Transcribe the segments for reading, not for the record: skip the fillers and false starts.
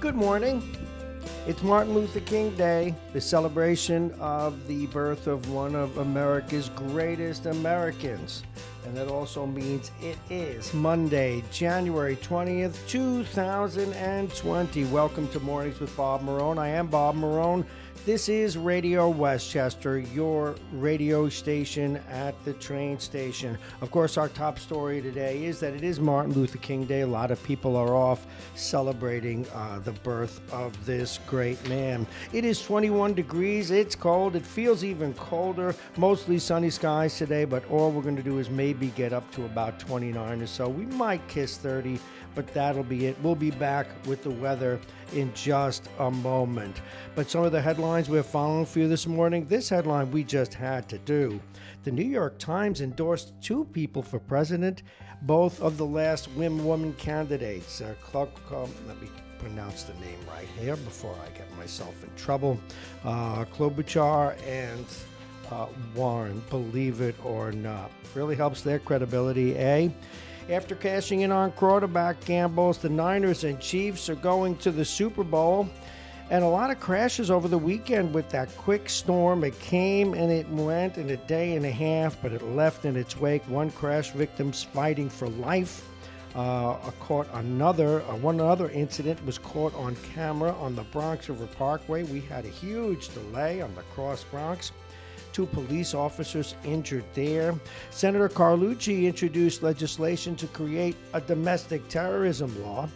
Good morning. It's Martin Luther King Day, the celebration of the birth of one of America's greatest Americans. And that also means it is Monday, January 20th, 2020. Welcome to Mornings with Bob Marrone. I am Bob Marrone. This is Radio Westchester, your radio station at the train station. Of course, our top story today is that it is Martin Luther King Day. A lot of people are off celebrating the birth of this great man. It is 21 degrees. It's cold. It feels even colder. Mostly sunny skies today, but all we're going to do is maybe get up to about 29 or so. We might kiss 30, but that'll be it. We'll be back with the weather in just a moment. But some of the headlines we're following for you this morning. This headline we just had to do. The New York Times endorsed two people for president, both of the last women candidates. Let me pronounce the name right here before I get myself in trouble. Klobuchar and Warren, believe it or not. Really helps their credibility, eh? After cashing in on quarterback gambles, the Niners and Chiefs are going to the Super Bowl. And a lot of crashes over the weekend with that quick storm. It came and it went in a day and a half, but it left in its wake one crash victim's fighting for life. One other incident was caught on camera on the Bronx River Parkway. We had a huge delay on the Cross Bronx. 2 police officers injured there. Senator Carlucci introduced legislation to create a domestic terrorism law.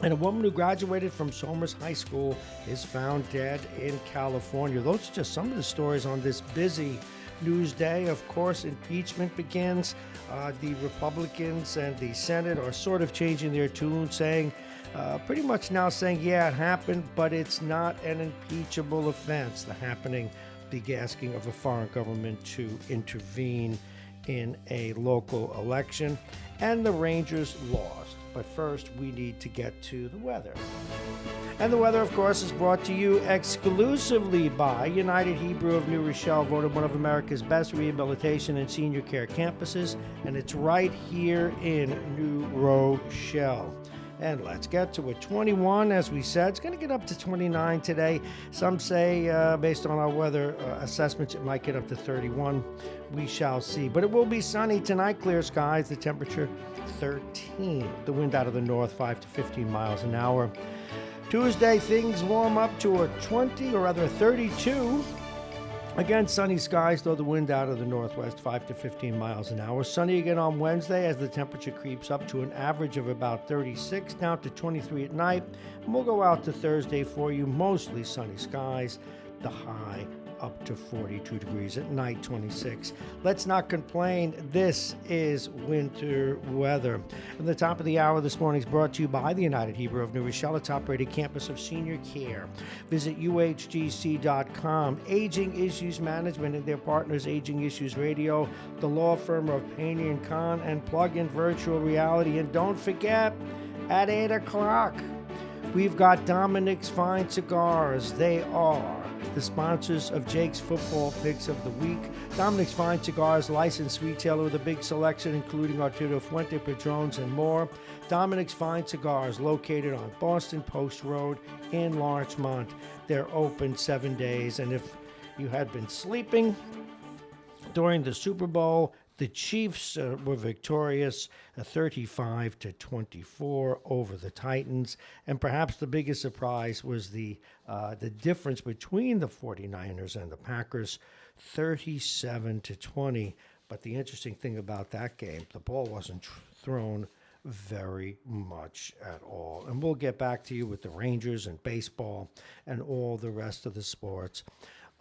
And a woman who graduated from Somers High School is found dead in California. Those are just some of the stories on this busy news day. Of course, impeachment begins. The Republicans and the Senate are sort of changing their tune, pretty much now saying, yeah, it happened, but it's not an impeachable offense. The asking of a foreign government to intervene in a local election. And the Rangers lost. But first, we need to get to the weather. And the weather, of course, is brought to you exclusively by United Hebrew of New Rochelle, voted one of America's best rehabilitation and senior care campuses. And it's right here in New Rochelle. And let's get to it. 21, as we said. It's going to get up to 29 today. Some say, based on our weather assessments, it might get up to 31. We shall see. But it will be sunny tonight. Clear skies. The temperature 13. The wind out of the north, 5 to 15 miles an hour. Tuesday, things warm up to a 32. Again, sunny skies, though the wind out of the northwest, 5 to 15 miles an hour. Sunny again on Wednesday as the temperature creeps up to an average of about 36, down to 23 at night. And we'll go out to Thursday for you, mostly sunny skies, the high up to 42 degrees at night, 26. Let's not complain. This is winter weather. And the top of the hour this morning is brought to you by the United Hebrew of New Rochelle, a top-rated campus of senior care. Visit uhgc.com. Aging Issues Management and their partners, Aging Issues Radio, the law firm of Payne & Kahn, and Plug-in Virtual Reality. And don't forget, at 8 o'clock, we've got Dominic's Fine Cigars. They are the sponsors of Jake's Football Picks of the Week. Dominic's Fine Cigars, licensed retailer with a big selection, including Arturo Fuente, Padrones, and more. Dominic's Fine Cigars, located on Boston Post Road in Larchmont. They're open 7 days, and if you had been sleeping during the Super Bowl, the Chiefs were victorious, 35 to 24 over the Titans. And perhaps the biggest surprise was the difference between the 49ers and the Packers, 37 to 20. But the interesting thing about that game, the ball wasn't thrown very much at all. And we'll get back to you with the Rangers and baseball and all the rest of the sports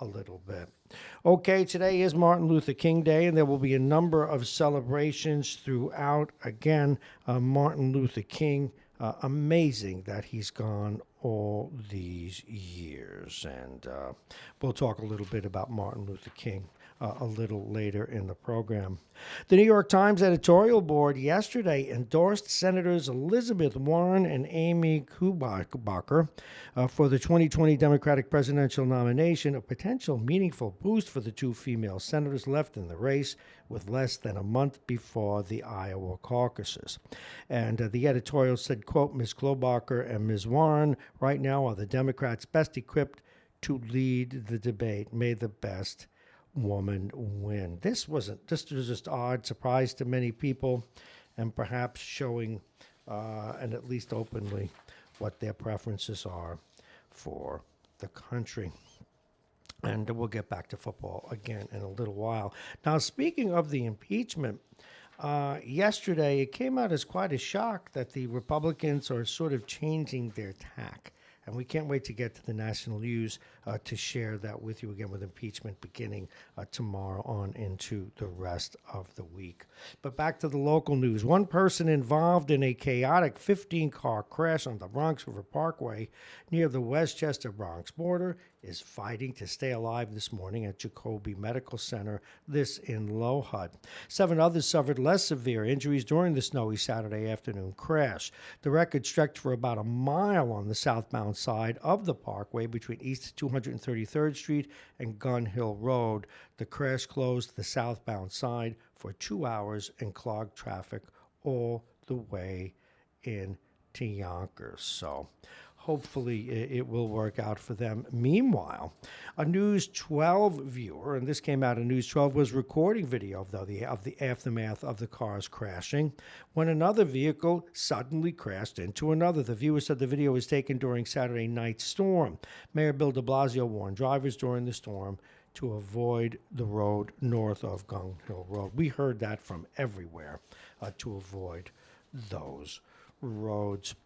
a little bit. Okay, today is Martin Luther King Day, and there will be a number of celebrations throughout. Again, Martin Luther King, amazing that he's gone all these years. And we'll talk a little bit about Martin Luther King a little later in the program. The New York Times editorial board yesterday endorsed Senators Elizabeth Warren and Amy Klobuchar for the 2020 Democratic presidential nomination, a potential meaningful boost for the two female senators left in the race with less than a month before the Iowa caucuses. And the editorial said, quote, Ms. Klobuchar and Ms. Warren right now are the Democrats best equipped to lead the debate. May the best woman win. This was just odd, surprise to many people, and perhaps showing, and at least openly, what their preferences are for the country. And we'll get back to football again in a little while. Now, speaking of the impeachment, yesterday it came out as quite a shock that the Republicans are sort of changing their tack. And we can't wait to get to the national news to share that with you again, with impeachment beginning tomorrow on into the rest of the week. But back to the local news. One person involved in a chaotic 15-car crash on the Bronx River Parkway near the Westchester Bronx border is fighting to stay alive this morning at Jacoby Medical Center, this in Lohud. 7 others suffered less severe injuries during the snowy Saturday afternoon crash. The wreckage stretched for about a mile on the southbound side of the parkway between East 233rd Street and Gun Hill Road. The crash closed the southbound side for 2 hours and clogged traffic all the way into Yonkers. So hopefully it will work out for them. Meanwhile, a News 12 viewer, and this came out of News 12, was recording video of the aftermath of the cars crashing when another vehicle suddenly crashed into another. The viewer said the video was taken during Saturday night's storm. Mayor Bill de Blasio warned drivers during the storm to avoid the road north of Gun Hill Road. We heard that from everywhere, to avoid those roads.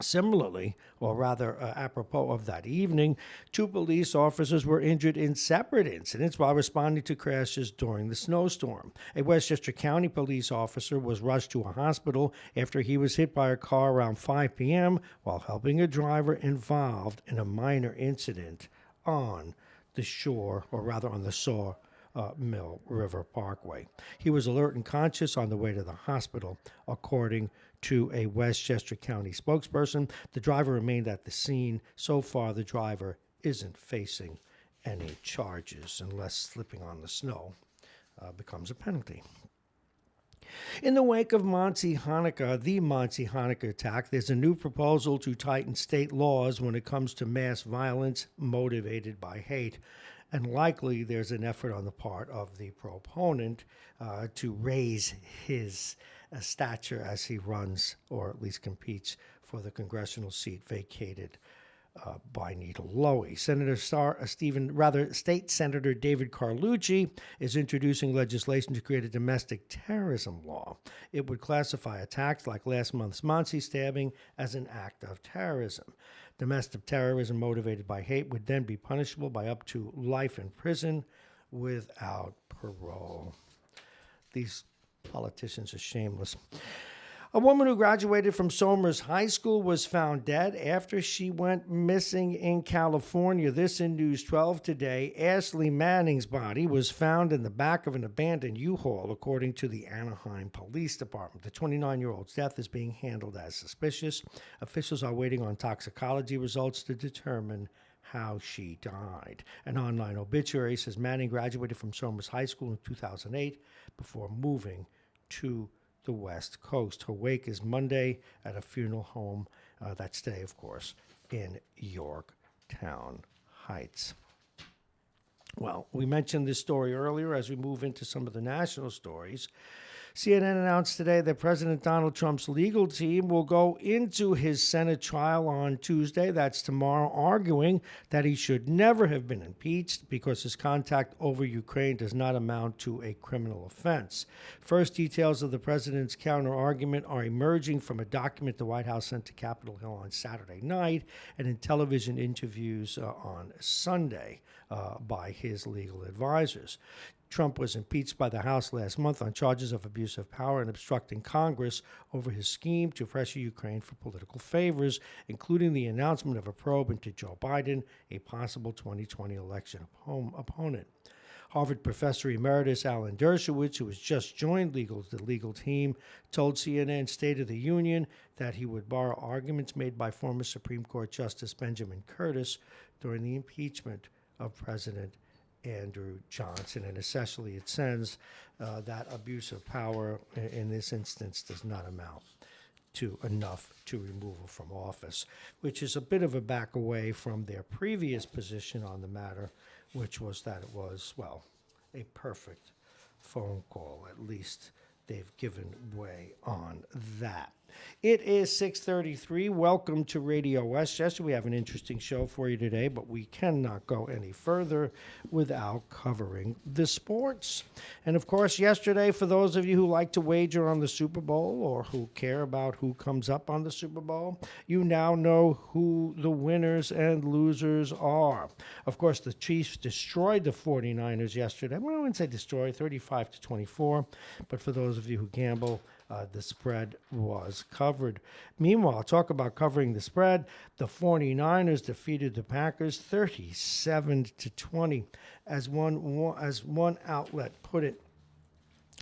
Similarly, or rather apropos of that evening, 2 police officers were injured in separate incidents while responding to crashes during the snowstorm. A Westchester County police officer was rushed to a hospital after he was hit by a car around 5 p.m. while helping a driver involved in a minor incident on the shore, or rather on the Sawmill River Parkway. He was alert and conscious on the way to the hospital, according to a Westchester County spokesperson. The driver remained at the scene. So far, the driver isn't facing any charges unless slipping on the snow becomes a penalty. In the wake of the Monsey Hanukkah attack, there's a new proposal to tighten state laws when it comes to mass violence motivated by hate. And likely there's an effort on the part of the proponent to raise his stature as he runs, or at least competes, for the congressional seat vacated by Nita Lowey. State Senator David Carlucci is introducing legislation to create a domestic terrorism law. It would classify attacks like last month's Monsey stabbing as an act of terrorism. Domestic terrorism motivated by hate would then be punishable by up to life in prison without parole. These politicians are shameless. A woman who graduated from Somers High School was found dead after she went missing in California. This in News 12 today. Ashley Manning's body was found in the back of an abandoned U-Haul, according to the Anaheim Police Department. The 29-year-old's death is being handled as suspicious. Officials are waiting on toxicology results to determine how she died. An online obituary says Manning graduated from Somers High School in 2008 before moving to the West Coast. Her wake is Monday at a funeral home. That's today, of course, in Yorktown Heights. Well, we mentioned this story earlier as we move into some of the national stories. CNN announced today that President Donald Trump's legal team will go into his Senate trial on Tuesday, that's tomorrow, arguing that he should never have been impeached because his contact over Ukraine does not amount to a criminal offense. First details of the president's counter-argument are emerging from a document the White House sent to Capitol Hill on Saturday night and in television interviews on Sunday by his legal advisors. Trump was impeached by the House last month on charges of abuse of power and obstructing Congress over his scheme to pressure Ukraine for political favors, including the announcement of a probe into Joe Biden, a possible 2020 election opponent. Harvard professor emeritus Alan Dershowitz, who has just joined the legal team, told CNN State of the Union that he would borrow arguments made by former Supreme Court Justice Benjamin Curtis during the impeachment of President Andrew Johnson, and essentially it says that abuse of power in this instance does not amount to enough to remove her from office, which is a bit of a back away from their previous position on the matter, which was that it was, well, a perfect phone call. At least they've given way on that. It is 6:33. Welcome to Radio Westchester. We have an interesting show for you today, but we cannot go any further without covering the sports. And of course, yesterday, for those of you who like to wager on the Super Bowl or who care about who comes up on the Super Bowl, you now know who the winners and losers are. Of course, the Chiefs destroyed the 49ers yesterday. Well, I wouldn't say destroyed, 35-24. But for those of you who gamble, the spread was covered. Meanwhile, talk about covering the spread. The 49ers defeated the Packers 37-20. As one outlet put it,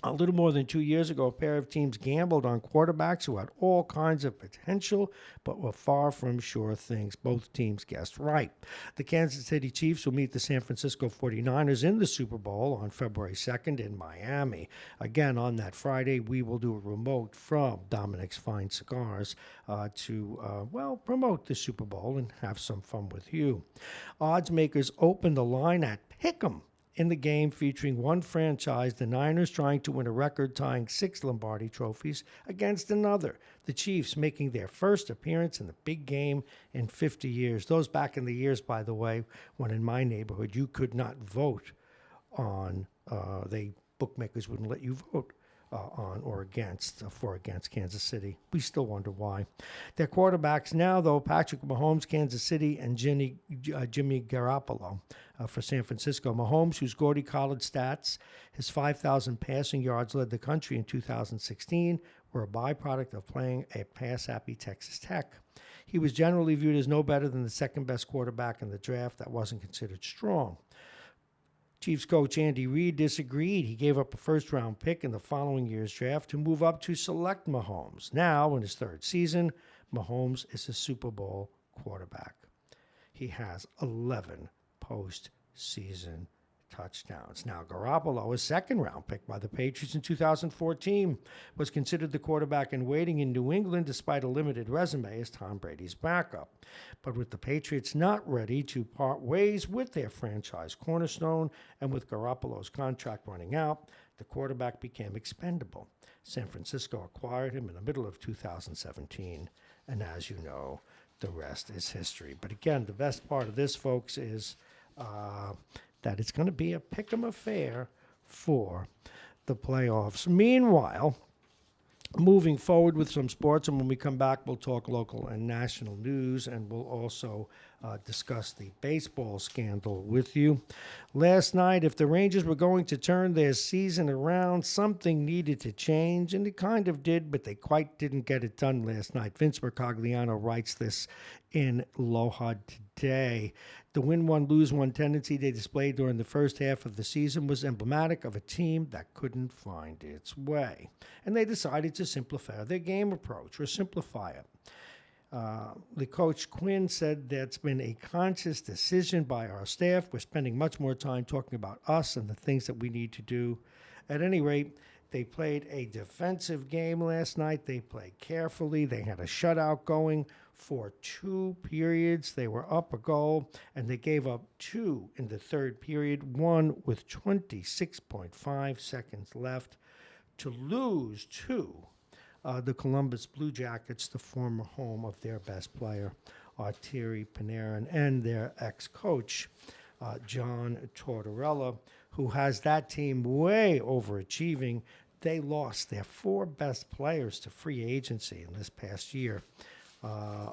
a little more than 2 years ago, a pair of teams gambled on quarterbacks who had all kinds of potential but were far from sure things. Both teams guessed right. The Kansas City Chiefs will meet the San Francisco 49ers in the Super Bowl on February 2nd in Miami. Again, on that Friday, we will do a remote from Dominic's Fine Cigars to promote the Super Bowl and have some fun with you. Odds makers open the line at Pick'em in the game featuring one franchise, the Niners, trying to win a record-tying 6 Lombardi trophies against another, the Chiefs, making their first appearance in the big game in 50 years. Those back in the years, by the way, when in my neighborhood you could not vote on, bookmakers wouldn't let you vote on or against Kansas City. We still wonder why. Their quarterbacks now, though, Patrick Mahomes, Kansas City, and Jimmy Garoppolo for San Francisco. Mahomes, whose gaudy college stats, his 5,000 passing yards led the country in 2016, were a byproduct of playing at pass-happy Texas Tech. He was generally viewed as no better than the second-best quarterback in the draft that wasn't considered strong. Chiefs coach Andy Reid disagreed. He gave up a first-round pick in the following year's draft to move up to select Mahomes. Now, in his third season, Mahomes is a Super Bowl quarterback. He has 11 postseason touchdowns. Now, Garoppolo, a second-round pick by the Patriots in 2014, was considered the quarterback in waiting in New England despite a limited resume as Tom Brady's backup. But with the Patriots not ready to part ways with their franchise cornerstone and with Garoppolo's contract running out, the quarterback became expendable. San Francisco acquired him in the middle of 2017, and as you know, the rest is history. But again, the best part of this, folks, is that it's going to be a pick'em affair for the playoffs. Meanwhile, moving forward with some sports, and when we come back, we'll talk local and national news, and we'll also discuss the baseball scandal with you. Last night, if the Rangers were going to turn their season around, something needed to change, and it kind of did, but they quite didn't get it done last night. Vince Mercogliano writes this in Lohud today. The win-one, lose-one tendency they displayed during the first half of the season was emblematic of a team that couldn't find its way. And they decided to simplify their game approach, or simplify it. The coach Quinn said that's been a conscious decision by our staff. We're spending much more time talking about us and the things that we need to do. At any rate, they played a defensive game last night. They played carefully. They had a shutout going for 2 periods. They were up a goal, and they gave up 2 in the third period, 1 with 26.5 seconds left, to lose to the Columbus Blue Jackets, the former home of their best player, Arturi Panarin, and their ex-coach, John Tortorella, who has that team way overachieving. They lost their 4 best players to free agency in this past year,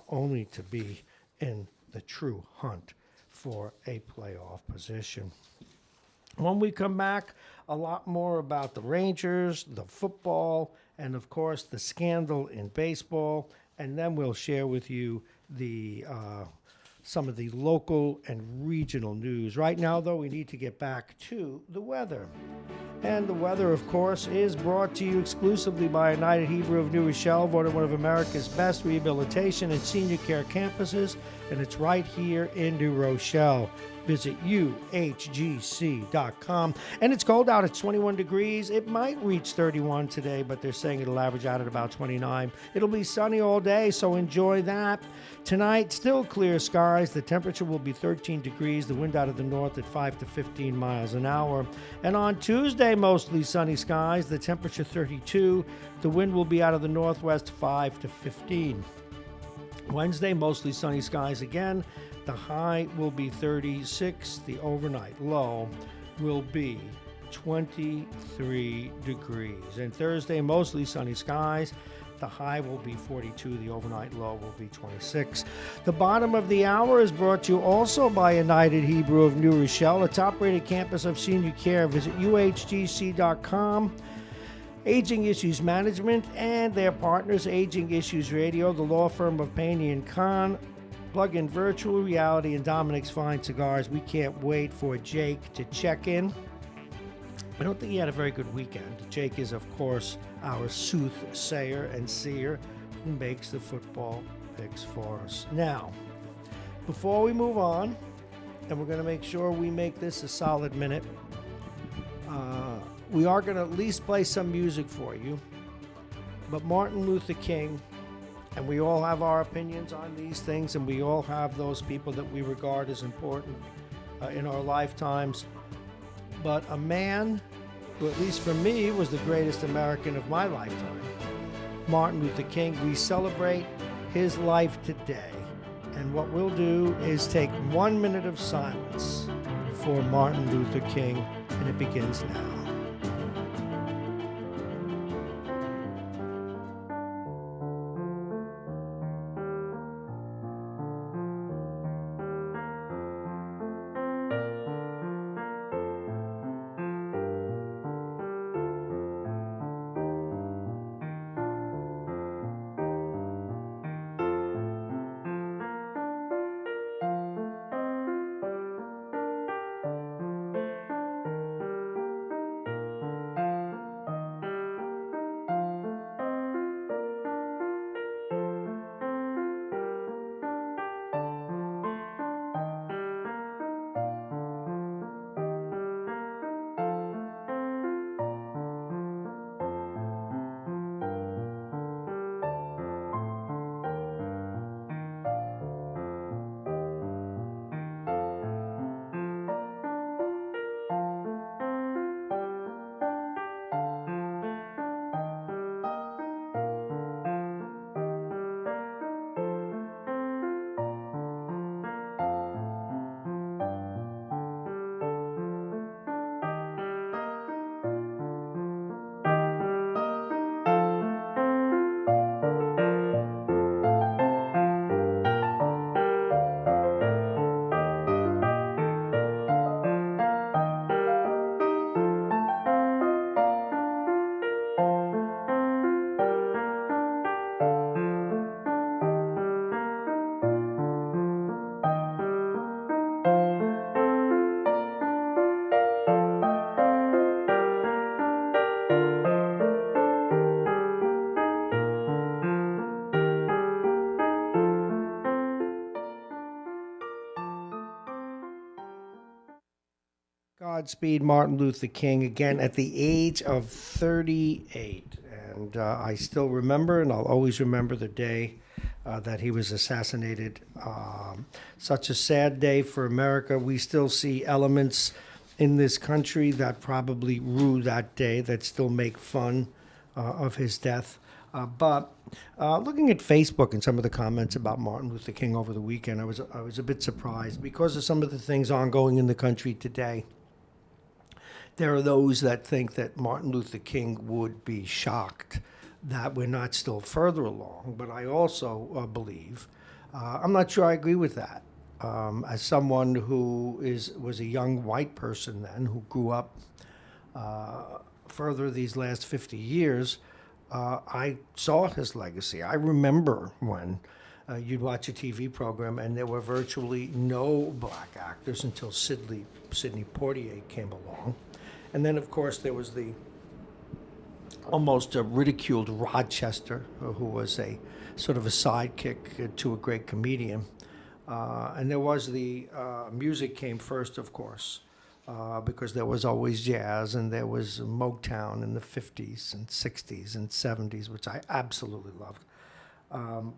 only to be in the true hunt for a playoff position. When we come back, a lot more about the Rangers, the football, and of course the scandal in baseball, and then we'll share with you the some of the local and regional news. Right now, though, we need to get back to the weather. And the weather, of course, is brought to you exclusively by United Hebrew of New Rochelle, voted one of America's best rehabilitation and senior care campuses. and it's right here in New Rochelle. Visit uhgc.com. And it's cold out. It's 21 degrees. It might reach 31 today, but they're saying it'll average out at about 29. It'll be sunny all day, so enjoy that. Tonight, still clear skies. The temperature will be 13 degrees. The wind out of the north at 5 to 15 miles an hour. And on Tuesday, mostly sunny skies. The temperature 32. The wind will be out of the northwest 5 to 15. Wednesday, mostly sunny skies again. The high will be 36. The overnight low will be 23 degrees. And Thursday, mostly sunny skies. The high will be 42. The overnight low will be 26. The bottom of the hour is brought to you also by United Hebrew of New Rochelle, a top-rated campus of senior care. Visit uhgc.com. Aging Issues Management and their partners, Aging Issues Radio, the law firm of Payne and Kahn, Plug in Virtual Reality, and Dominic's Fine Cigars. We can't wait for Jake to check in. I don't think he had a very good weekend. Jake is, of course, our soothsayer and seer who makes the football picks for us. Now, before we move on, and we're going to make sure we make this a solid minute, we are going to at least play some music for you. But Martin Luther King, and we all have our opinions on these things, and we all have those people that we regard as important in our lifetimes. But a man who, at least for me, was the greatest American of my lifetime, Martin Luther King. We celebrate his life today. And what we'll do is take 1 minute of silence for Martin Luther King, and it begins now. Godspeed, Martin Luther King, again at the age of 38. And I still remember, and I'll always remember the day that he was assassinated. Such a sad day for America. We still see elements in this country that probably rue that day, that still make fun of his death. But looking at Facebook and some of the comments about Martin Luther King over the weekend, I was a bit surprised because of some of the things ongoing in the country today. There are those that think that Martin Luther King would be shocked that we're not still further along, but I also believe, I'm not sure I agree with that. As someone who was a young white person then, who grew up further these last 50 years, I saw his legacy. I remember when you'd watch a TV program and there were virtually no black actors until Sidney Poitier came along. And then, of course, there was the almost ridiculed Rochester, who was a sort of a sidekick to a great comedian. And there was the music came first, of course, because there was always jazz and there was Motown in the 50s and 60s and 70s, which I absolutely loved.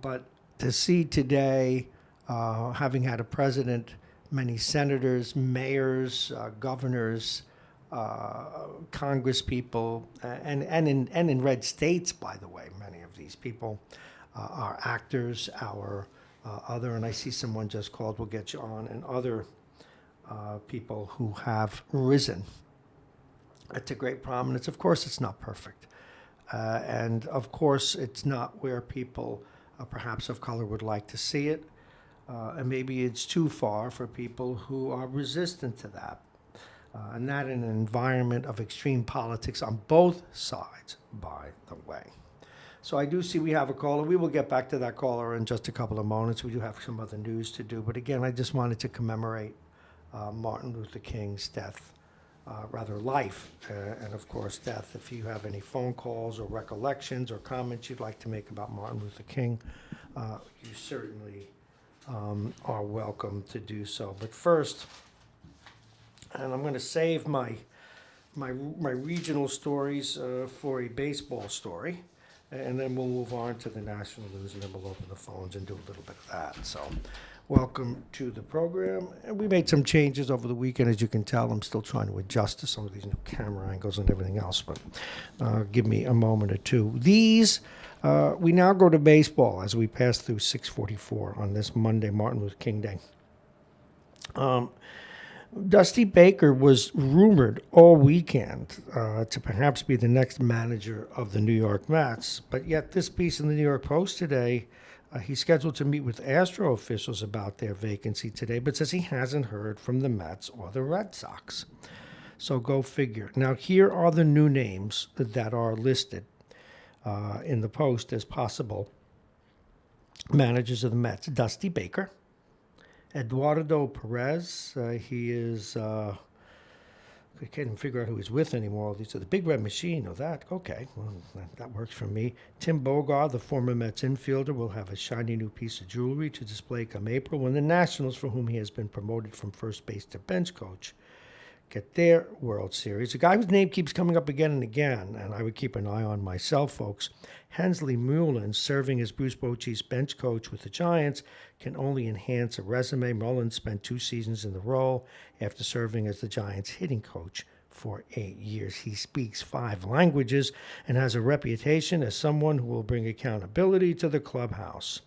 But to see today, having had a president, many senators, mayors, governors, Congress people, and in red states, by the way, many of these people are actors, our other, and I see someone just called, we'll get you on, and other people who have risen to great prominence. Of course, it's not perfect. And of course, it's not where people, perhaps of color, would like to see it. And maybe it's too far for people who are resistant to that. And that in an environment of extreme politics on both sides, by the way. So I do see we have a caller. We will get back to that caller in just a couple of moments. We do have some other news to do. But again, I just wanted to commemorate Martin Luther King's death, rather life, and of course death. If you have any phone calls or recollections or comments you'd like to make about Martin Luther King, you certainly are welcome to do so. But first, and I'm going to save my regional stories for a baseball story, and then we'll move on to the national news, and then we'll open the phones and do a little bit of that. So, welcome to the program. And we made some changes over the weekend, as you can tell. I'm still trying to adjust to some of these new camera angles and everything else, but give me a moment or two. We now go to baseball as we pass through 6:44 on this Monday, Martin Luther King Day. Dusty Baker was rumored all weekend to perhaps be the next manager of the New York Mets, but yet this piece in the New York Post today, he's scheduled to meet with Astro officials about their vacancy today, but says he hasn't heard from the Mets or the Red Sox. So go figure. Now, here are the new names that are listed in the Post as possible managers of the Mets. Dusty Baker. Eduardo Perez, he is, I can't even figure out who he's with anymore. These are the Big Red Machine, or that. Okay, well, that works for me. Tim Bogard, the former Mets infielder, will have a shiny new piece of jewelry to display come April when the Nationals, for whom he has been promoted from first base to bench coach, get their World Series. A guy whose name keeps coming up again and again, and I would keep an eye on myself, folks. Hensley Mullins, serving as Bruce Bochy's bench coach with the Giants, can only enhance a resume. Mullins spent 2 seasons in the role after serving as the Giants' hitting coach for 8 years. He speaks 5 languages and has a reputation as someone who will bring accountability to the clubhouse.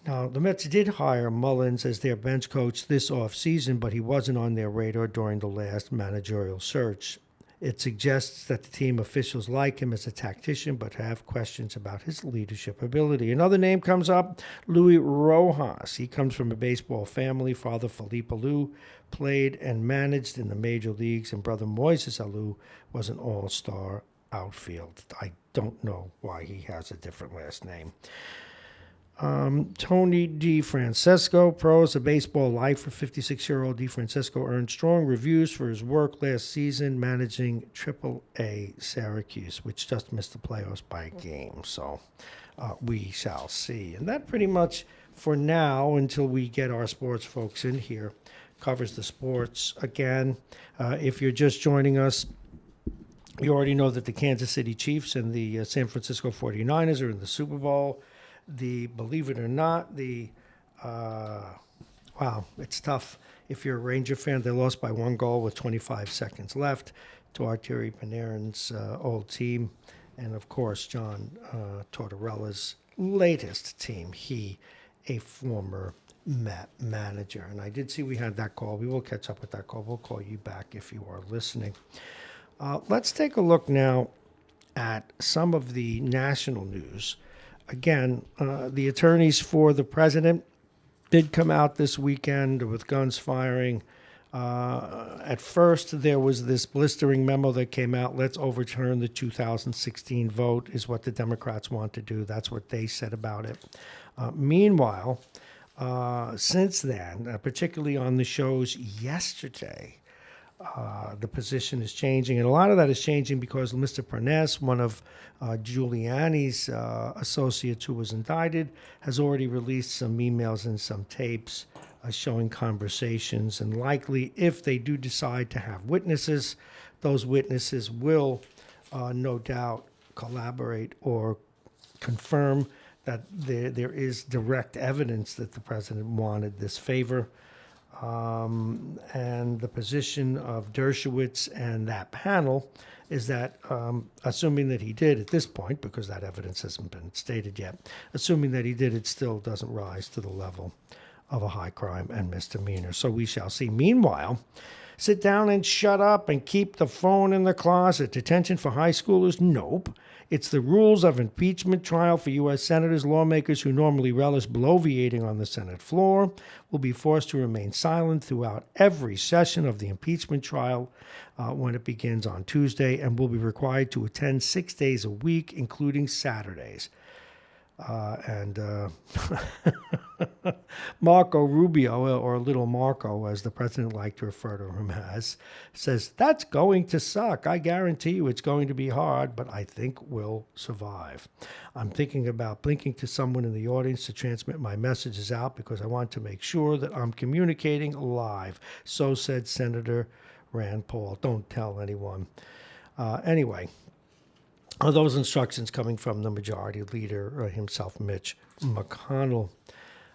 Now, the Mets did hire Mullins as their bench coach this offseason, but he wasn't on their radar during the last managerial search. It suggests that the team officials like him as a tactician, but have questions about his leadership ability. Another name comes up, Luis Rojas. He comes from a baseball family. Father Felipe Alou played and managed in the major leagues, and brother Moises Alou was an all-star outfield. I don't know why he has a different last name. Tony DeFrancesco, pros, a baseball lifer. 56-year-old DeFrancesco earned strong reviews for his work last season managing Triple-A Syracuse, which just missed the playoffs by a game. So we shall see. And that pretty much, for now, until we get our sports folks in here, covers the sports. Again, if you're just joining us, you already know that the Kansas City Chiefs and the San Francisco 49ers are in the Super Bowl. Believe it or not, wow, it's tough. If you're a Ranger fan, they lost by 1 goal with 25 seconds left to Arturi Panarin's old team. And, of course, John Tortorella's latest team. He, a former Met manager. And I did see we had that call. We will catch up with that call. We'll call you back if you are listening. Let's take a look now at some of the national news. Again, the attorneys for the president did come out this weekend with guns firing. At first, there was this blistering memo that came out, let's overturn the 2016 vote, is what the Democrats want to do. That's what they said about it. Meanwhile, since then, particularly on the shows yesterday, The position is changing, and a lot of that is changing because Mr. Pernes, one of Giuliani's associates who was indicted, has already released some emails and some tapes showing conversations, and likely, if they do decide to have witnesses, those witnesses will no doubt collaborate or confirm that there is direct evidence that the president wanted this favor. And the position of Dershowitz and that panel is that, assuming that he did at this point, because that evidence hasn't been stated yet, assuming that he did, it still doesn't rise to the level of a high crime and misdemeanor. So we shall see. Meanwhile, sit down and shut up and keep the phone in the closet. Detention for high schoolers? Nope. It's the rules of impeachment trial for U.S. senators. Lawmakers who normally relish bloviating on the Senate floor will be forced to remain silent throughout every session of the impeachment trial when it begins on Tuesday, and will be required to attend 6 days a week, including Saturdays. Marco Rubio, or Little Marco, as the president liked to refer to him as, says, "That's going to suck. I guarantee you it's going to be hard, but I think we'll survive. I'm thinking about blinking to someone in the audience to transmit my messages out because I want to make sure that I'm communicating live." So said Senator Rand Paul. Don't tell anyone. Anyway. Those instructions coming from the majority leader himself, Mitch McConnell.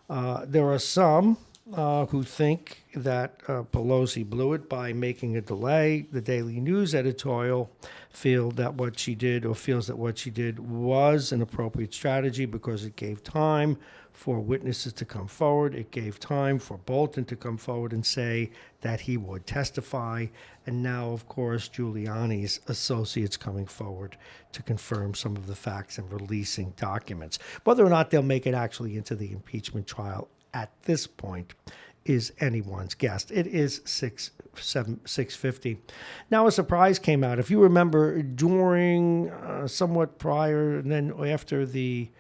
There are some who think that Pelosi blew it by making a delay. The Daily News editorial feels that what she did was an appropriate strategy because it gave time for witnesses to come forward. It gave time for Bolton to come forward and say that he would testify. And now, of course, Giuliani's associates coming forward to confirm some of the facts and releasing documents. Whether or not they'll make it actually into the impeachment trial at this point is anyone's guess. It is 6:50. Now, a surprise came out. If you remember, during, somewhat prior, and then after the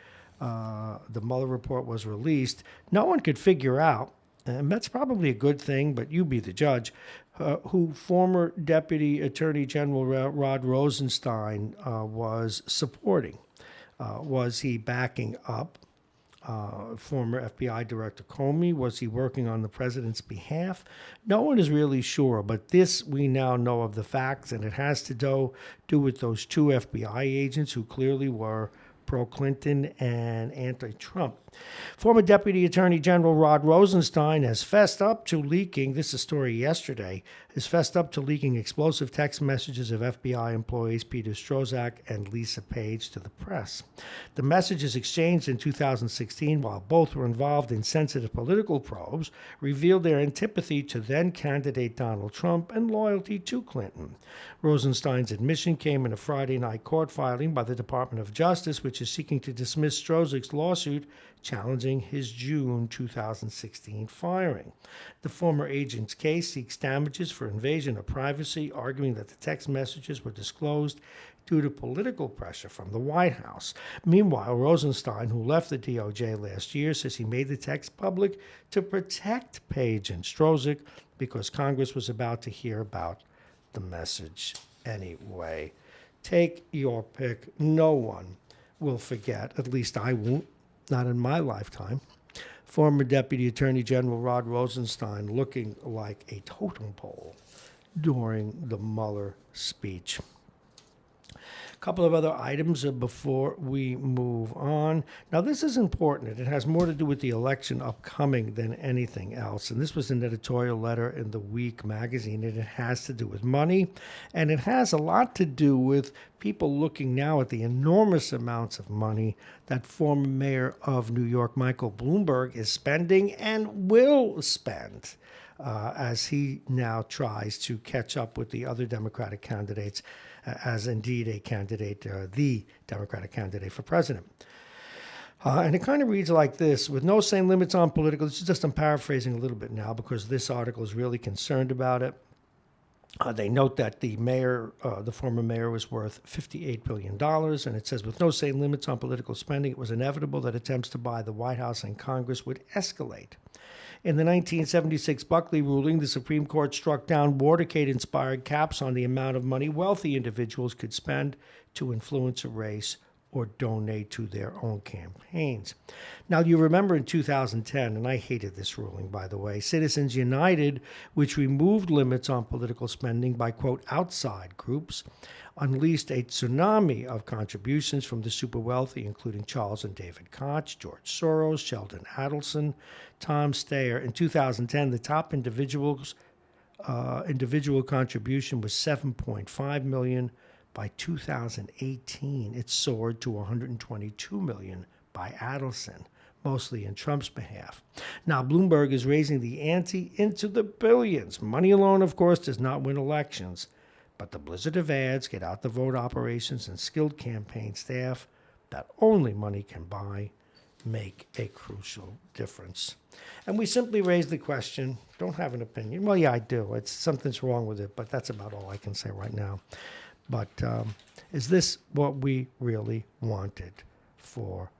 Mueller report was released, no one could figure out, and that's probably a good thing, but you be the judge, who former Deputy Attorney General Rod Rosenstein was supporting. Was he backing up former FBI Director Comey? Was he working on the president's behalf? No one is really sure, but this we now know of the facts, and it has to do with those two FBI agents who clearly were pro-Clinton and anti-Trump. Former Deputy Attorney General Rod Rosenstein has fessed up to leaking, this is a story yesterday, has fessed up to leaking explosive text messages of FBI employees Peter Strzok and Lisa Page to the press. The messages exchanged in 2016, while both were involved in sensitive political probes, revealed their antipathy to then-candidate Donald Trump and loyalty to Clinton. Rosenstein's admission came in a Friday night court filing by the Department of Justice, which is seeking to dismiss Strzok's lawsuit challenging his June 2016 firing. The former agent's case seeks damages for invasion of privacy, arguing that the text messages were disclosed due to political pressure from the White House. Meanwhile, Rosenstein, who left the DOJ last year, says he made the text public to protect Page and Strzok because Congress was about to hear about the message anyway. Take your pick. No one will forget, at least I won't, not in my lifetime, former Deputy Attorney General Rod Rosenstein looking like a totem pole during the Mueller speech. A couple of other items before we move on. Now, this is important. It has more to do with the election upcoming than anything else. And this was an editorial letter in The Week magazine, and it has to do with money. And it has a lot to do with people looking now at the enormous amounts of money that former mayor of New York, Michael Bloomberg, is spending and will spend as he now tries to catch up with the other Democratic candidates as indeed a candidate, the Democratic candidate for president. And it kind of reads like this: with no same limits on political, this is just, I'm paraphrasing a little bit now because this article is really concerned about it. They note that the mayor, the former mayor, was worth $58 billion, and it says, with no same limits on political spending, it was inevitable that attempts to buy the White House and Congress would escalate. In the 1976 Buckley ruling, the Supreme Court struck down Watergate-inspired caps on the amount of money wealthy individuals could spend to influence a race or donate to their own campaigns. Now, you remember in 2010, and I hated this ruling, by the way, Citizens United, which removed limits on political spending by, quote, outside groups, unleashed a tsunami of contributions from the super wealthy, including Charles and David Koch, George Soros, Sheldon Adelson, Tom Steyer. In 2010, the top individual contribution was $7.5 million. By 2018, it soared to $122 million by Adelson, mostly in Trump's behalf. Now, Bloomberg is raising the ante into the billions. Money alone, of course, does not win elections, but the blizzard of ads, get out the vote operations, and skilled campaign staff that only money can buy make a crucial difference. And we simply raise the question, don't have an opinion. Well, yeah, I do. Something's wrong with it, but that's about all I can say right now. But is this what we really wanted for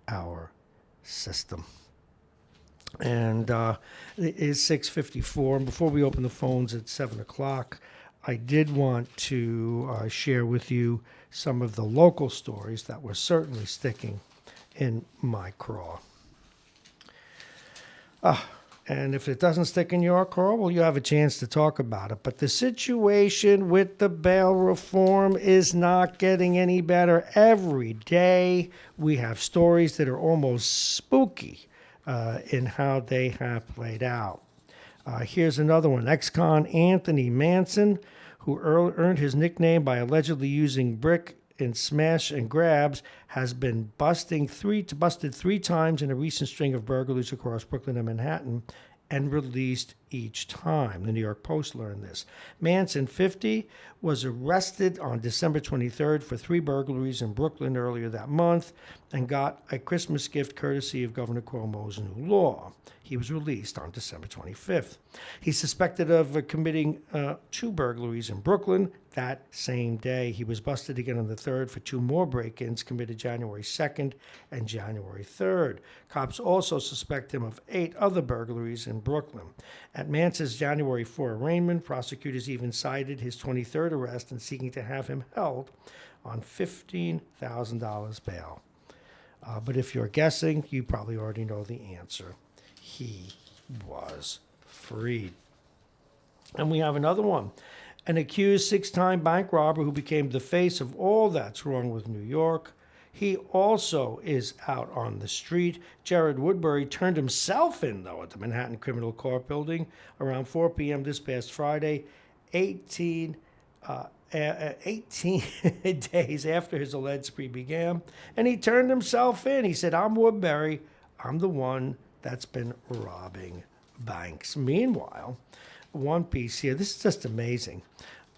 our system? And it is 6:54. And before we open the phones at 7 o'clock, I did want to share with you some of the local stories that were certainly sticking in my craw. And if it doesn't stick in your craw, well, you have a chance to talk about it. But the situation with the bail reform is not getting any better. Every day we have stories that are almost spooky in how they have played out. Here's another one. Ex-con Anthony Manson, who earned his nickname by allegedly using brick in smash and grabs, has been busted three times in a recent string of burglaries across Brooklyn and Manhattan, and released each time. The New York Post learned this. Manson, 50, was arrested on December 23rd for 3 burglaries in Brooklyn earlier that month and got a Christmas gift courtesy of Governor Cuomo's new law. He was released on December 25th. He's suspected of committing 2 burglaries in Brooklyn that same day. He was busted again on the 3rd for 2 more break-ins committed January 2nd and January 3rd. Cops also suspect him of 8 other burglaries in Brooklyn. At Manson's January 4 arraignment, prosecutors even cited his 23rd arrest and seeking to have him held on $15,000 bail. But if you're guessing, you probably already know the answer. He was freed. And we have another one. An accused 6-time bank robber who became the face of all that's wrong with New York. He also is out on the street. Jared Woodbury turned himself in, though, at the Manhattan Criminal Court building around 4 p.m. this past Friday, 18 days after his alleged spree began. And he turned himself in. He said, "I'm Woodbury. I'm the one that's been robbing banks." Meanwhile, one piece here, this is just amazing.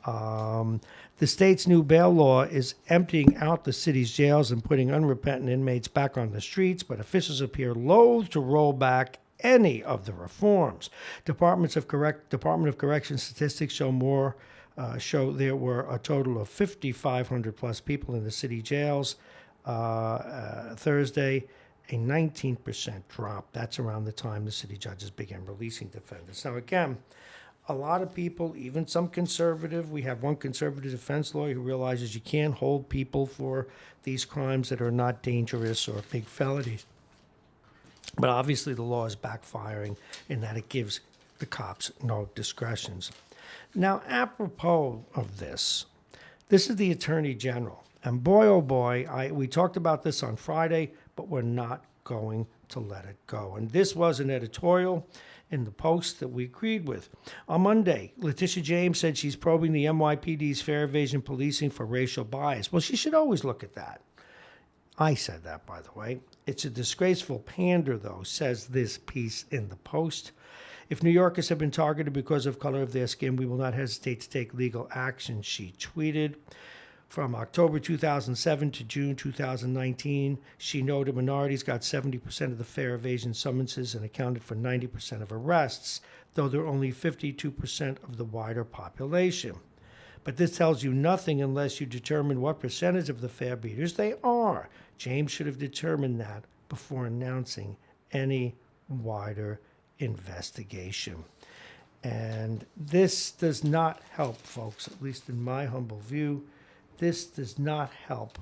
The state's new bail law is emptying out the city's jails and putting unrepentant inmates back on the streets, but officials appear loath to roll back any of the reforms. Department of Corrections statistics show there were a total of 5,500 plus people in the city jails Thursday, a 19% drop. That's around the time the city judges began releasing defendants. Now, again, a lot of people, even some conservative, we have one conservative defense lawyer who realizes you can't hold people for these crimes that are not dangerous or big felonies. But obviously the law is backfiring in that it gives the cops no discretions. Now, apropos of this is the Attorney General. And boy, oh boy, we talked about this on Friday, but we're not going to let it go. And this was an editorial in the Post that we agreed with. On Monday, Letitia James said she's probing the NYPD's fair evasion policing for racial bias. Well, she should always look at that. I said that, by the way. It's a disgraceful pander, though, says this piece in the Post. If New Yorkers have been targeted because of color of their skin, we will not hesitate to take legal action, she tweeted. From October 2007 to June 2019, she noted minorities got 70% of the fair evasion summonses and accounted for 90% of arrests, though they're only 52% of the wider population. But this tells you nothing unless you determine what percentage of the fare beaters they are. James should have determined that before announcing any wider investigation. And this does not help, folks, at least in my humble view. This does not help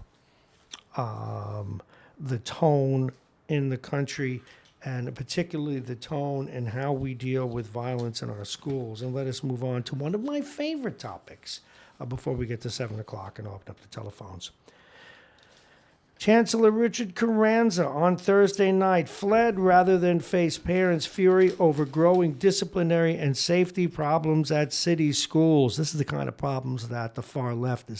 the tone in the country, and particularly the tone and how we deal with violence in our schools. And let us move on to one of my favorite topics before we get to 7 o'clock and open up the telephones. Chancellor Richard Carranza on Thursday night fled rather than face parents' fury over growing disciplinary and safety problems at city schools. This is the kind of problems that the far left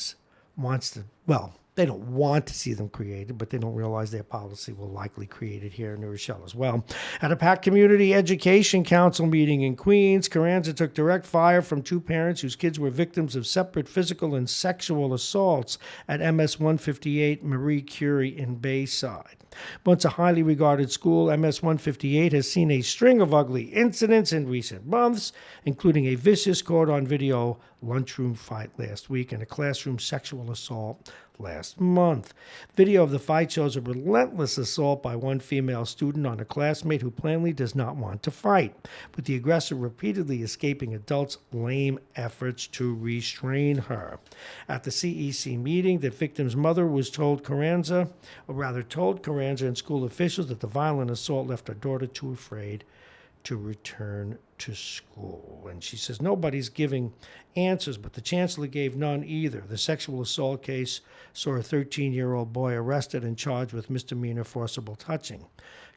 wants to, well, they don't want to see them created, but they don't realize their policy will likely create it here in New Rochelle as well. At a packed Community Education Council meeting in Queens, Carranza took direct fire from two parents whose kids were victims of separate physical and sexual assaults at MS 158 Marie Curie in Bayside. Once a highly regarded school, MS 158 has seen a string of ugly incidents in recent months, including a vicious caught-on-video lunchroom fight last week and a classroom sexual assault last month. Video of the fight shows a relentless assault by one female student on a classmate who plainly does not want to fight, with the aggressor repeatedly escaping adults' lame efforts to restrain her. At the CEC meeting, the victim's mother was told Carranza and school officials that the violent assault left her daughter too afraid to return to school. And she says nobody's giving answers, but the chancellor gave none either. The sexual assault case saw a 13-year-old boy arrested and charged with misdemeanor forcible touching.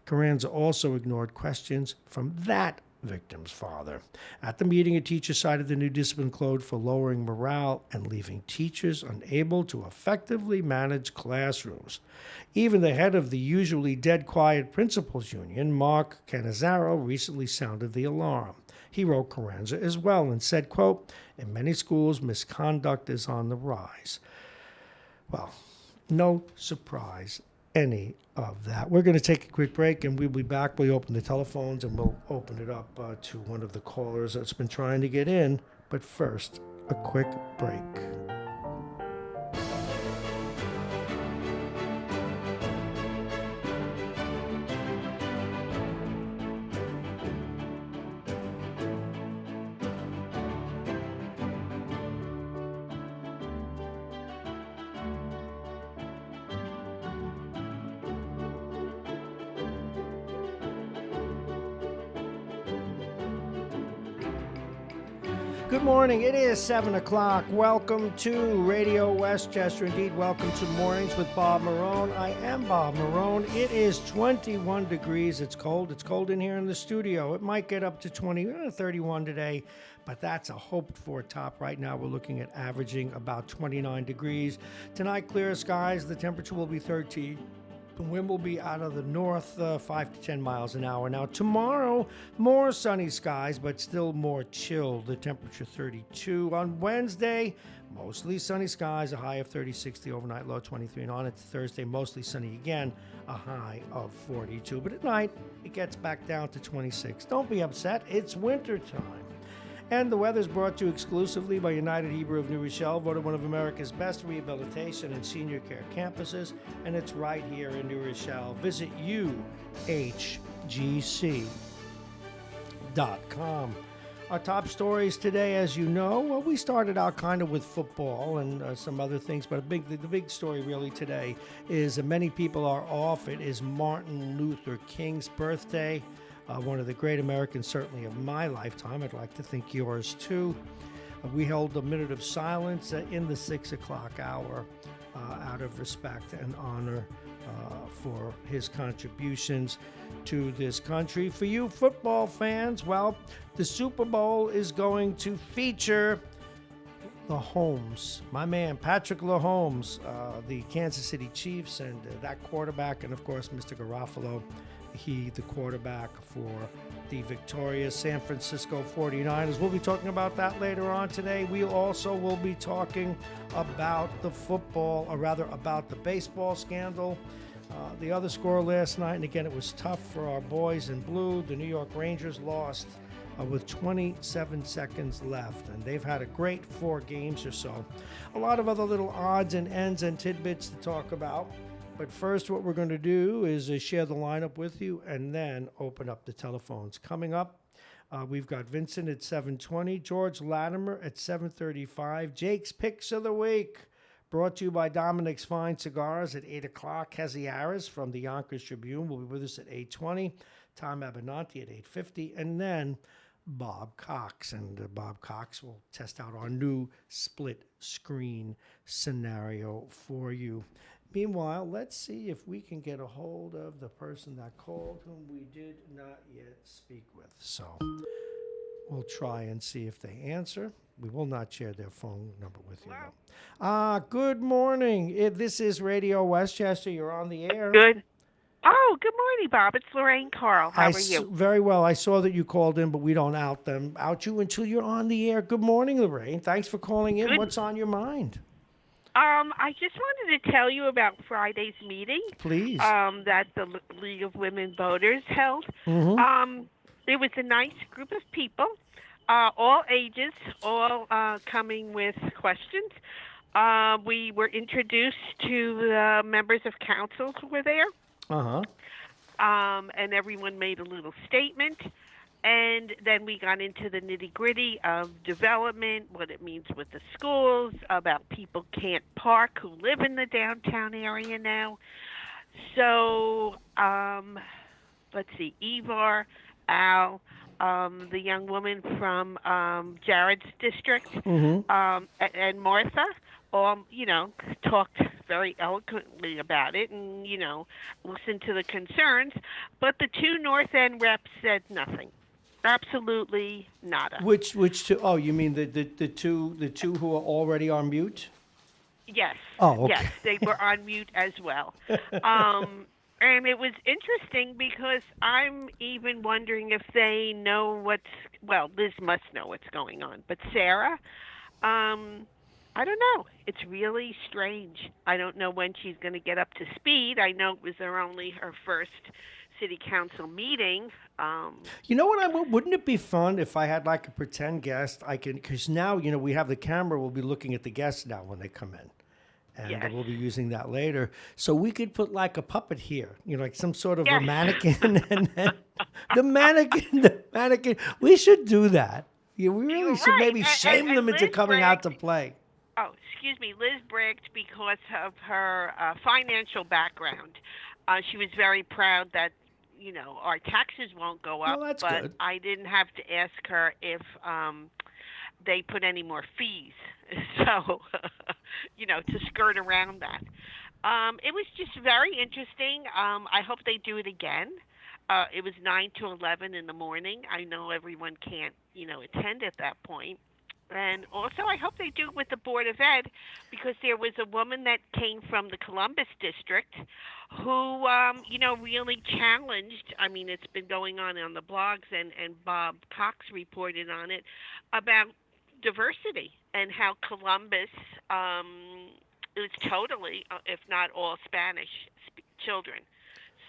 Carranza also ignored questions from that victim's father. At the meeting, a teacher cited the new discipline code for lowering morale and leaving teachers unable to effectively manage classrooms. Even the head of the usually dead quiet principals union, Mark Cannizzaro, recently sounded the alarm. He wrote Carranza as well and said, quote, "In many schools, misconduct is on the rise." Well, no surprise any of that. We're going to take a quick break, and we'll be back. We open the telephones, and we'll open it up to one of the callers that's been trying to get in. But first, a quick break. Good morning. It is 7 o'clock. Welcome to Radio Westchester. Indeed, welcome to Mornings with Bob Marrone. I am Bob Marrone. It is 21 degrees. It's cold. It's cold in here in the studio. It might get up to 31 today, but that's a hoped-for top. Right now, we're looking at averaging about 29 degrees. Tonight, clear skies. The temperature will be 13. The wind will be out of the north, 5 to 10 miles an hour. Now, tomorrow, more sunny skies, but still more chill. The temperature 32. On Wednesday, mostly sunny skies, a high of 36, the overnight low 23. And on into Thursday, mostly sunny again, a high of 42. But at night, it gets back down to 26. Don't be upset. It's winter time. And the weather's brought to you exclusively by United Hebrew of New Rochelle, voted one of America's best rehabilitation and senior care campuses, and it's right here in New Rochelle. Visit uhgc.com. Our top stories today, as you know, well, we started out kind of with football and some other things, but the big story really today is that many people are off. It is Martin Luther King's birthday. One of the great Americans, certainly of my lifetime. I'd like to think yours too. We held a minute of silence in the 6 o'clock hour out of respect and honor for his contributions to this country. For you football fans, well, the Super Bowl is going to feature Mahomes, my man Patrick Mahomes, the Kansas City Chiefs, and that quarterback, and of course Mr. Garofalo, the quarterback for the victorious San Francisco 49ers. We'll be talking about that later on today. We also will be talking about about the baseball scandal. The other score last night, and again, it was tough for our boys in blue. The New York Rangers lost with 27 seconds left, and they've had a great 4 games or so. A lot of other little odds and ends and tidbits to talk about. But first, what we're going to do is share the lineup with you and then open up the telephones. Coming up, we've got Vincent at 7:20, George Latimer at 7:35, Jake's Picks of the Week, brought to you by Dominic's Fine Cigars at 8 o'clock. Hezzy Harris from the Yonkers Tribune will be with us at 8:20, Tom Abenanti at 8:50, and then Bob Cox. And Bob Cox will test out our new split screen scenario for you. Meanwhile, let's see if we can get a hold of the person that called whom we did not yet speak with. So we'll try and see if they answer. We will not share their phone number with you, though. Good morning. This is Radio Westchester. You're on the air. Good. Oh, good morning, Bob. It's Lorraine Carl. How are you? Very well. I saw that you called in, but we don't out you until you're on the air. Good morning, Lorraine. Thanks for calling in. Good. What's on your mind? I just wanted to tell you about Friday's meeting. Please. That the League of Women Voters held. Mm-hmm. It was a nice group of people, all ages, all coming with questions. We were introduced to the members of council who were there. Uh-huh. And everyone made a little statement. And then we got into the nitty-gritty of development, what it means with the schools, about people can't park who live in the downtown area now. So, let's see, Ivar, Al, the young woman from Jared's district, Mm-hmm. and Martha, all, talked very eloquently about it and, listened to the concerns. But the two North End reps said nothing. Absolutely nada. Which two? Oh, you mean the two who are already on mute? Yes. Oh, okay. Yes, they were on mute as well. And it was interesting because I'm even wondering if they know Liz must know what's going on. But Sarah, I don't know. It's really strange. I don't know when she's going to get up to speed. I know it was only her first city council meeting. You know what? Wouldn't it be fun if I had like a pretend guest? Because now we have the camera. We'll be looking at the guests now when they come in, and Yes. we'll be using that later. So we could put like a puppet here, like some sort of a mannequin, and then the mannequin. We should do that. Yeah, we really should maybe shame them into coming out to play. Oh, excuse me. Liz bragged because of her financial background. She was very proud that our taxes won't go up, Well, that's but good. I didn't have to ask her if they put any more fees, so to skirt around that. It was just very interesting. I hope they do it again. It was 9 to 11 in the morning. I know everyone can't attend at that point. And also, I hope they do it with the Board of Ed, because there was a woman that came from the Columbus district who, really challenged. I mean, it's been going on the blogs, and Bob Cox reported on it, about diversity and how Columbus is totally, if not all, Spanish children.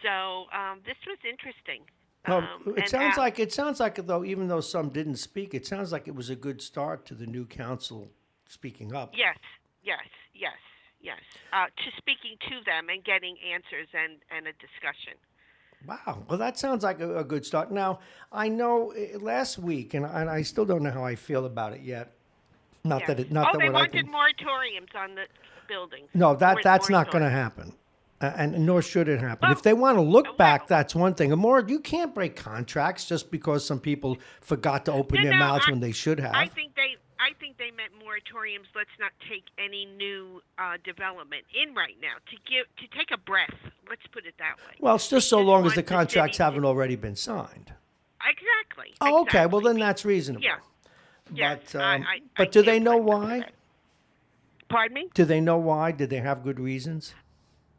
So this was interesting. Well, it sounds like though, even though some didn't speak, it sounds like it was a good start to the new council speaking up. Yes. To speaking to them and getting answers and a discussion. Wow. Well, that sounds like a good start. Now, I know last week, and I still don't know how I feel about it yet. Not that they what wanted moratoriums on the buildings. No, that's not going to happen. And nor should it happen. Well, if they want to look back, that's one thing. And more, you can't break contracts just because some people forgot to open their mouths when they should have. I think they meant moratoriums. Let's not take any new development in right now. To take a breath. Let's put it that way. Well, it's just so long as the contracts haven't already been signed. Exactly. Oh, okay. Well, then that's reasonable. Yeah. Yes, but do they know why? Pardon me? Do they know why? Did they have good reasons?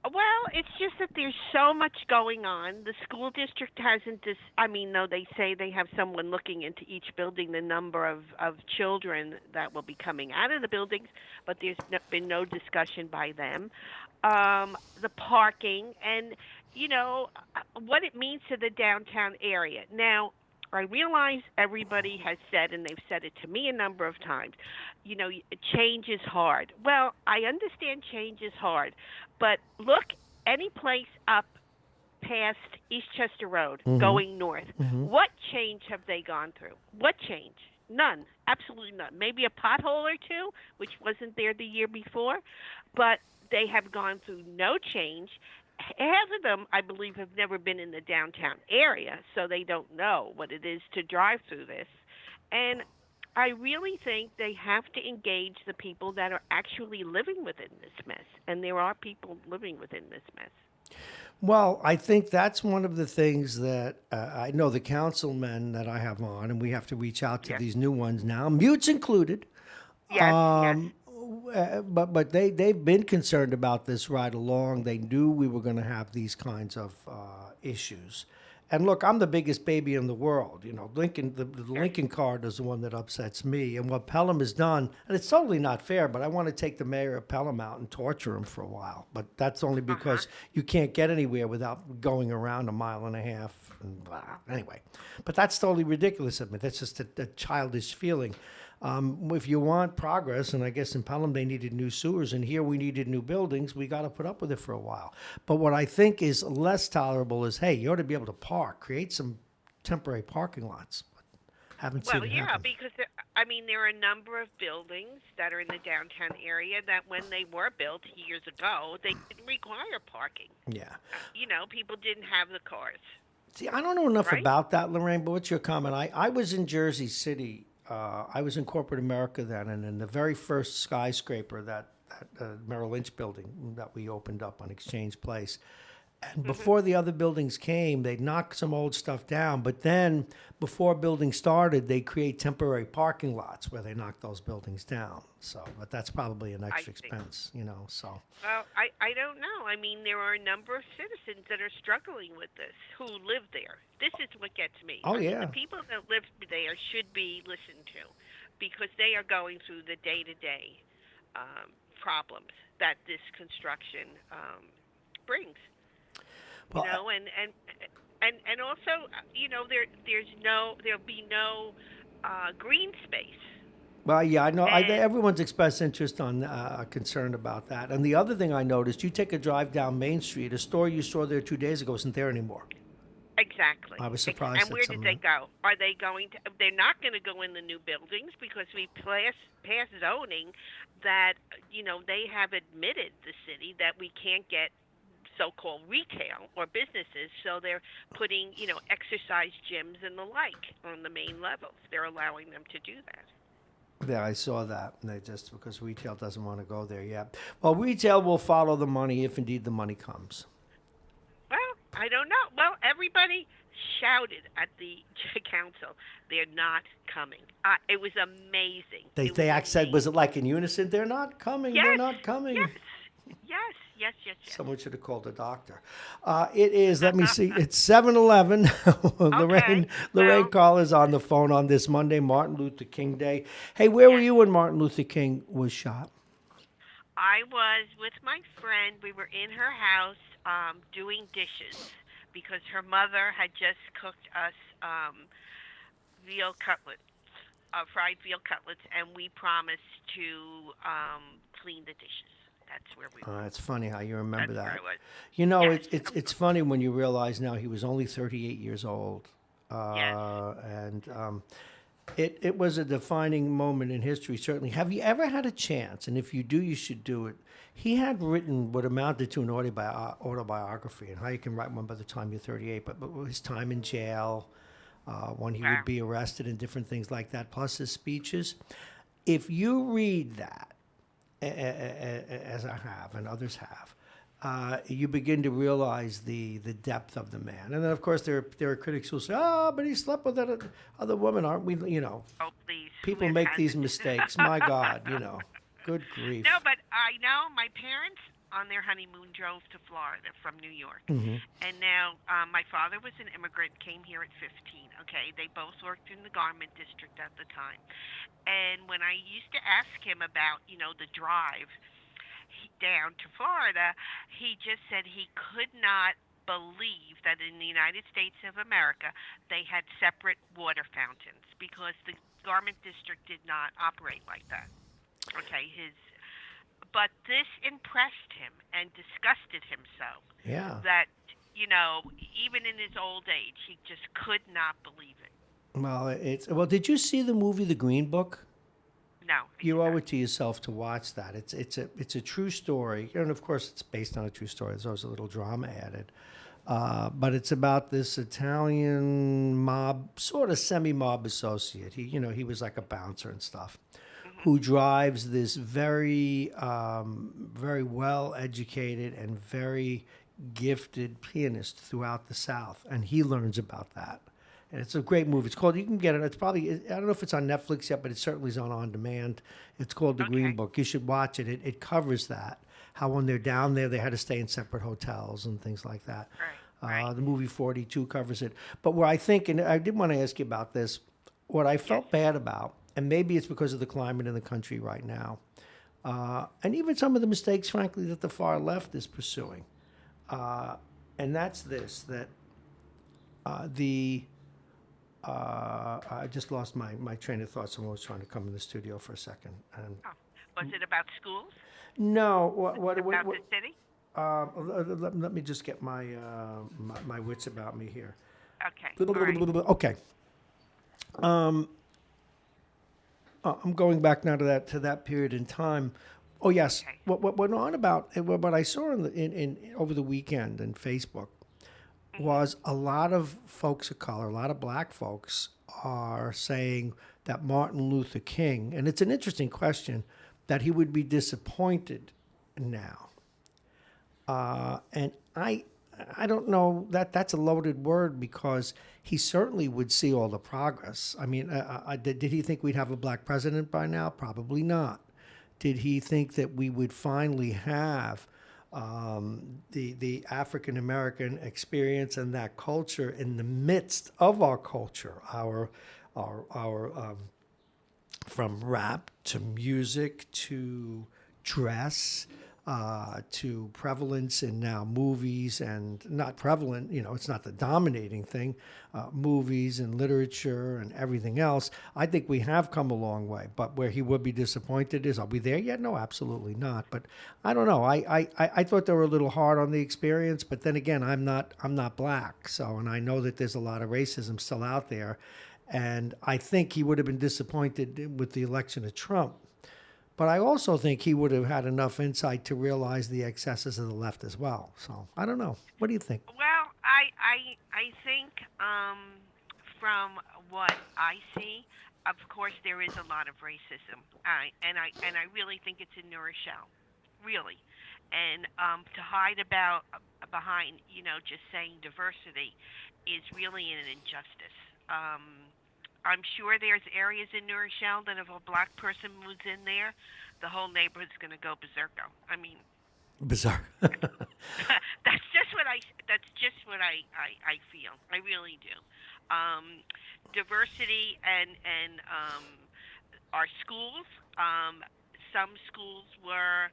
Well, it's just that there's so much going on. The school district hasn't no, they say they have someone looking into each building, the number of children that will be coming out of the buildings, but there's been no discussion by them. The parking and, what it means to the downtown area. Now, I realize everybody has said, and they've said it to me a number of times, change is hard. Well, I understand change is hard, but look any place up past Eastchester Road Mm-hmm. going north, Mm-hmm. what change have they gone through? What change? None. Absolutely none. Maybe a pothole or two, which wasn't there the year before, but they have gone through no change. Half of them, I believe, have never been in the downtown area, so they don't know what it is to drive through this. And I really think they have to engage the people that are actually living within this mess. And there are people living within this mess. Well, I think that's one of the things that I know the councilmen that I have on, and we have to reach out to Yes. these new ones now, mutes included. Yes, yes. But they've been concerned about this right along. They knew we were going to have these kinds of issues. And look, I'm the biggest baby in the world. You know, Lincoln, the Yes. Lincoln card is the one that upsets me. And what Pelham has done, and it's totally not fair, but I want to take the mayor of Pelham out and torture him for a while. But that's only Uh-huh. because you can't get anywhere without going around a mile and a half. And blah. Anyway, but that's totally ridiculous of me. That's just a childish feeling. If you want progress, and I guess in Pelham they needed new sewers, and here we needed new buildings, we got to put up with it for a while. But what I think is less tolerable is, hey, you ought to be able to park, create some temporary parking lots. Haven't seen Well, it yeah, happen. because I mean, there are a number of buildings that are in the downtown area that when they were built years ago, they didn't require parking. Yeah. People didn't have the cars, See, I don't know enough right? about that, Lorraine, but what's your comment? I was in Jersey City. I was in corporate America then, and in the very first skyscraper, that Merrill Lynch building that we opened up on Exchange Place. And Mhm. before the other buildings came, they'd knock some old stuff down. But then, before buildings started, they create temporary parking lots where they knock those buildings down. So, but that's probably an I extra see. expense, you know. So, Well, I don't know. I mean, there are a number of citizens that are struggling with this who live there. This is what gets me. oh I mean, the yeah, people that live there should be listened to because they are going through the day-to-day problems that this construction brings. well, And also, there'll be no green space. well, yeah, I know. And Everyone's expressed interest on concern about that. And the other thing I noticed, you take a drive down Main Street, a store you saw there 2 days ago isn't there anymore. exactly. I was surprised And at where some did of they that. go? Are they going to? They're not going to go in the new buildings because we pass zoning that they have admitted the city that we can't get so-called retail or businesses, so they're putting exercise gyms and the like on the main levels. They're allowing them to do that. Yeah, I saw that. And they just because retail doesn't want to go there yet. Well, retail will follow the money if indeed the money comes. Well, I don't know. Well, everybody shouted at the council. They're not coming. It was amazing. It was They act said, was it amazing. like in unison? They're not coming. They're Yes, not coming. yes, yes, yes, yes, yes. Someone should have called a doctor. It is. Let me see. It's 7:11. Okay. Lorraine Well, Carl is on the phone on this Monday, Martin Luther King Day. Hey, where were yes. you when Martin Luther King was shot? I was with my friend. We were in her house doing dishes because her mother had just cooked us veal cutlets, fried veal cutlets, and we promised to clean the dishes. That's where we were. It's funny how you remember That's where that. I was. You know, Yes, it's funny when you realize now he was only 38 years old, yes. and it was a defining moment in history. Certainly, have you ever had a chance? And if you do, you should do it. He had written what amounted to an autobiography, and how you can write one by the time you're 38. But his time in jail, when he would Wow. be arrested, and different things like that, plus his speeches. If you read that, as I have and others have, you begin to realize the depth of the man. And then, of course, there are critics who say, "Oh, but he slept with that other woman, aren't we?" You know, Oh, please. Who people make these hasn't? mistakes. My God, good No, grief. but I know my parents on their honeymoon drove to Florida from New York. Hmm. And now my father was an immigrant, came here at 15. Okay, they both worked in the garment district at the time. And when I used to ask him about, the drive down to Florida, he just said he could not believe that in the United States of America they had separate water fountains because the garment district did not operate like that. Okay, his but this impressed him and disgusted him so Yeah. that, even in his old age, he just could not believe it. Well, well. Did you see the movie The Green Book? No, I You did owe not. it to yourself to watch that. It's a true story, and of course, it's based on a true story. There's always a little drama added, but it's about this Italian mob, sort of semi-mob associate. He was like a bouncer and stuff, Mhm. who drives this very, very well educated and very gifted pianist throughout the South, and he learns about that. And it's a great movie. It's called. You can get it. It's probably. I don't know if it's on Netflix yet, but it certainly is on demand. It's called The Green Okay. Book. You should watch it. It covers that. How when they're down there, they had to stay in separate hotels and things like that. Right. Right. The movie 42 covers it. But where I think, and I did want to ask you about this, what I Yes. felt bad about, and maybe it's because of the climate in the country right now, and even some of the mistakes, frankly, that the far left is pursuing. And that's this that the I just lost my train of thought. Someone was trying to come in the studio for a second. And Oh, was it about schools? no, About the city? let me just get my wits about me here. Okay. All right. Okay, I'm going back now to that period in time. Oh yes, Okay. what went on about what I saw in over the weekend in Facebook Mhm. was a lot of folks of color, a lot of black folks are saying that Martin Luther King, and it's an interesting question, that he would be disappointed now. And I don't know that that's a loaded word because he certainly would see all the progress. I mean, did he think we'd have a black president by now? Probably not. Did he think that we would finally have the African American experience and that culture in the midst of our culture, our from rap to music to dress to prevalence in now movies and not prevalent, it's not the dominating thing, movies and literature and everything else. I think we have come a long way, but where he would be disappointed is, are we there yet? No, absolutely not. But I don't know. I thought they were a little hard on the experience, but then again, I'm not black, so and I know that there's a lot of racism still out there, and I think he would have been disappointed with the election of Trump. But I also think he would have had enough insight to realize the excesses of the left as well. So I don't know. What do you think? Well, I think from what I see, of course there is a lot of racism. I really think it's in New Rochelle, really, and to hide about behind just saying diversity is really an injustice. I'm sure there's areas in New Rochelle that if a black person moves in there, the whole neighborhood's going to go berserko. I mean, Bizarre. that's just what I feel. I really do. Um, Diversity and our schools. Some schools were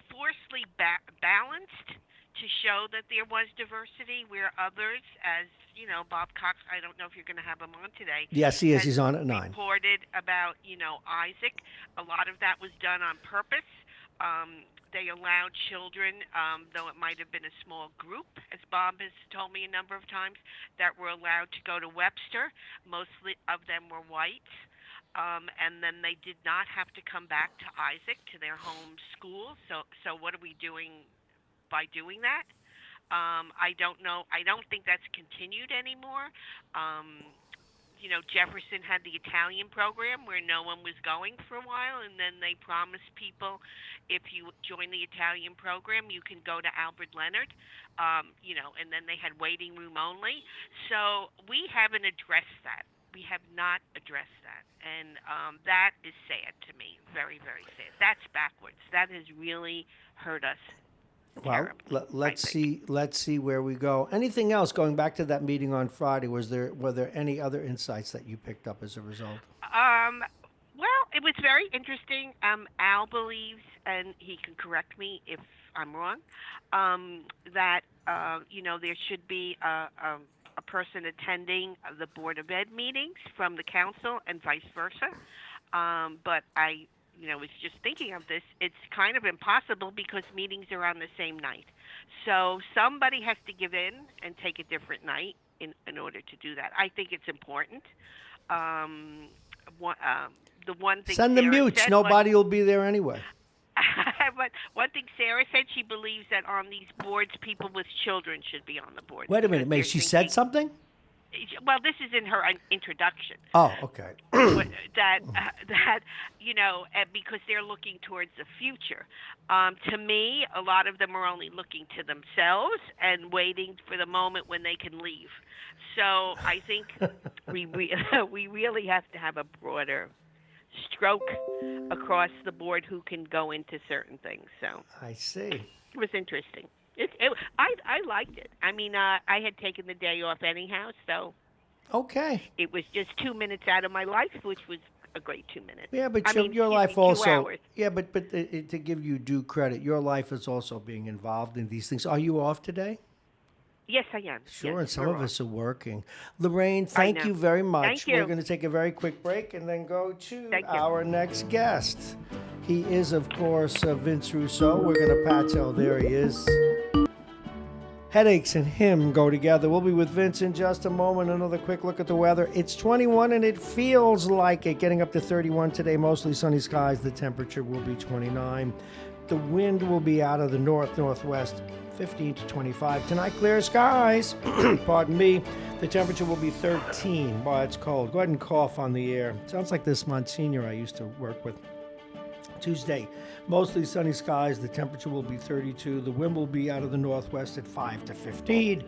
forcefully balanced to show that there was diversity, where others, as Bob Cox, I don't know if you're going to have him on today, Yes, he is. has He's on at 9. reported about Isaac. A lot of that was done on purpose. They allowed children, though it might have been a small group, as Bob has told me a number of times, that were allowed to go to Webster. Mostly of them were whites. And then they did not have to come back to Isaac, to their home school. So what are we doing by doing that? I don't know. I don't think that's continued anymore. Um, Jefferson had the Italian program where no one was going for a while, and then they promised people, if you join the Italian program, you can go to Albert Leonard, and then they had waiting room only. So we haven't addressed that. We have not addressed that, and that is sad to me. Very, very sad. That's backwards. That has really hurt us Well, terribly, I let's think. see. Let's see where we go. Anything else going back to that meeting on Friday? Were there any other insights that you picked up as a result? Um, well, it was very interesting. Al believes, and he can correct me if I'm wrong, that there should be a person attending the board of ed meetings from the council and vice versa. But I was just thinking of this. It's kind of impossible because meetings are on the same night. So somebody has to give in and take a different night in order to do that. I think it's important. Um, the one thing Send the Sarah mutes. said was, Nobody will be there anyway. but one thing Sarah said, she believes that on these boards, people with children should be on the board Wait a because minute, May. they're She said thinking. something? Well, this is in her introduction. Oh, okay. That because they're looking towards the future. To me, a lot of them are only looking to themselves and waiting for the moment when they can leave. So I think we really have to have a broader stroke across the board who can go into certain things. So I see. it was interesting. I liked it. I mean, I had taken the day off anyhow, so Okay. it was just 2 minutes out of my life, which was a great 2 minutes. Yeah, but I mean, your excuse me, life 2 also. hours. Yeah, but to give you due credit, your life is also being involved in these things. Are you off today? Yes, I am. Sure, Yes, and some we're of off. us are working. Lorraine, I thank know. you very much. Thank We're you. going to take a very quick break and then go to Thank you. our next guest. He is, of course, Vince Russo. We're going to pat tell. There he is. Headaches and him go together. We'll be with Vince in just a moment. Another quick look at the weather. It's 21 and it feels like it. Getting up to 31 today. Mostly sunny skies. The temperature will be 29. The wind will be out of the northwest, 15 to 25. Tonight, clear skies. Pardon me. The temperature will be 13. Boy, it's cold. Go ahead and cough on the air. Sounds like this Monsignor I used to work with. Tuesday, mostly sunny skies. The temperature will be 32. The wind will be out of the northwest at 5 to 15.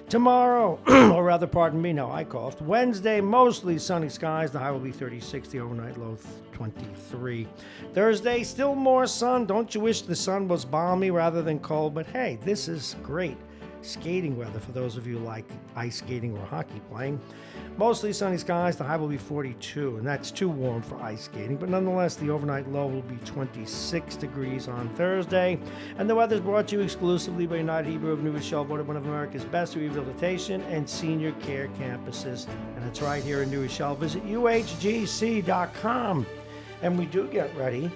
Tomorrow, or rather, pardon me, no, I coughed. Wednesday, mostly sunny skies. The high will be 36. The overnight low 23. Thursday, still more sun. Don't you wish the sun was balmy rather than cold? But hey, this is great skating weather for those of you who like ice skating or hockey playing. Mostly sunny skies. The high will be 42, and that's too warm for ice skating. But nonetheless, the overnight low will be 26 degrees on Thursday. And the weather is brought to you exclusively by United Hebrew of New Rochelle, voted one of America's best rehabilitation and senior care campuses. And it's right here in New Rochelle. Visit uhgc.com. And we do get ready,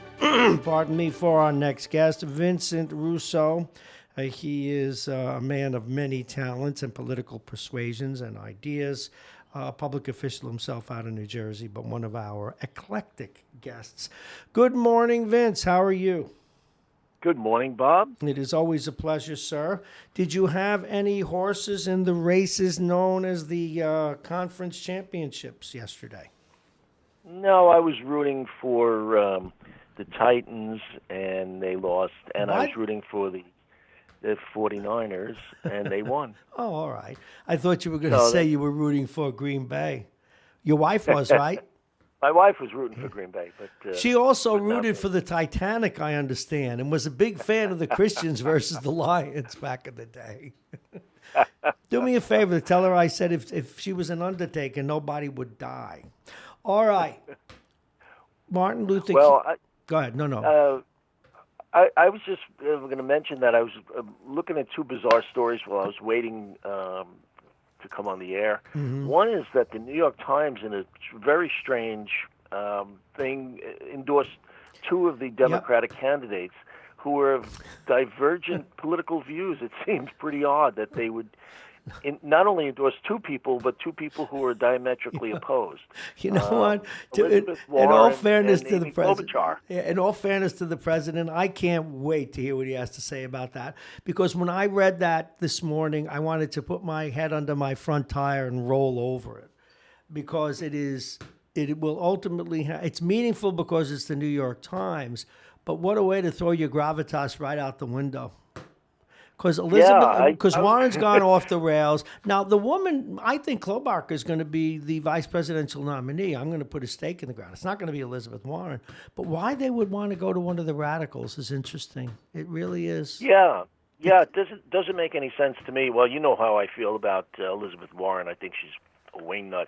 pardon me, for our next guest, Vincent Russo. He is a man of many talents and political persuasions and ideas. A public official himself out of New Jersey, but one of our eclectic guests. Good morning, Vince. How are you? Good morning, Bob. It is always a pleasure, sir. Did you have any horses in the races known as the conference championships yesterday? No, I was rooting for the Titans, and they lost. And I was rooting for the 49ers, and they won. Oh, all right. I thought you were going to say you were rooting for Green Bay. Your wife was, right? My wife was rooting for Green Bay, but she also rooted for the Titanic, I understand, and was a big fan of the Christians versus the Lions back in the day. Do me a favor, tell her I said if she was an undertaker, nobody would die. All right. Martin Luther King. Well, go ahead. No. I was just going to mention that I was looking at two bizarre stories while I was waiting to come on the air. Mm-hmm. One is that the New York Times, in a very strange thing, endorsed two of the Democratic candidates who were of divergent political views. It seems pretty odd that they would not only endorse two people, but two people who were diametrically opposed. You know what? Elizabeth In Warren all fairness and to the Amy president, Klobuchar. in all fairness to the president, I can't wait to hear what he has to say about that. Because when I read that this morning, I wanted to put my head under my front tire and roll over it, because it will ultimately it's meaningful because it's the New York Times. But what a way to throw your gravitas right out the window. Because Warren's gone off the rails. Now, the woman, I think Klobuchar is going to be the vice presidential nominee. I'm going to put a stake in the ground. It's not going to be Elizabeth Warren. But why they would want to go to one of the radicals is interesting. It really is. Yeah. It doesn't make any sense to me. Well, you know how I feel about Elizabeth Warren. I think she's a wingnut.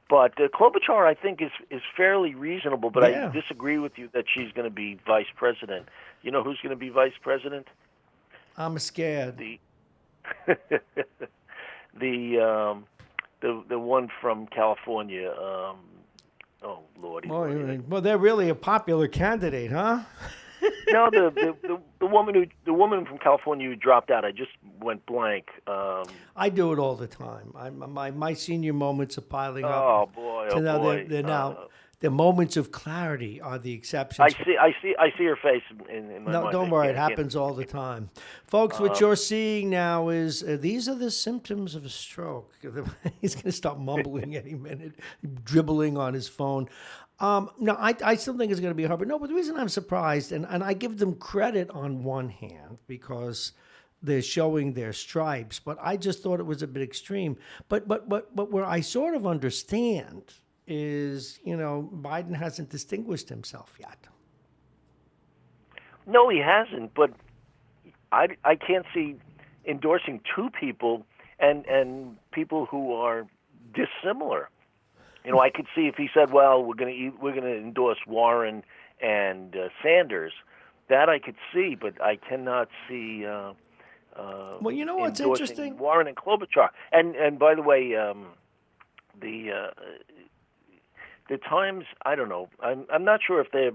But Klobuchar, I think, is fairly reasonable. But I disagree with you that she's going to be vice president. You know who's going to be vice president? I'm scared. The one from California, Oh, Lordy, Well, Lordy. well, they're really a popular candidate, huh? No, the woman from California who dropped out. I just went blank. I do it all the time. My senior moments are piling up. Oh boy, So oh now boy. the moments of clarity are the I exceptions. see, I see, I see her face in my No, mind. don't worry. It happens all the time. Folks, what you're seeing now is these are the symptoms of a stroke. He's going to start mumbling any minute, dribbling on his phone. No, I still think it's going to be hard. But no, but the reason I'm surprised, and I give them credit on one hand because they're showing their stripes, but I just thought it was a bit extreme. But where I sort of understand is, Biden hasn't distinguished himself yet. No, he hasn't. But I can't see endorsing two people and people who are dissimilar. I could see if he said, "Well, we're going to endorse Warren and Sanders," that I could see, but I cannot see. Well, you know what's endorsing interesting? Warren and Klobuchar. And by the way, the Times. I don't know. I'm not sure if they're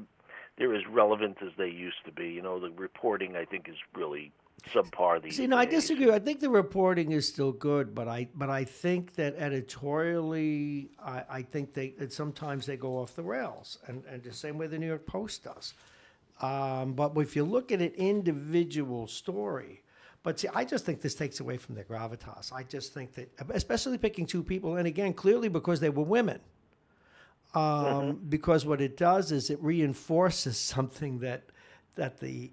as relevant as they used to be. The reporting I think is really subpar these See, no, I days. disagree. I think the reporting is still good, but I think that editorially, I think that sometimes they go off the rails, and the same way the New York Post does. But if you look at an individual story, but see, I just think this takes away from their gravitas. I just think that, especially picking two people, and again, clearly because they were women. Because what it does is it reinforces something that the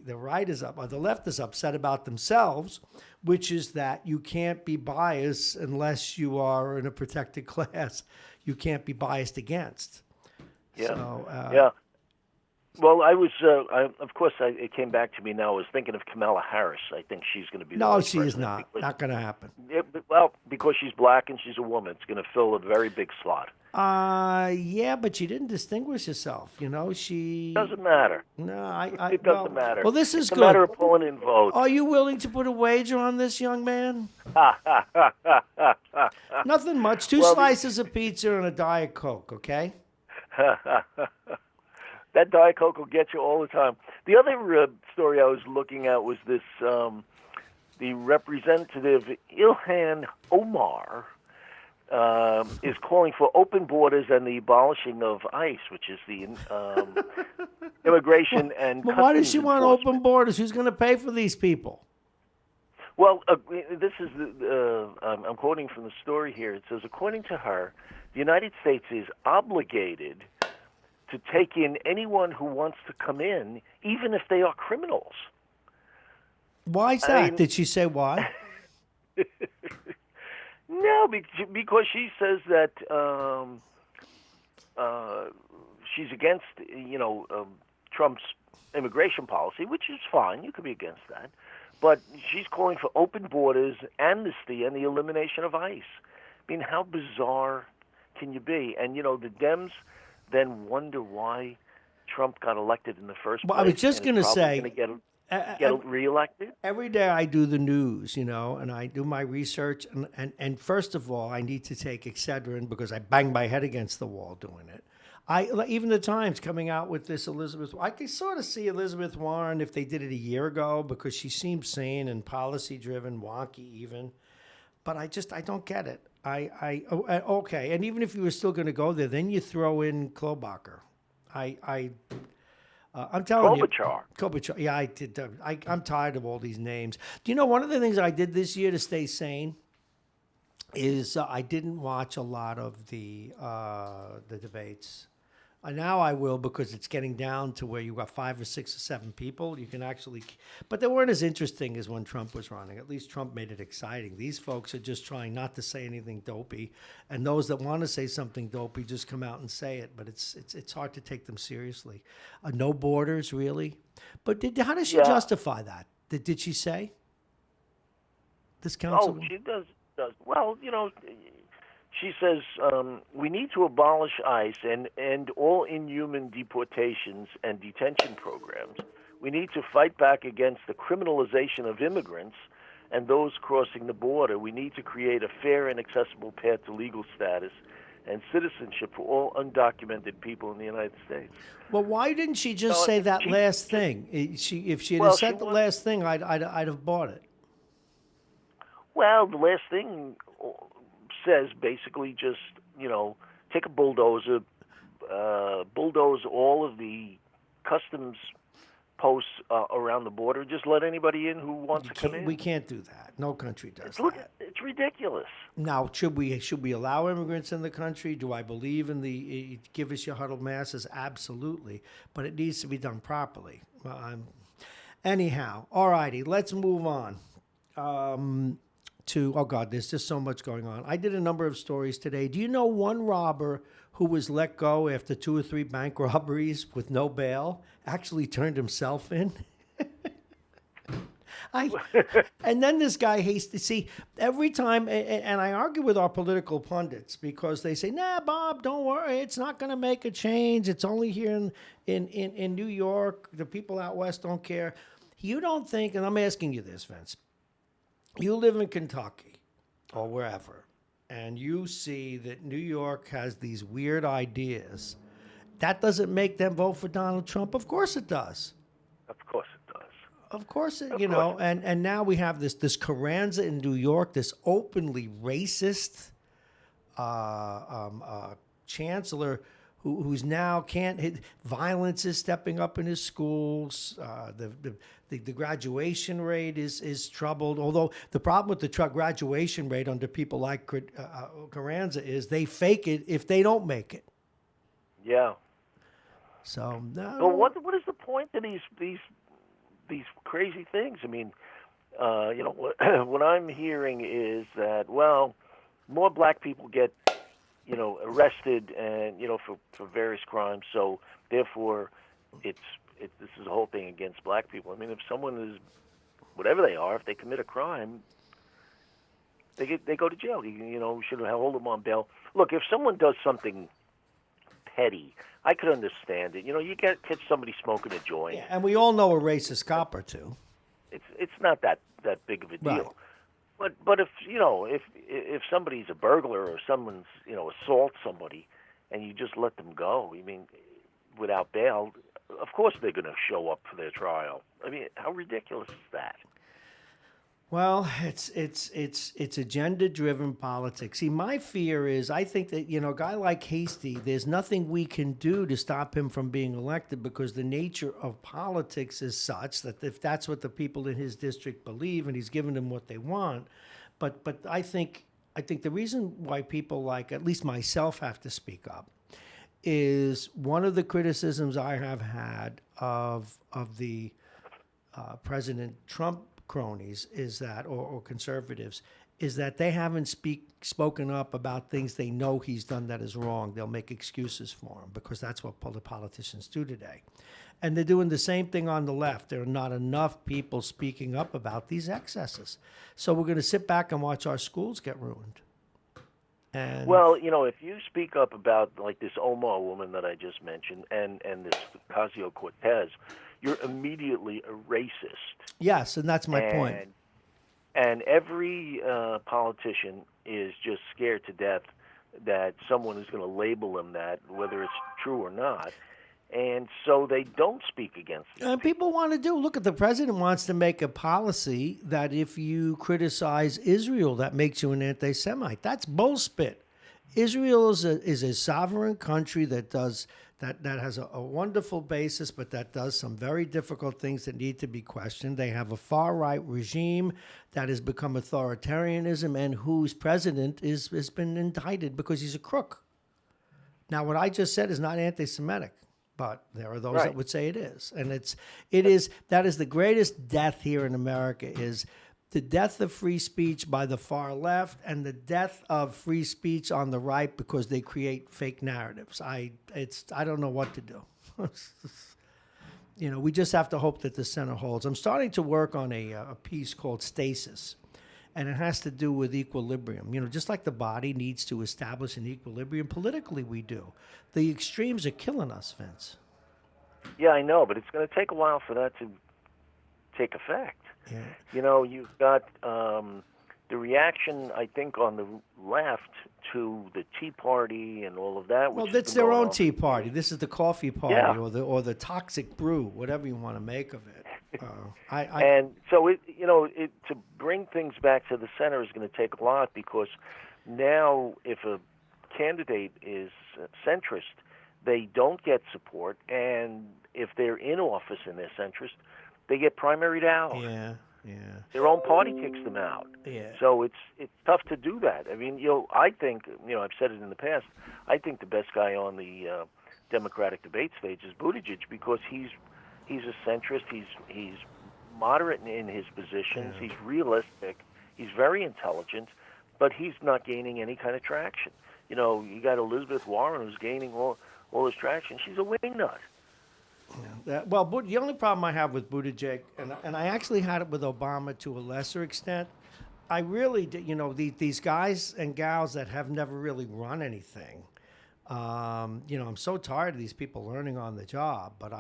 right is up or the left is upset about themselves, which is that you can't be biased unless you are in a protected class. You can't be biased against. Yeah. So, yeah. Well, of course, it came back to me now. I was thinking of Kamala Harris. I think she's going to be the no, vice she is president not. Not going to happen. Because she's black and she's a woman, it's going to fill a very big slot. Yeah, but she didn't distinguish herself. She Doesn't matter. No, It doesn't matter. Well, this is it's good. a matter of pulling in votes. Are you willing to put a wager on this, young man? Nothing much. Two slices of pizza and a Diet Coke, okay? That Diet Coke will get you all the time. The other story I was looking at was this: the representative Ilhan Omar is calling for open borders and the abolishing of ICE, which is the immigration and customs why does she want enforcement. open borders? Who's going to pay for these people? Well, this is I'm quoting from the story here. It says, according to her, the United States is obligated to take in anyone who wants to come in, even if they are criminals. Why is that? Did she say why? No, because she says that she's against, Trump's immigration policy, which is fine. You could be against that. But she's calling for open borders, amnesty, and the elimination of ICE. I mean, how bizarre can you be? And, the Dems then wonder why Trump got elected in the first place. Well, I was just going to say, get reelected. every day I do the news, and I do my research. And first of all, I need to take Excedrin because I bang my head against the wall doing it. Even the Times coming out with this Elizabeth. I could sort of see Elizabeth Warren if they did it a year ago because she seems sane and policy driven, wonky even. But I don't get it. Okay, and even if you were still going to go there, then you throw in Klobuchar. I'm telling you, Klobuchar. Yeah, I did. I'm tired of all these names. Do you know one of the things I did this year to stay sane is I didn't watch a lot of the debates. Now I will because it's getting down to where you got 5 or 6 or 7 people. You can actually, but they weren't as interesting as when Trump was running. At least Trump made it exciting. These folks are just trying not to say anything dopey, and those that want to say something dopey just come out and say it. But it's hard to take them seriously. No borders, really. But how does she justify that? Did she say this council? Oh, she does. Well, she says we need to abolish ICE and end all inhuman deportations and detention programs. We need to fight back against the criminalization of immigrants and those crossing the border. We need to create a fair and accessible path to legal status and citizenship for all undocumented people in the United States. Well, why didn't she just No, say that she last just, thing? If she had well, she said the wants. last thing, I'd have bought it. Well, the last thing says basically just take a bulldozer, bulldoze all of the customs posts around the border. Just let anybody in who wants to come in. We can't do that. No country does Look, that. it's ridiculous. Now, should we allow immigrants in the country? Do I believe in the give us your huddled masses? Absolutely, but it needs to be done properly. Anyhow, all righty, let's move on. To, oh God, there's just so much going on. I did a number of stories today. Do you know one robber who was let go after 2 or 3 bank robberies with no bail actually turned himself in? And then this guy hates to see every time, and I argue with our political pundits because they say, nah, Bob, don't worry, it's not going to make a change. It's only here in New York. The people out west don't care. You don't think, and I'm asking you this, Vince, you live in Kentucky or wherever, and you see that New York has these weird ideas. That doesn't make them vote for Donald Trump. Of course it does. Of course it does. Of course, Of you know, course. and now we have this Carranza in New York, this openly racist chancellor who's now can't hit. Violence is stepping up in his schools. The graduation rate is troubled. Although the problem with the graduation rate under people like Carranza is they fake it if they don't make it. Yeah. So no. Well, what is the point of these crazy things? I mean, what I'm hearing is that more black people get arrested and for various crimes. So therefore, this is a whole thing against black people. I mean, if someone is whatever they are, if they commit a crime, they go to jail. We should hold them on bail. Look, if someone does something petty, I could understand it. You catch somebody smoking a joint. Yeah, and we all know a racist cop or two. It's not that big of a deal. Right. But if somebody's a burglar or someone's assaults somebody, and you just let them go, I mean, without bail, of course they're going to show up for their trial. I mean, how ridiculous is that? Well, it's agenda-driven politics. See, my fear is I think that, a guy like Hasty, there's nothing we can do to stop him from being elected because the nature of politics is such that if that's what the people in his district believe and he's given them what they want, but I think the reason why people like, at least myself, have to speak up is one of the criticisms I have had of the President Trump cronies is that, or conservatives, is that they haven't spoken up about things they know he's done that is wrong. They'll make excuses for him because that's what the politicians do today. And they're doing the same thing on the left. There are not enough people speaking up about these excesses. So we're going to sit back and watch our schools get ruined. And well, if you speak up about like this Omar woman that I just mentioned and this Ocasio-Cortez, you're immediately a racist. Yes, and that's my point. And every politician is just scared to death that someone is going to label them that, whether it's true or not. And so they don't speak against it. And people want to do. Look, the president wants to make a policy that if you criticize Israel, that makes you an anti-Semite. That's bullspit. Israel is a sovereign country that has a wonderful basis, but that does some very difficult things that need to be questioned. They have a far-right regime that has become authoritarianism and whose president has been indicted because he's a crook. Now, what I just said is not anti-Semitic, but there are those that would say it is. And that is the greatest death here in America is the death of free speech by the far left and the death of free speech on the right because they create fake narratives. I don't know what to do. We just have to hope that the center holds. I'm starting to work on a piece called Stasis, and it has to do with equilibrium. Just like the body needs to establish an equilibrium, politically we do. The extremes are killing us, Vince. Yeah, I know, but it's going to take a while for that to take effect. Yeah. You've got the reaction, I think, on the left to the Tea Party and all of that, which Well, has that's been their going own on tea for party. years. This is the coffee Yeah. party, or the toxic brew, whatever you want to make of it. I And so to bring things back to the center is going to take a lot, because now if a candidate is centrist, they don't get support, and if they're in office and they're centrist, they get primaried out. yeah. Their own party kicks them out. Yeah. So it's tough to do that. I mean, I think, I've said it in the past, I think the best guy on the Democratic debate stage is Buttigieg, because he's a centrist. He's moderate in his positions. Yeah. He's realistic. He's very intelligent, but he's not gaining any kind of traction. You got Elizabeth Warren, who's gaining all this traction. She's a wingnut. Well, the only problem I have with Buttigieg, and I actually had it with Obama to a lesser extent, I really did, these guys and gals that have never really run anything. I'm so tired of these people learning on the job. But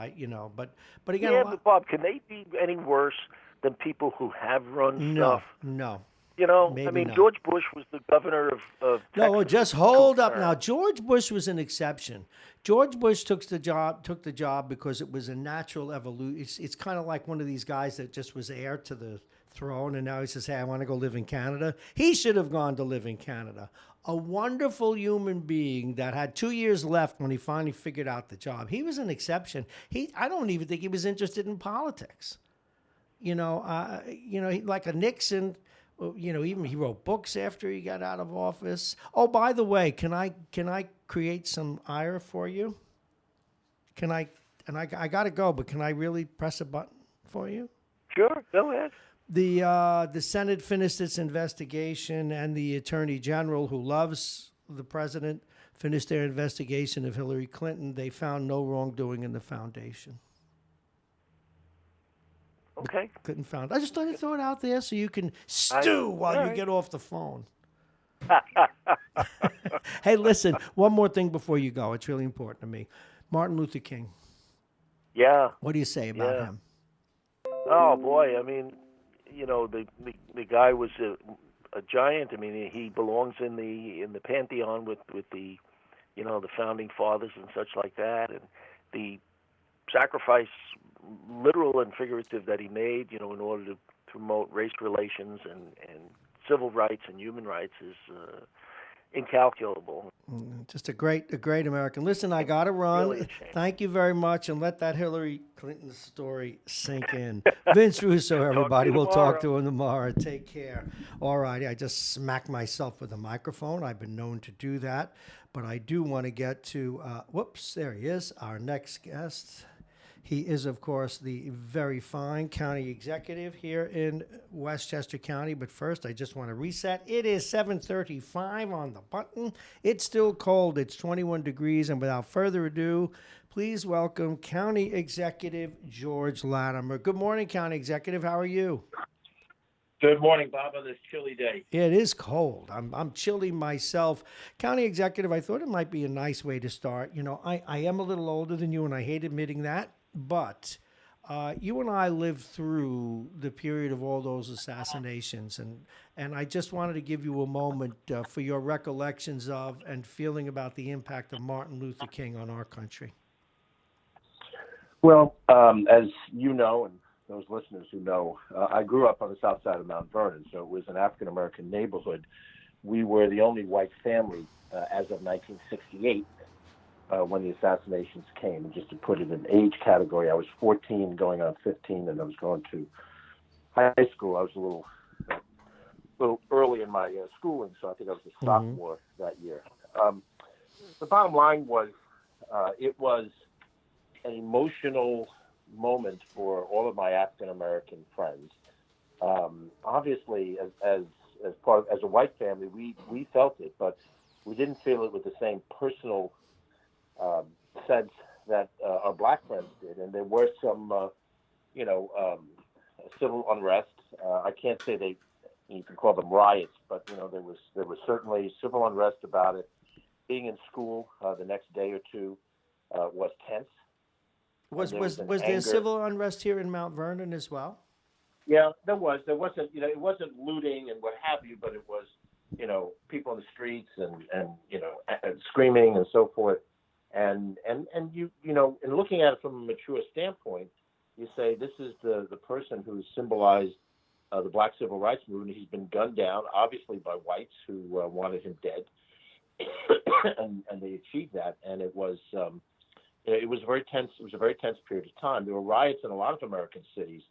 but again, Yeah, but Bob, can they be any worse than people who have run stuff? No. I mean, not. George Bush was the governor of Texas. No, just hold up now. George Bush was an exception. George Bush took the job because it was a natural evolution. It's kind of like one of these guys that just was heir to the throne, and now he says, "Hey, I want to go live in Canada." He should have gone to live in Canada. A wonderful human being that had 2 years left when he finally figured out the job. He was an exception. I don't even think he was interested in politics. Like a Nixon. Even he wrote books after he got out of office. Oh, by the way, can I create some ire for you? Can I? And I got to go, but can I really press a button for you? Sure, go ahead. The Senate finished its investigation, and the Attorney General, who loves the president, finished their investigation of Hillary Clinton. They found no wrongdoing in the foundation. Okay. Couldn't found. I just thought I'd throw it out there so you can stew while you get off the phone. Hey, listen, one more thing before you go. It's really important to me. Martin Luther King. Yeah. What do you say about him? Oh boy, I mean, the guy was a giant. I mean, he belongs in the pantheon with the the founding fathers and such like that, and the sacrifice, literal and figurative, that he made, in order to promote race relations and civil rights and human rights is incalculable. Just a great American. Listen, I got to run. Really a shame. Thank you very much, and let that Hillary Clinton story sink in. Vince Russo, everybody. We'll talk to him tomorrow. Take care. All righty. I just smacked myself with a microphone. I've been known to do that, but I do want to get to, there he is, our next guest. He is, of course, the very fine county executive here in Westchester County. But first, I just want to reset. It is 7:35 on the button. It's still cold. It's 21 degrees. And without further ado, please welcome County Executive George Latimer. Good morning, County Executive. How are you? Good morning, Bob, on this chilly day. It is cold. I'm chilly myself. County Executive, I thought it might be a nice way to start. I am a little older than you, and I hate admitting that. But you and I lived through the period of all those assassinations, and I just wanted to give you a moment for your recollections of and feeling about the impact of Martin Luther King on our country. Well, as you know, and those listeners who know, I grew up on the south side of Mount Vernon, so it was an African-American neighborhood. We were the only white family as of 1968. When the assassinations came. And just to put it in age category, I was 14 going on 15, and I was going to high school. I was a little early in my schooling, so I think I was a sophomore that year. The bottom line was it was an emotional moment for all of my African-American friends. Obviously, as a white family, we felt it, but we didn't feel it with the same personal sense that our black friends did, and there were some, civil unrest. I can't say you can call them riots, but there was certainly civil unrest about it. Being in school the next day or two was tense. Was there civil unrest here in Mount Vernon as well? Yeah, there was. There wasn't, it wasn't looting and what have you, but it was, people in the streets and screaming and so forth. And in looking at it from a mature standpoint, you say this is the person who symbolized the Black Civil Rights Movement. He's been gunned down, obviously by whites who wanted him dead, and they achieved that. And it was a very tense. It was a very tense period of time. There were riots in a lot of American cities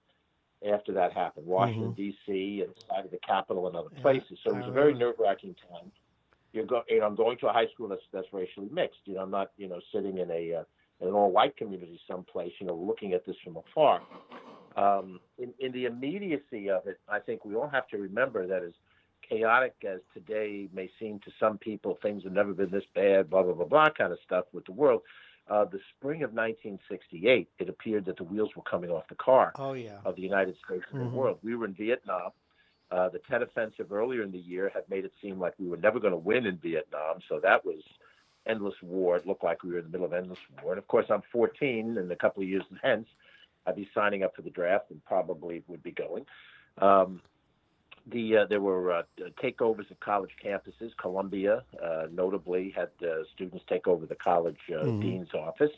after that happened, Washington, D.C., and side of the Capitol and other places. So it was a very nerve-wracking time. I'm going to a high school that's racially mixed. I'm not, sitting in an all-white community someplace, looking at this from afar. In the immediacy of it, I think we all have to remember that as chaotic as today may seem to some people, things have never been this bad, blah, blah, blah, blah, kind of stuff with the world. The spring of 1968, it appeared that the wheels were coming off the car of the United States and the world. We were in Vietnam. The Tet Offensive earlier in the year had made it seem like we were never going to win in Vietnam, so that was endless war. It looked like we were in the middle of endless war. And, of course, I'm 14, and a couple of years hence, I'd be signing up for the draft and probably would be going. There were takeovers of college campuses. Columbia, notably, had students take over the college dean's office.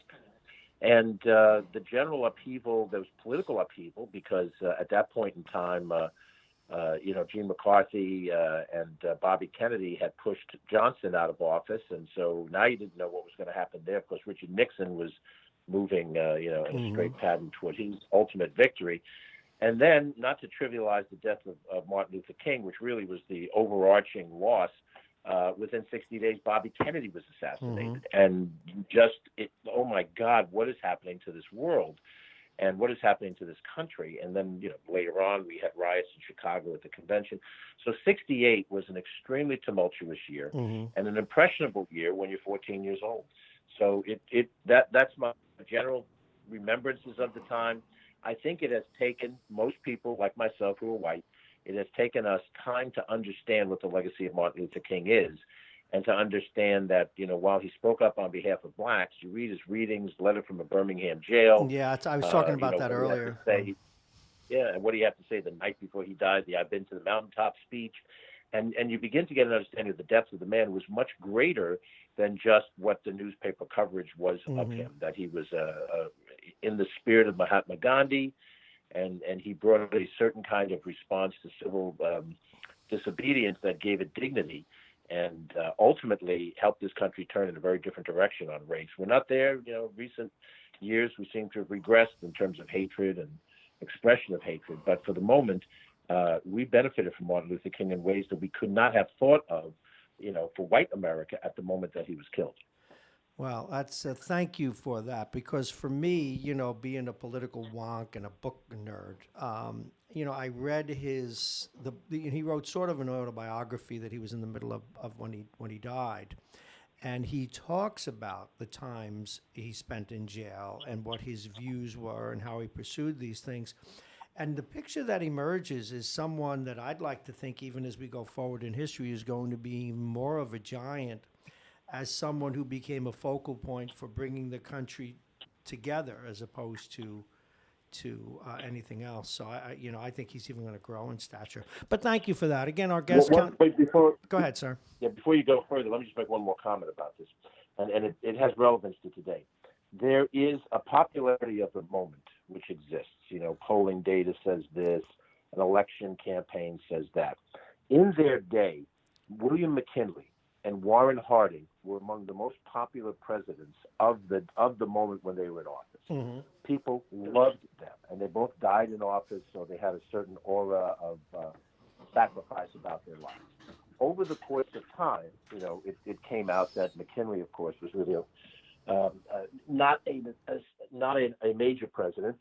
And the general upheaval, there was political upheaval because at that point in time, Gene McCarthy and Bobby Kennedy had pushed Johnson out of office. And so now you didn't know what was going to happen there. Of course, Richard Nixon was moving, in a straight pattern toward his ultimate victory. And then, not to trivialize the death of Martin Luther King, which really was the overarching loss, within 60 days, Bobby Kennedy was assassinated. And oh my God, what is happening to this world? And what is happening to this country? And then, later on, we had riots in Chicago at the convention. So 68 was an extremely tumultuous year and an impressionable year when you're 14 years old. So that's my general remembrances of the time. I think it has taken most people like myself who are white, it has taken us time to understand what the legacy of Martin Luther King is, and to understand that, while he spoke up on behalf of blacks, you read his readings, Letter from a Birmingham Jail. Yeah, I was talking about that earlier. And what do you have to say the night before he died, the I've been to the mountaintop speech? And you begin to get an understanding of the depth of the man, who was much greater than just what the newspaper coverage was of him, that he was in the spirit of Mahatma Gandhi, and he brought a certain kind of response to civil disobedience that gave it dignity, and ultimately helped this country turn in a very different direction on race. We're not there. Recent years we seem to have regressed in terms of hatred and expression of hatred, but for the moment, we benefited from Martin Luther King in ways that we could not have thought of, for white America at the moment that he was killed. Well, that's thank you for that, because for me, being a political wonk and a book nerd, I read he wrote sort of an autobiography that he was in the middle of when he died, and he talks about the times he spent in jail and what his views were and how he pursued these things. And the picture that emerges is someone that I'd like to think, even as we go forward in history, is going to be more of a giant, as someone who became a focal point for bringing the country together as opposed to anything else. So I think he's even going to grow in stature. But thank you for that. Again, our guest. Go ahead, sir. Yeah, before you go further, let me just make one more comment about this, and it has relevance to today. There is a popularity of the moment which exists. Polling data says this, an election campaign says that. In their day, William McKinley and Warren Harding were among the most popular presidents of the moment when they were in office. People loved them, and they both died in office, so they had a certain aura of sacrifice about their lives. Over the course of time, it came out that McKinley, of course, was really not a major president.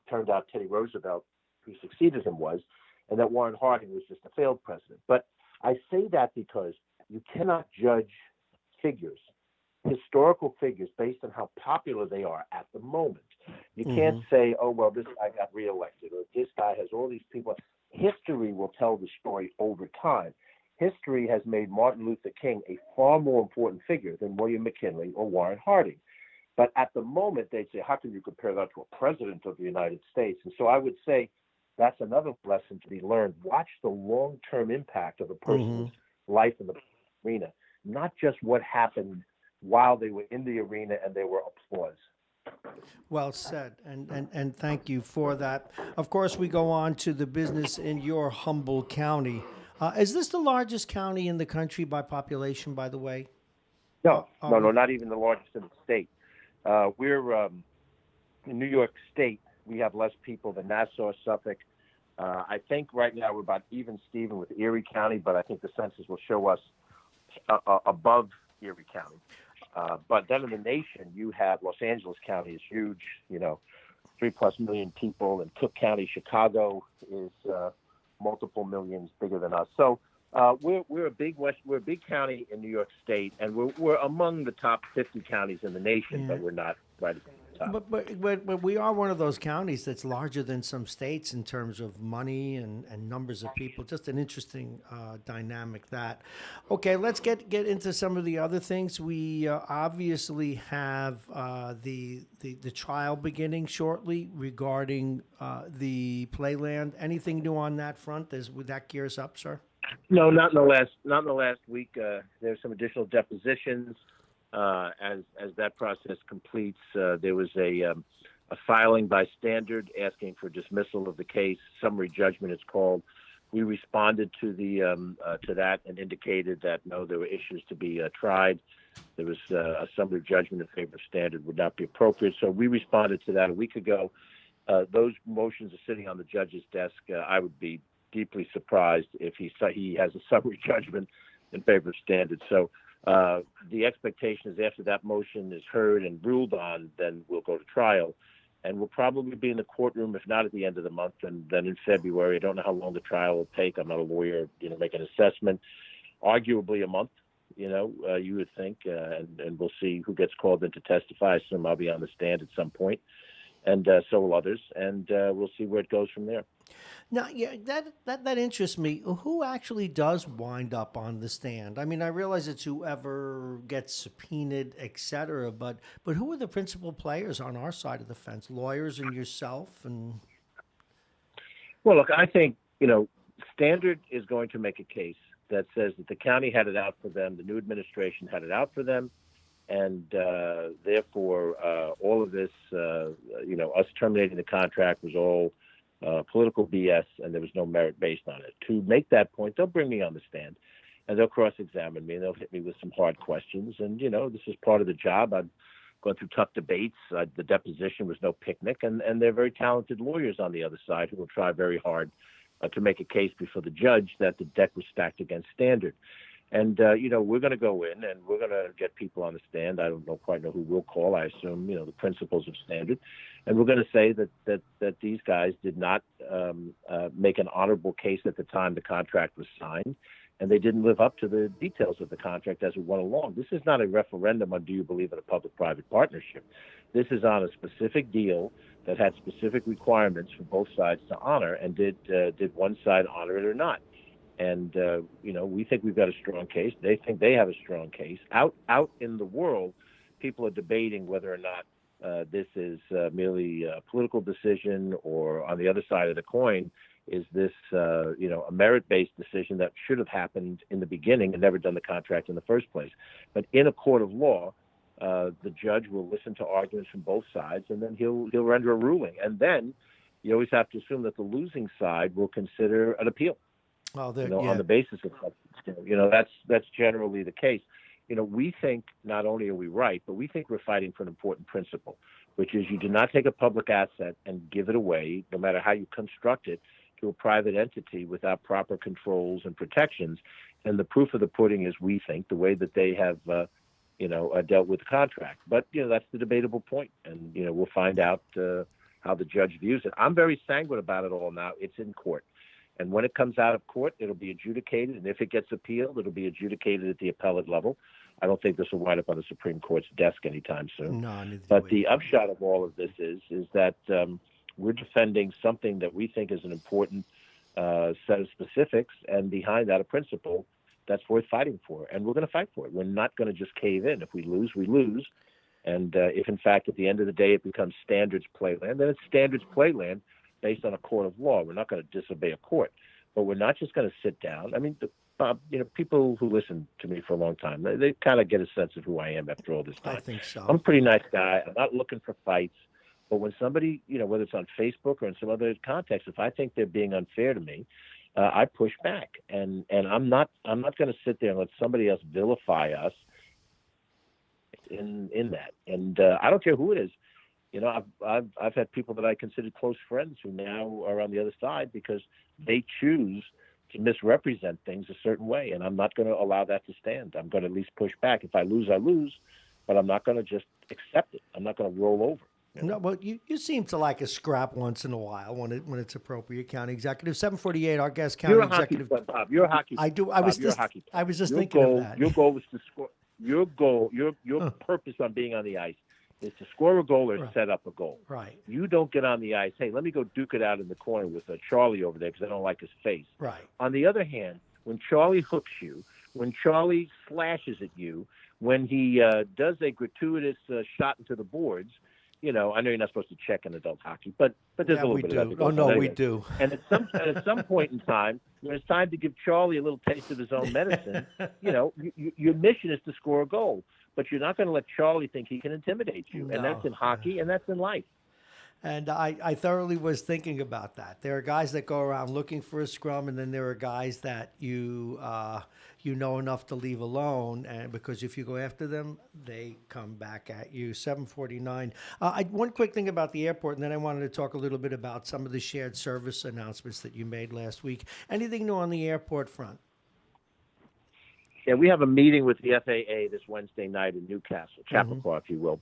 Turned out Teddy Roosevelt, who succeeded him, was, and that Warren Harding was just a failed president. But I say that because you cannot judge historical figures, based on how popular they are at the moment. You can't say, oh, well, this guy got reelected, or this guy has all these people. History will tell the story over time. History has made Martin Luther King a far more important figure than William McKinley or Warren Harding. But at the moment, they'd say, how can you compare that to a president of the United States? And so I would say That's another lesson to be learned. Watch the long-term impact of a person's life in the arena, not just what happened while they were in the arena and there were applause. Well said, and thank you for that. Of course, we go on to the business in your humble county. Is this the largest county in the country by population, by the way? No, not even the largest in the state. We're in New York State. We have less people than Nassau, Suffolk. I think right now we're about even Steven with Erie County, but I think the census will show us above Erie County. But then in the nation, you have Los Angeles County is huge, 3+ million people, and Cook County, Chicago is multiple millions bigger than us. So we're a big county in New York State, and we're among the top 50 counties in the nation, but we're not right at the top. But we are one of those counties that's larger than some states in terms of money and numbers of people. Just an interesting dynamic that. Okay, let's get into some of the other things. We obviously have the trial beginning shortly regarding the Playland. Anything new on that front? Would that gear us up, sir? No, not in the last week. There's some additional depositions. As that process completes, there was a filing by Standard asking for dismissal of the case. Summary judgment, it's called. We responded to that and indicated that no, there were issues to be tried. There was a summary judgment in favor of Standard would not be appropriate. So we responded to that a week ago. Those motions are sitting on the judge's desk. I would be deeply surprised if he has a summary judgment in favor of Standard. So the expectation is after that motion is heard and ruled on, then we'll go to trial. And we'll probably be in the courtroom, if not at the end of the month, and then in February. I don't know how long the trial will take. I'm not a lawyer, make an assessment. Arguably a month, you would think, and we'll see who gets called in to testify. I assume I'll be on the stand at some point, and so will others, and we'll see where it goes from there. Now, yeah, that interests me. Who actually does wind up on the stand? I mean, I realize it's whoever gets subpoenaed, et cetera, but who are the principal players on our side of the fence? Lawyers and yourself? Well, look, I think, Standard is going to make a case that says that the county had it out for them, the new administration had it out for them, and therefore all of this, us terminating the contract was all political BS, and there was no merit based on it. To make that point, they'll bring me on the stand, and they'll cross-examine me, and they'll hit me with some hard questions. And, this is part of the job. I've gone through tough debates. The deposition was no picnic, and they're very talented lawyers on the other side who will try very hard to make a case before the judge that the deck was stacked against Standard. And, we're going to go in and we're going to get people on the stand. I don't quite know who we'll call. I assume, the principals of Standard. And we're going to say that these guys did not make an honorable case at the time the contract was signed, and they didn't live up to the details of the contract as it went along. This is not a referendum on do you believe in a public-private partnership. This is on a specific deal that had specific requirements for both sides to honor, and did one side honor it or not. And, we think we've got a strong case. They think they have a strong case. Out in the world, people are debating whether or not this is merely a political decision, or on the other side of the coin, is this, a merit-based decision that should have happened in the beginning and never done the contract in the first place. But in a court of law, the judge will listen to arguments from both sides, and then he'll render a ruling. And then you always have to assume that the losing side will consider an appeal. On the basis of that's generally the case. We think not only are we right, but we think we're fighting for an important principle, which is you do not take a public asset and give it away, no matter how you construct it, to a private entity without proper controls and protections. And the proof of the pudding is, we think, the way that they have, dealt with the contract. But that's the debatable point, and we'll find out how the judge views it. I'm very sanguine about it all now. It's in court. And when it comes out of court, it'll be adjudicated. And if it gets appealed, it'll be adjudicated at the appellate level. I don't think this will wind up on the Supreme Court's desk anytime soon. No, but the upshot of all of this is that we're defending something that we think is an important set of specifics, and behind that a principle that's worth fighting for. And we're going to fight for it. We're not going to just cave in. If we lose, we lose. And if, in fact, at the end of the day it becomes Standard's Playland, then it's Standard's Playland. based on a court of law. We're not going to disobey a court, but we're not just going to sit down. I mean, people who listen to me for a long time, they kind of get a sense of who I am after all this time. I think so. I'm a pretty nice guy. I'm not looking for fights. But when somebody, whether it's on Facebook or in some other context, if I think they're being unfair to me, I push back. And I'm not going to sit there and let somebody else vilify us in that. And I don't care who it is. I've had people that I considered close friends who now are on the other side because they choose to misrepresent things a certain way, and I'm not going to allow that to stand. I'm going to at least push back. If I lose, I lose, but I'm not going to just accept it. I'm not going to roll over. No, well, you seem to like a scrap once in a while when it's appropriate. County Executive 748, our guest County You're a Executive. hockey player, Bob. You're a hockey player. I do. I was Bob, just. I was just your thinking goal, of that. Your goal was to score. Your purpose on being on the ice is to score a goal or set up a goal. Right. You don't get on the ice. Hey, let me go duke it out in the corner with Charlie over there because I don't like his face. Right. On the other hand, when Charlie hooks you, when Charlie slashes at you, when he does a gratuitous shot into the boards, I know you're not supposed to check in adult hockey, but there's a little bit of that. Oh no, we do. And at some point in time, when it's time to give Charlie a little taste of his own medicine, your mission is to score a goal. But you're not going to let Charlie think he can intimidate you. And that's in hockey, and that's in life. And I thoroughly was thinking about that. There are guys that go around looking for a scrum, and then there are guys that you know enough to leave alone, and because if you go after them, they come back at you. 749. One quick thing about the airport, and then I wanted to talk a little bit about some of the shared service announcements that you made last week. Anything new on the airport front? Yeah, we have a meeting with the FAA this Wednesday night in Newcastle, Chappaqua, if you will.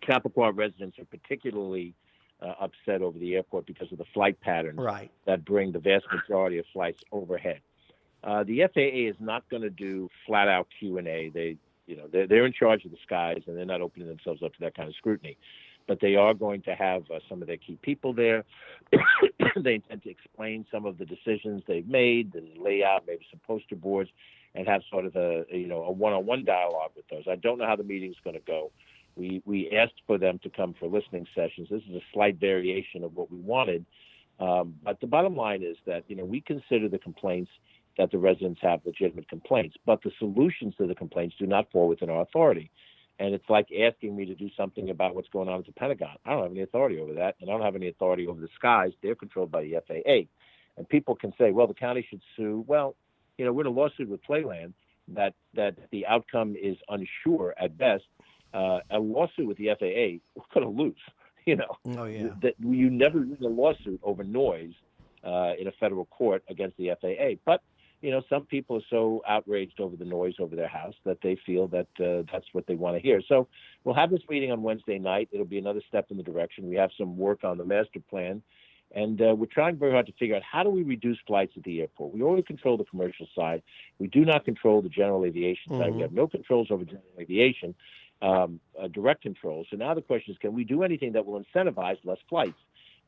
Chappaqua residents are particularly upset over the airport because of the flight patterns that bring the vast majority of flights overhead. The FAA is not going to do flat-out Q&A. They're in charge of the skies, and they're not opening themselves up to that kind of scrutiny. But they are going to have some of their key people there. They intend to explain some of the decisions they've made and lay out maybe some poster boards and have sort of a one-on-one dialogue with those. I don't know how the meeting's going to go. We asked for them to come for listening sessions. This is a slight variation of what we wanted. But the bottom line is that, we consider the complaints that the residents have legitimate complaints, but the solutions to the complaints do not fall within our authority. And it's like asking me to do something about what's going on at the Pentagon. I don't have any authority over that, and I don't have any authority over the skies. They're controlled by the FAA. And people can say, well, the county should sue. Well, we're in a lawsuit with Playland that the outcome is unsure at best. A lawsuit with the FAA, we're going to lose. That you never win a lawsuit over noise in a federal court against the FAA. But some people are so outraged over the noise over their house that they feel that that's what they want to hear. So we'll have this meeting on Wednesday night. It'll be another step in the direction. We have some work on the master plan. And we're trying very hard to figure out how do we reduce flights at the airport. We only control the commercial side. We do not control the general aviation side. We have no controls over general aviation, direct controls. So now the question is, can we do anything that will incentivize less flights?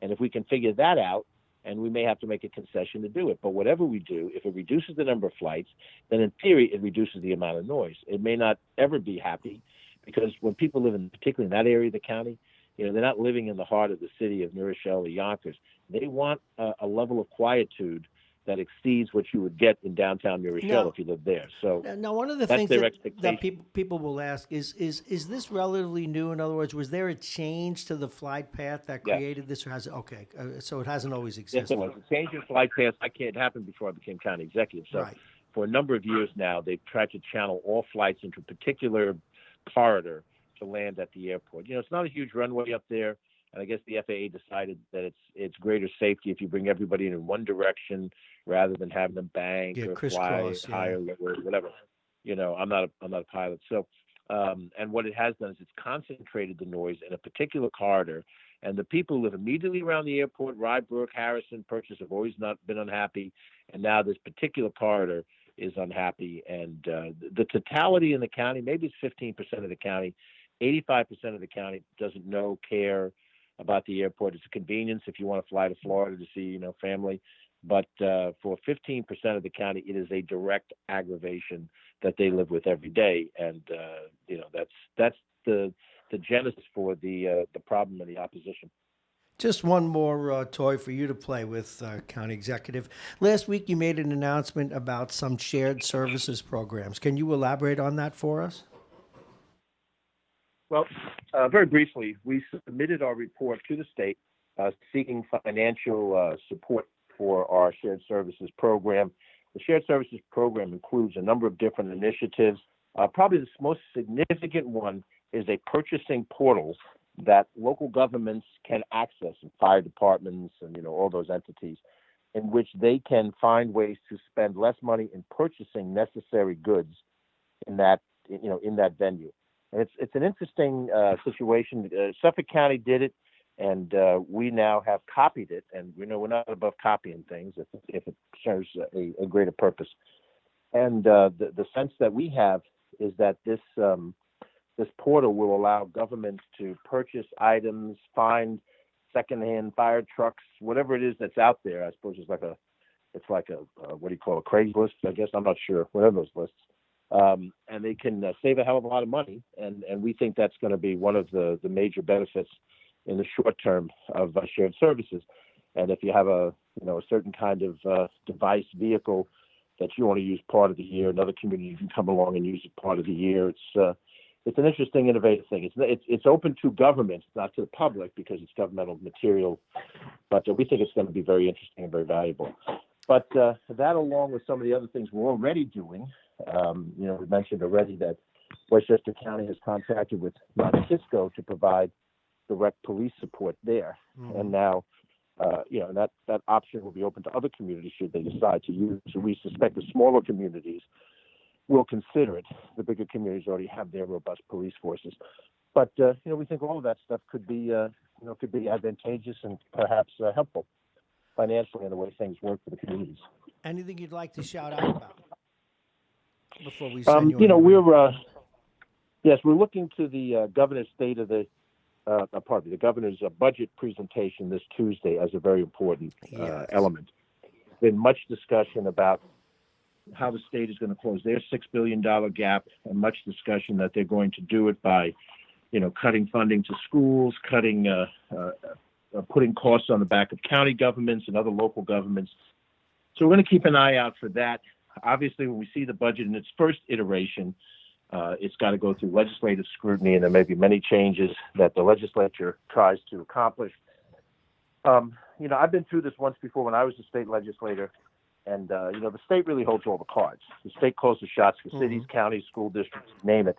And if we can figure that out, and we may have to make a concession to do it. But whatever we do, if it reduces the number of flights, then in theory, it reduces the amount of noise. It may not ever be happy because when people live particularly in that area of the county, they're not living in the heart of the city of New Rochelle or Yonkers. They want a level of quietude that exceeds what you would get in downtown New Rochelle if you live there. So now one of the things that people will ask is this relatively new? In other words, was there a change to the flight path that created this, or has it? So it hasn't always existed. Yes, it was. A change in flight path. It happened before I became county executive. So for a number of years now, they've tried to channel all flights into a particular corridor to land at the airport. It's not a huge runway up there. And I guess the FAA decided that it's greater safety if you bring everybody in one direction rather than having them bank or fly higher, whatever. I'm not a pilot. So, and what it has done is it's concentrated the noise in a particular corridor. And the people who live immediately around the airport, Rye Brook, Harrison, Purchase, have always not been unhappy. And now this particular corridor is unhappy. And the totality in the county, maybe it's 15% of the county, 85% of the county doesn't care about the airport. It's a convenience if you want to fly to Florida to see, family. But for 15% of the county, it is a direct aggravation that they live with every day. And, that's the genesis for the problem and the opposition. Just one more toy for you to play with, County Executive. Last week you made an announcement about some shared services programs. Can you elaborate on that for us? Well, very briefly, we submitted our report to the state seeking financial support for our shared services program. The shared services program includes a number of different initiatives. Probably the most significant one is a purchasing portal that local governments can access, and fire departments and all those entities, in which they can find ways to spend less money in purchasing necessary goods in that venue. And it's an interesting situation. Suffolk County did it, and we now have copied it. And we're not above copying things if it serves a greater purpose. And the sense that we have is that this portal will allow governments to purchase items, find secondhand fire trucks, whatever it is that's out there. I suppose it's like a what do you call a Craigslist? I guess I'm not sure. Whatever those lists. And they can save a hell of a lot of money, and we think that's going to be one of the major benefits in the short term of shared services. And if you have a certain kind of device vehicle that you want to use part of the year, another community can come along and use it part of the year. It's an interesting, innovative thing. It's open to government, not to the public, because it's governmental material. But we think it's going to be very interesting and very valuable. But that, along with some of the other things we're already doing. We mentioned already that Westchester County has contracted with Cisco to provide direct police support there. And now, that option will be open to other communities should they decide to use it. So we suspect the smaller communities will consider it. The bigger communities already have their robust police forces. But, we think all of that stuff could be advantageous and perhaps helpful financially in the way things work for the communities. Anything you'd like to shout out about before we send you on we're looking to the governor's the governor's budget presentation this Tuesday as a very important element. There's been much discussion about how the state is going to close their $6 billion gap, and much discussion that they're going to do it by, cutting funding to schools, putting costs on the back of county governments and other local governments. So we're going to keep an eye out for that. Obviously, when we see the budget in its first iteration, it's got to go through legislative scrutiny, and there may be many changes that the legislature tries to accomplish. I've been through this once before when I was a state legislator, and the state really holds all the cards. The state calls the shots for cities, counties, school districts, name it.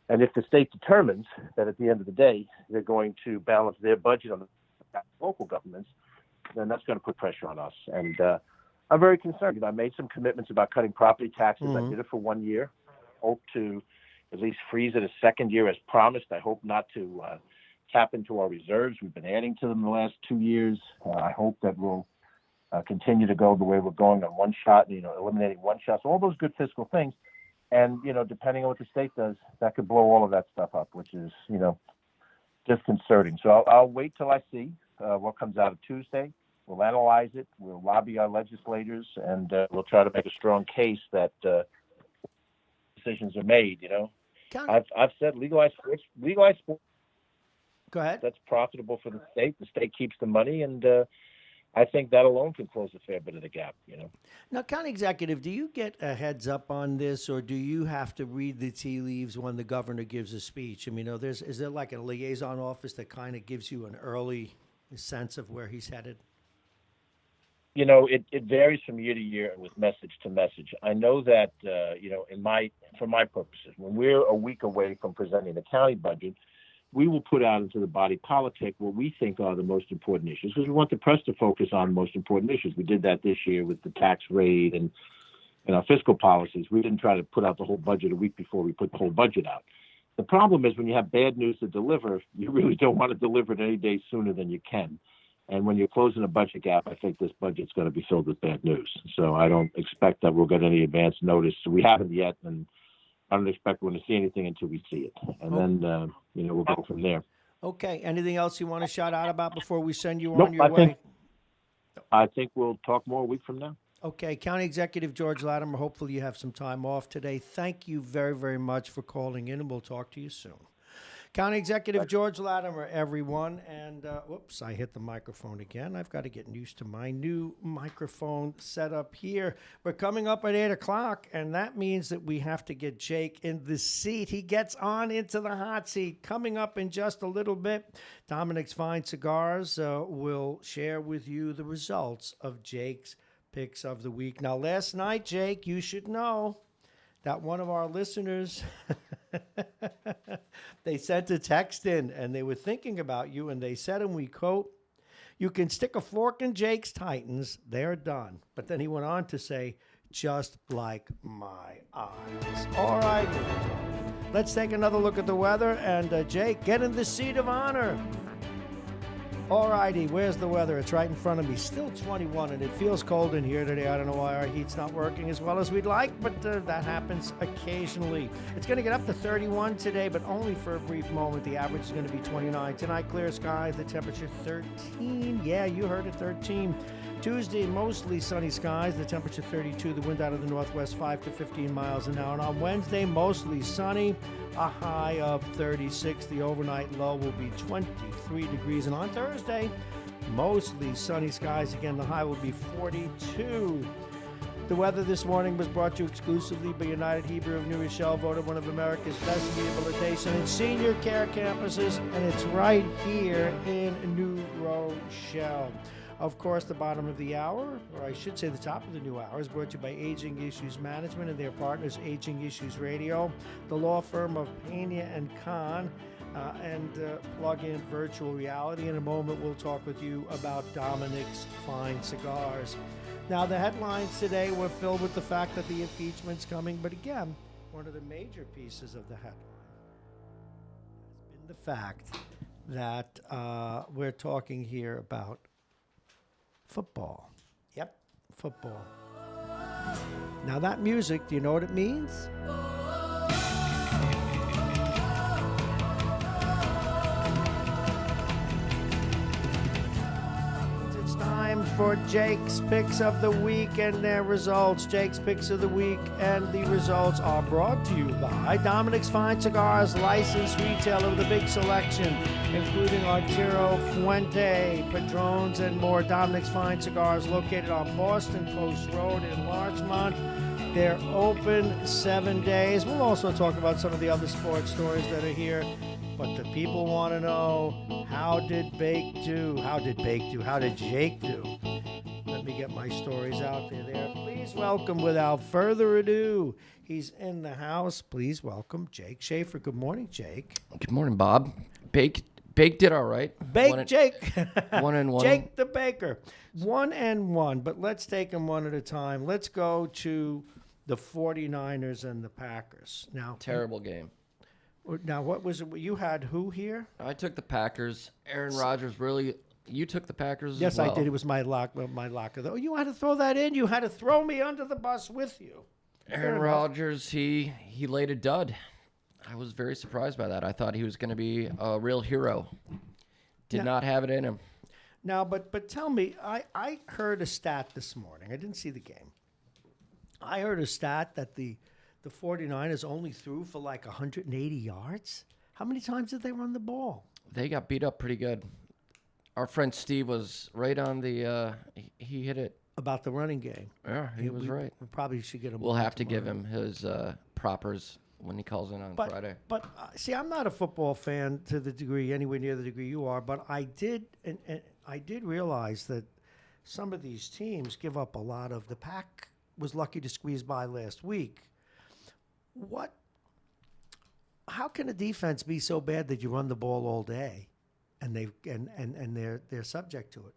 And if the state determines that at the end of the day they're going to balance their budget on the local governments, then that's going to put pressure on us. And I'm very concerned. I made some commitments about cutting property taxes. I did it for 1 year. Hope to at least freeze it a second year as promised. I hope not to tap into our reserves. We've been adding to them the last 2 years. I hope that we'll continue to go the way we're going on one shot, eliminating one shots, all those good fiscal things. And, depending on what the state does, that could blow all of that stuff up, which is, disconcerting. So I'll wait till I see what comes out of Tuesday. We'll analyze it. We'll lobby our legislators, and we'll try to make a strong case that decisions are made. I've said legalize sports. Go ahead. That's profitable for the state. The state keeps the money, and I think that alone can close a fair bit of the gap. Now, County Executive, do you get a heads up on this, or do you have to read the tea leaves when the governor gives a speech? I mean, is there like a liaison office that kind of gives you an early sense of where he's headed? It varies from year to year with message to message. I know that, for my purposes, when we're a week away from presenting the county budget, we will put out into the body politic what we think are the most important issues, because we want the press to focus on the most important issues. We did that this year with the tax rate and our fiscal policies. We didn't try to put out the whole budget a week before we put the whole budget out. The problem is when you have bad news to deliver, you really don't want to deliver it any day sooner than you can. And when you're closing a budget gap, I think this budget's going to be filled with bad news. So I don't expect that we'll get any advance notice. We haven't yet, and I don't expect we're going to see anything until we see it. And then, we'll go from there. Okay. Anything else you want to shout out about before we send you on your way? I think we'll talk more a week from now. Okay. County Executive George Latimer, hopefully you have some time off today. Thank you very, very much for calling in, and we'll talk to you soon. County Executive George Latimer, everyone. And, whoops, I hit the microphone again. I've got to get used to my new microphone setup here. We're coming up at 8 o'clock, and that means that we have to get Jake in the seat. He gets on into the hot seat. Coming up in just a little bit, Dominic's Fine Cigars will share with you the results of Jake's Picks of the Week. Now, last night, Jake, you should know that one of our listeners, they sent a text in, and they were thinking about you, and they said, and we quote, "You can stick a fork in Jake's Titans, they're done." But then he went on to say, "Just like my eyes." All right, let's take another look at the weather, and Jake, get in the seat of honor. All righty, where's the weather? It's right in front of me. Still 21, and it feels cold in here today. I don't know why our heat's not working as well as we'd like, but that happens occasionally. It's going to get up to 31 today, but only for a brief moment. The average is going to be 29. Tonight, clear skies, the temperature 13. Yeah, you heard it, 13. Tuesday, mostly sunny skies, the temperature 32. The wind out of the northwest, 5 to 15 miles an hour. And on Wednesday, mostly sunny, a high of 36. The overnight low will be 23 degrees. And on Thursday, mostly sunny skies. Again, the high will be 42. The weather this morning was brought to you exclusively by United Hebrew of New Rochelle, voted one of America's best rehabilitation and senior care campuses, and it's right here in New Rochelle. Of course, the bottom of the hour, or I should say the top of the new hour, is brought to you by Aging Issues Management and their partners, Aging Issues Radio, the law firm of Pena and Khan, and plug-in virtual reality. In a moment, we'll talk with you about Dominic's Fine Cigars. Now, the headlines today were filled with the fact that the impeachment's coming, but again, one of the major pieces of the headline has been the fact that we're talking here about football. Yep, football. Now that music, do you know what it means? It's time for Jake's Picks of the Week and their results. Jake's Picks of the Week and the results are brought to you by Dominic's Fine Cigars, licensed retailer with a big selection, including Arturo, Fuente, Padrones, and more. Dominic's Fine Cigars, located on Boston Post Road in Larchmont. They're open 7 days. We'll also talk about some of the other sports stories that are here. But the people want to know, how did Bake do? How did Bake do? How did Jake do? Let me get my stories out there. Please welcome, without further ado, he's in the house. Please welcome Jake Schaefer. Good morning, Jake. Good morning, Bob. Bake did all right. Jake. 1-1. Jake the Baker. 1-1, but let's take them one at a time. Let's go to the 49ers and the Packers. Now, Terrible game. Now, what was it? You had who here? I took the Packers. Aaron Rodgers really. You took the Packers Yes, as well. I did. It was my lock. Oh, you had to throw that in. You had to throw me under the bus with you. Aaron Rodgers, he laid a dud. I was very surprised by that. I thought he was going to be a real hero. Did not have it in him. Now, but tell me, I heard a stat this morning. I didn't see the game. I heard a stat that the 49ers only threw for like 180 yards. How many times did they run the ball? They got beat up pretty good. Our friend Steve was right on the. He hit it. About the running game. Yeah, he was right. We probably should get him. We'll have to give him his propers when he calls in on Friday. But see, I'm not a football fan to the degree, anywhere near the degree you are, but I did realize that some of these teams give up a lot of. The Pack was lucky to squeeze by last week. How can a defense be so bad that you run the ball all day, and they're subject to it?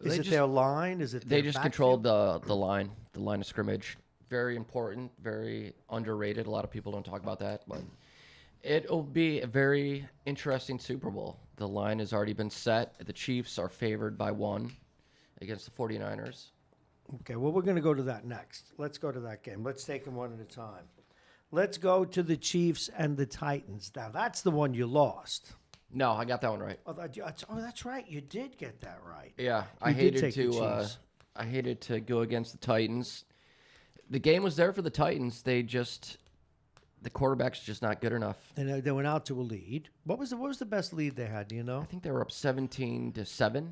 Is it their line? Is it they just controlled the line of scrimmage? Very important, very underrated. A lot of people don't talk about that, but it'll be a very interesting Super Bowl. The line has already been set. The Chiefs are favored by 1 against the 49ers. Okay, well, we're going to go to that next. Let's go to that game. Let's take them one at a time. Let's go to the Chiefs and the Titans. Now, that's the one you lost. No, I got that one right. Oh, that's right. You did get that right. Yeah, I hated to go against the Titans. The game was there for the Titans. They the quarterback's just not good enough. And they went out to a lead. What was the best lead they had? Do you know? I think they were up 17-7.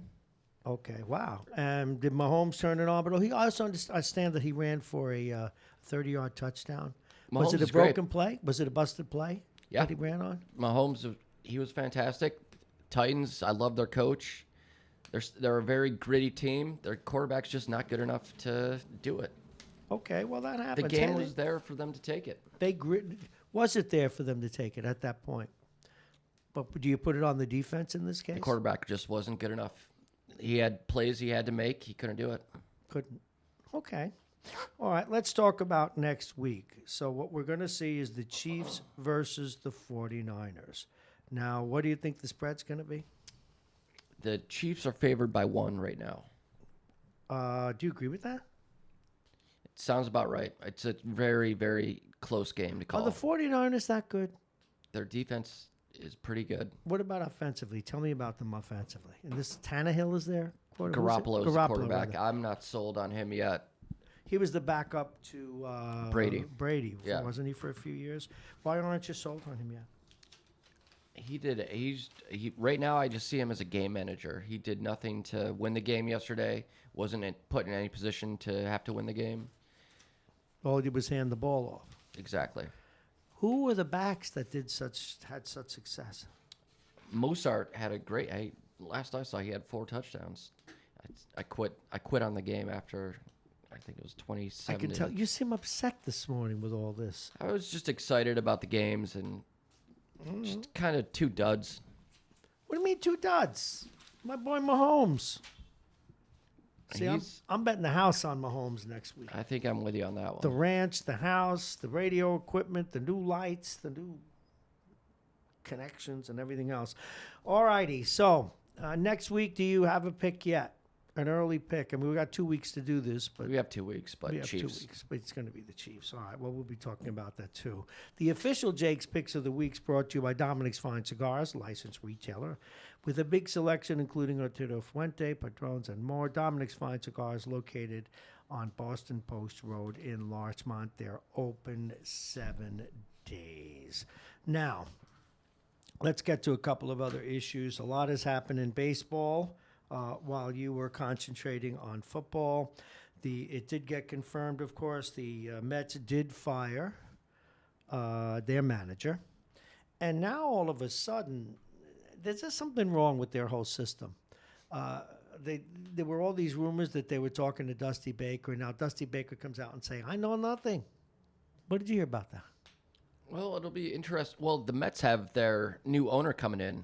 Okay, wow. And did Mahomes turn it on? But he also understand that he ran for a 30-yard touchdown. Was Mahomes it a is great. broken play? Was it a busted play Yeah. that he ran on? Mahomes, he was fantastic. Titans, I love their coach. They're a very gritty team. Their quarterback's just not good enough to do it. Okay, well, that The happens. game Hey, was there for them to take it. was it there for them to take it at that point? But do you put it on the defense in this case? The quarterback just wasn't good enough. He had plays he had to make. He couldn't do it. Couldn't. Okay. All right, let's talk about next week. So what we're going to see is the Chiefs versus the 49ers. Now, what do you think the spread's going to be? The Chiefs are favored by 1 right now. Do you agree with that? It sounds about right. It's a very, very close game to call. Are the 49ers that good? Their defense is pretty good. What about offensively? Tell me about them offensively. And this Tannehill is there? Garoppolo's the quarterback. rather. I'm not sold on him yet. He was the backup to Brady. Brady, Yeah. wasn't he, for a few years? Why aren't you sold on him yet? He did. Right now. I just see him as a game manager. He did nothing to win the game yesterday. Wasn't put in any position to have to win the game. All he did was hand the ball off. Exactly. Who were the backs that had such success? Mozart had a great. Last I saw, he had 4 touchdowns. I quit on the game after. I think it was 27. I can tell you seem upset this morning with all this. I was just excited about the games and just kind of 2 duds. What do you mean 2 duds? My boy Mahomes. See, He's- I'm betting the house on Mahomes next week. I think I'm with you on that one. The ranch, the house, the radio equipment, the new lights, the new connections, and everything else. All righty. So next week, do you have a pick yet? An early pick? I mean, we got 2 weeks to do this, but We have 2 weeks, but we have Chiefs. 2 weeks. But it's going to be the Chiefs. All right. Well, we'll be talking about that too. The official Jake's Picks of the Week's brought to you by Dominic's Fine Cigars, licensed retailer, with a big selection including Arturo Fuente, Padrones, and more. Dominic's Fine Cigars, located on Boston Post Road in Larchmont. They're open 7 days. Now, let's get to a couple of other issues. A lot has happened in baseball while you were concentrating on football. It did get confirmed, of course, the Mets did fire their manager. And now all of a sudden, there's just something wrong with their whole system. There were all these rumors that they were talking to Dusty Baker, and now Dusty Baker comes out and saying, I know nothing. What did you hear about that? Well, it'll be interesting. Well, the Mets have their new owner coming in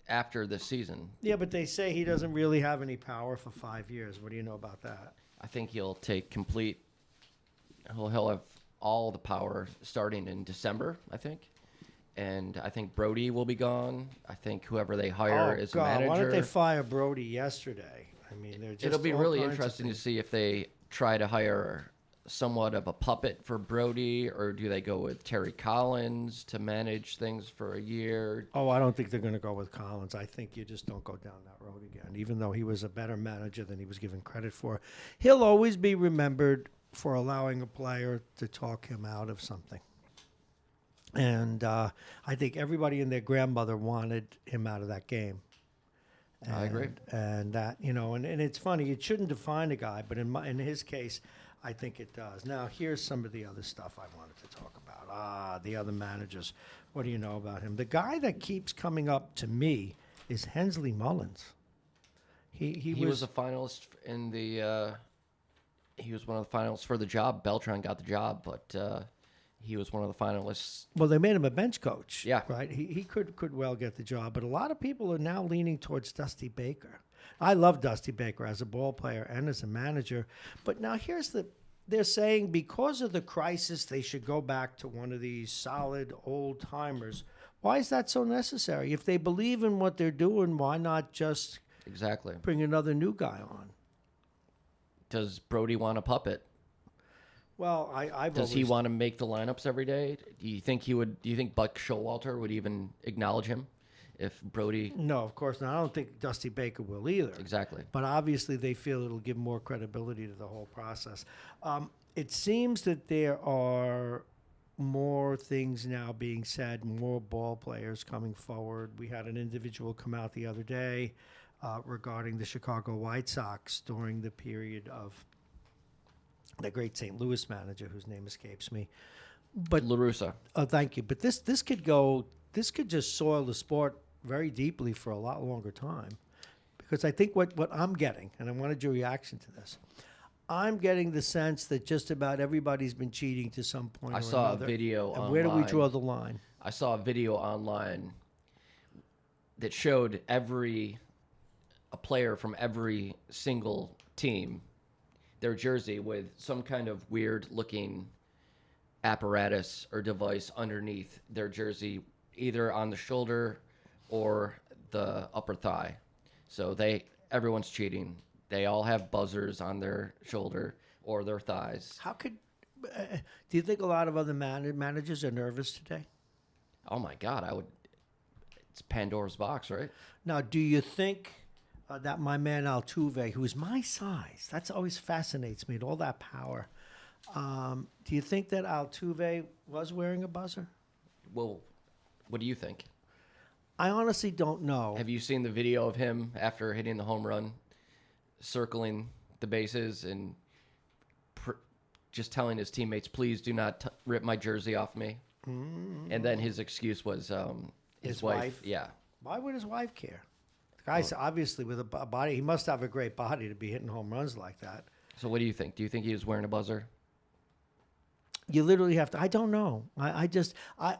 after this season. Yeah, but they say he doesn't really have any power for 5 years. What do you know about that? I think he'll take complete. He'll have all the power starting in December, I think. And I think Brody will be gone. I think whoever they hire is a manager. Why don't they fire Brody yesterday? I mean, they're just It'll be all really kinds of interesting to things. see if they try to hire somewhat of a puppet for Brody, or do they go with Terry Collins to manage things for a year? Oh, I don't think they're going to go with Collins. I think you just don't go down that road again. Even though he was a better manager than he was given credit for, he'll always be remembered for allowing a player to talk him out of something. And I think everybody and their grandmother wanted him out of that game. I agree. And that, and it's funny, it shouldn't define a guy, but in his case, I think it does. Now, here's some of the other stuff I wanted to talk about. The other managers. What do you know about him? The guy that keeps coming up to me is Hensley Mullins. He was a finalist in the. He was one of the finalists for the job. Beltran got the job, but he was one of the finalists. Well, they made him a bench coach. Yeah. Right? He could well get the job, but a lot of people are now leaning towards Dusty Baker. I love Dusty Baker as a ball player and as a manager, but now they're saying because of the crisis, they should go back to one of these solid old timers. Why is that so necessary? If they believe in what they're doing, why not just Exactly. bring another new guy on? Does Brody want a puppet? Well, I've Does he always- want to make the lineups every day? Do you think he would? Do you think Buck Showalter would even acknowledge him if Brody? No, of course not. I don't think Dusty Baker will either. Exactly. But obviously they feel it'll give more credibility to the whole process. It seems that there are more things now being said, more ball players coming forward. We had an individual come out the other day regarding the Chicago White Sox during the period of the great St. Louis manager, whose name escapes me. But La Russa. oh, thank you. But this could just soil the sport very deeply for a lot longer time, because I think what I'm getting, and I wanted your reaction to this. I'm getting the sense that just about everybody's been cheating to some point or I saw another. a video and online. where do we draw the line? I saw a video online that showed a player from every single team, their jersey with some kind of weird looking apparatus or device underneath their jersey, either on the shoulder or the upper thigh. So everyone's cheating. They all have buzzers on their shoulder or their thighs. How could? Do you think a lot of other managers are nervous today? Oh my God, it's Pandora's box, right? Now, do you think that my man Altuve, who's my size, that's always fascinates me, all that power. Do you think that Altuve was wearing a buzzer? Well, what do you think? I honestly don't know. Have you seen the video of him after hitting the home run, circling the bases and just telling his teammates, please do not rip my jersey off me? Mm-hmm. And then his excuse was his wife. Yeah. Why would his wife care? The guy's obviously with a body. He must have a great body to be hitting home runs like that. So what do you think? Do you think he was wearing a buzzer? You literally have to. I don't know. I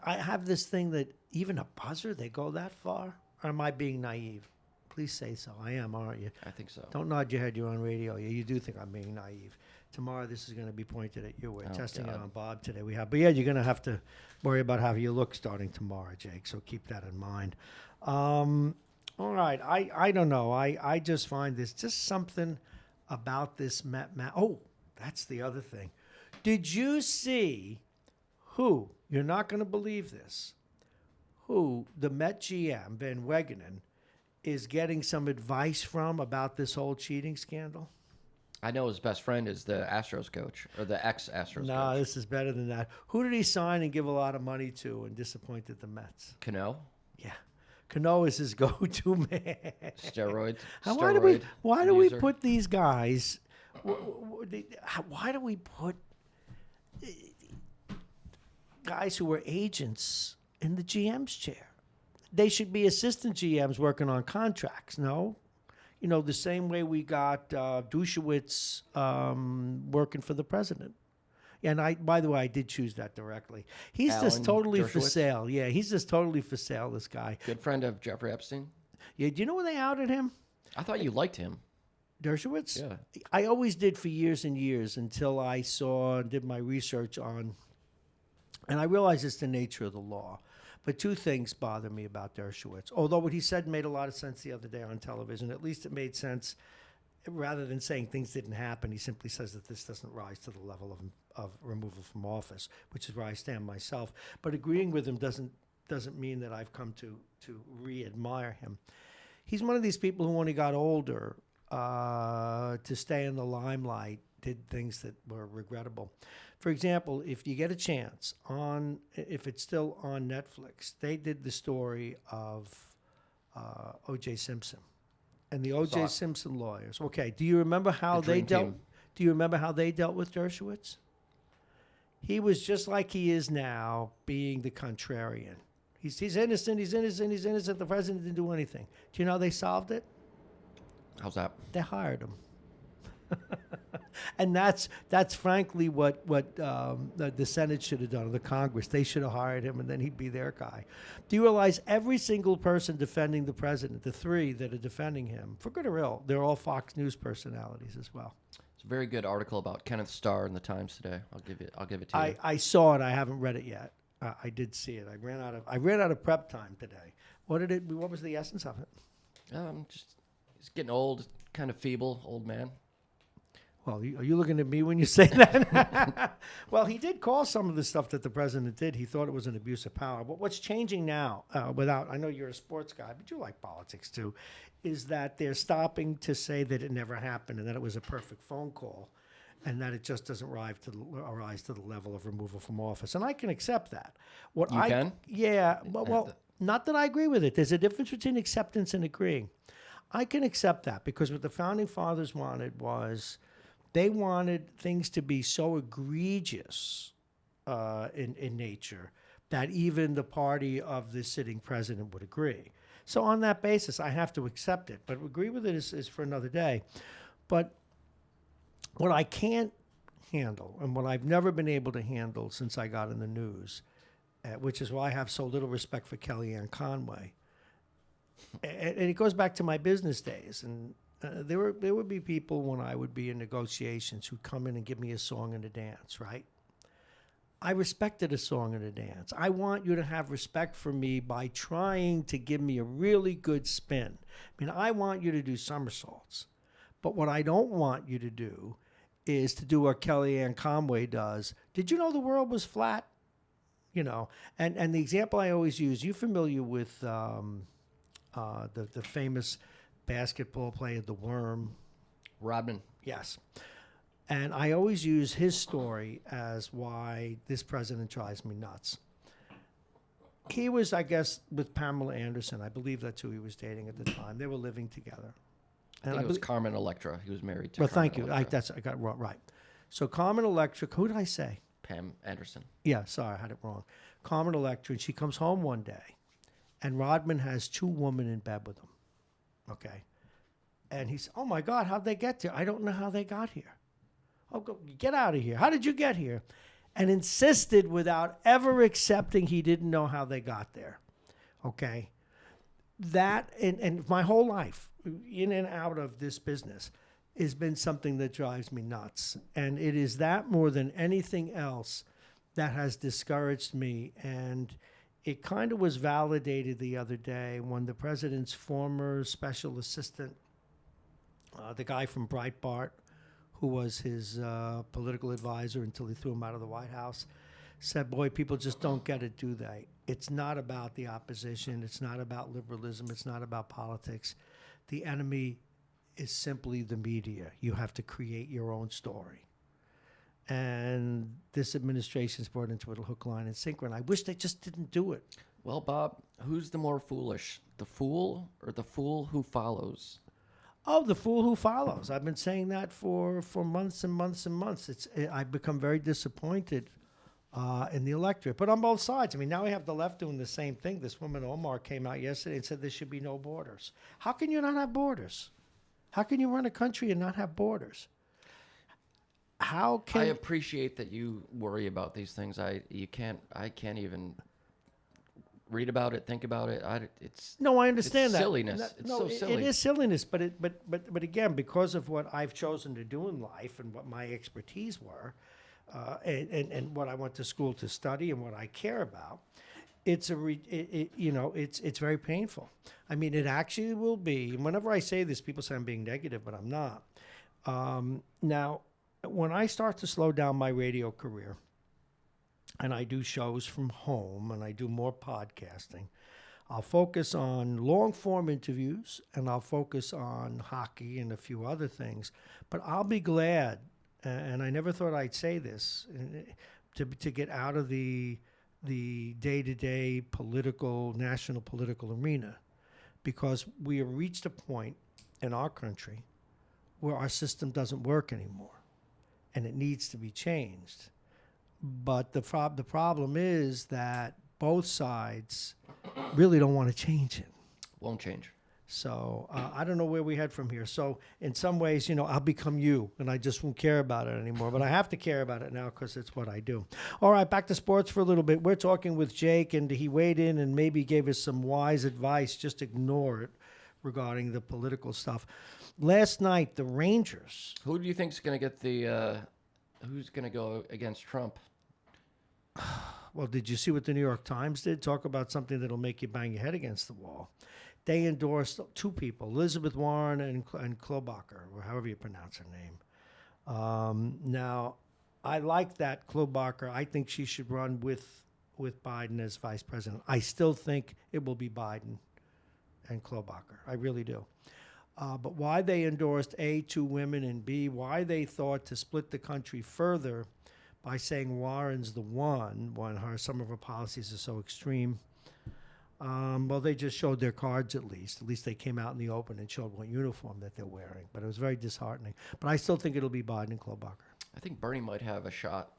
have this thing that even a buzzer, they go that far? Or am I being naive? Please say so. I am, aren't you? I think so. Don't nod your head. You're on radio. You do think I'm being naive. Tomorrow, this is going to be pointed at you. We're testing it on Bob today. But yeah, you're going to have to worry about how you look starting tomorrow, Jake. So keep that in mind. All right. I don't know. I just find there's just something about this Oh, that's the other thing. Did you see who, you're not going to believe this, who the Met GM, Van Wegenen, is getting some advice from about this whole cheating scandal? I know his best friend is the Astros coach, or the ex-Astros coach. No, this is better than that. Who did he sign and give a lot of money to and disappointed the Mets? Cano? Yeah. Cano is his go-to man. Steroid. Why do we put these guys, why do we put guys who are agents in the GM's chair? They should be assistant GMs working on contracts, no? You know, the same way we got Dushewitz working for the president. And by the way, I did choose that directly. He's just totally for sale. Yeah, he's just totally for sale, this guy. Good friend of Jeffrey Epstein. Yeah, do you know when they outed him? I thought you liked him. Dershowitz? Yeah. I always did for years and years until I saw and did my research on, and I realized it's the nature of the law. But two things bother me about Dershowitz. Although what he said made a lot of sense the other day on television. At least it made sense. Rather than saying things didn't happen, he simply says that this doesn't rise to the level of removal from office, which is where I stand myself. But agreeing with him doesn't mean that I've come to re-admire him. He's one of these people who, when he got older, to stay in the limelight, did things that were regrettable. For example, if you get a chance, if it's still on Netflix, they did the story of O.J. Simpson and the O.J. Simpson lawyers. Okay, do you remember how they dealt? Do you remember how they dealt with Dershowitz? He was just like he is now, being the contrarian. He's innocent. He's innocent. He's innocent. The president didn't do anything. Do you know how they solved it? How's that? They hired him. And that's frankly what the Senate should have done, or the Congress. They should have hired him, and then he'd be their guy. Do you realize every single person defending the president, the three that are defending him, for good or ill, they're all Fox News personalities as well. It's a very good article about Kenneth Starr in the Times today. I'll give it to you. I saw it. I haven't read it yet. I did see it. I ran out of prep time today. What was the essence of it? He's getting old, kind of feeble, old man. Well, are you looking at me when you say that? Well, he did call some of the stuff that the president did. He thought it was an abuse of power. But what's changing now, I know you're a sports guy, but you like politics too, is that they're stopping to say that it never happened and that it was a perfect phone call. and that it just doesn't rise to the level of removal from office. And I can accept that. What You can? Yeah, well, not that I agree with it. There's a difference between acceptance and agreeing. I can accept that because what the founding fathers wanted was they wanted things to be so egregious in nature that even the party of the sitting president would agree. So on that basis, I have to accept it. But agree with it is for another day. But what I can't handle and what I've never been able to handle since I got in the news, which is why I have so little respect for Kellyanne Conway, and it goes back to my business days. And there would be people when I would be in negotiations who'd come in and give me a song and a dance, right? I respected a song and a dance. I want you to have respect for me by trying to give me a really good spin. I mean, I want you to do somersaults. But what I don't want you to do is to do what Kellyanne Conway does. Did you know the world was flat? You know, and the example I always use, you familiar with the famous basketball player, the Worm? Rodman. Yes. And I always use his story as why this president drives me nuts. He was, I guess, with Pamela Anderson. I believe that's who he was dating at the time. They were living together. I think it was Carmen Electra. He was married to Well, Carmen thank you. Electra. I got it wrong. Right. So Carmen Electra, who did I say? Pam Anderson. Yeah, sorry, I had it wrong. Carmen Electra, and she comes home one day, and Rodman has two women in bed with him. Okay. And he said, oh, my God, how'd they get here? I don't know how they got here. Oh, go, get out of here. How did you get here? And insisted without ever accepting he didn't know how they got there. Okay. That, and my whole life, in and out of this business, has been something that drives me nuts. And it is that more than anything else that has discouraged me. And it kind of was validated the other day when the president's former special assistant, the guy from Breitbart, who was his political advisor until he threw him out of the White House, said, boy, people just don't get it, do they? It's not about the opposition. It's not about liberalism. It's not about politics. The enemy is simply the media. You have to create your own story. And this administration's brought into it a hook, line, and sinker, and I wish they just didn't do it. Well, Bob, who's the more foolish, the fool or the fool who follows? Oh, the fool who follows. I've been saying that for months and months and months. I've become very disappointed in the electorate, but on both sides. I mean, now we have the left doing the same thing. This woman, Omar, came out yesterday and said there should be no borders. How can you not have borders? How can you run a country and not have borders? How can... I appreciate that you worry about these things. I can't even read about it, think about it. No, I understand that. Silliness. It's so silly. It is silliness, but again, because of what I've chosen to do in life and what my expertise were, and what I went to school to study and what I care about, it's very painful. I mean, it actually will be. And whenever I say this, people say I'm being negative, but I'm not. Now, when I start to slow down my radio career, and I do shows from home, and I do more podcasting, I'll focus on long-form interviews, and I'll focus on hockey and a few other things. But I'll be glad, and I never thought I'd say this, to get out of the day-to-day national political arena, because we have reached a point in our country where our system doesn't work anymore, and it needs to be changed. But the problem is that both sides really don't want to change it. Won't change. So I don't know where we head from here. So in some ways, I'll become you, and I just won't care about it anymore. But I have to care about it now because it's what I do. All right, back to sports for a little bit. We're talking with Jake, and he weighed in and maybe gave us some wise advice. Just ignore it regarding the political stuff. Last night, the Rangers. Who do you think is going to get the? Who's going to go against Trump? Well, did you see what the New York Times did? Talk about something that'll make you bang your head against the wall. They endorsed two people, Elizabeth Warren and Klobuchar, or however you pronounce her name. Now, I like that Klobuchar. I think she should run with Biden as vice president. I still think it will be Biden and Klobuchar. I really do. But why they endorsed A, 2 women, and B, why they thought to split the country further by saying Warren's the one when some of her policies are so extreme. Well, they just showed their cards at least. At least they came out in the open and showed what uniform that they're wearing. But it was very disheartening. But I still think it'll be Biden and Klobuchar. I think Bernie might have a shot.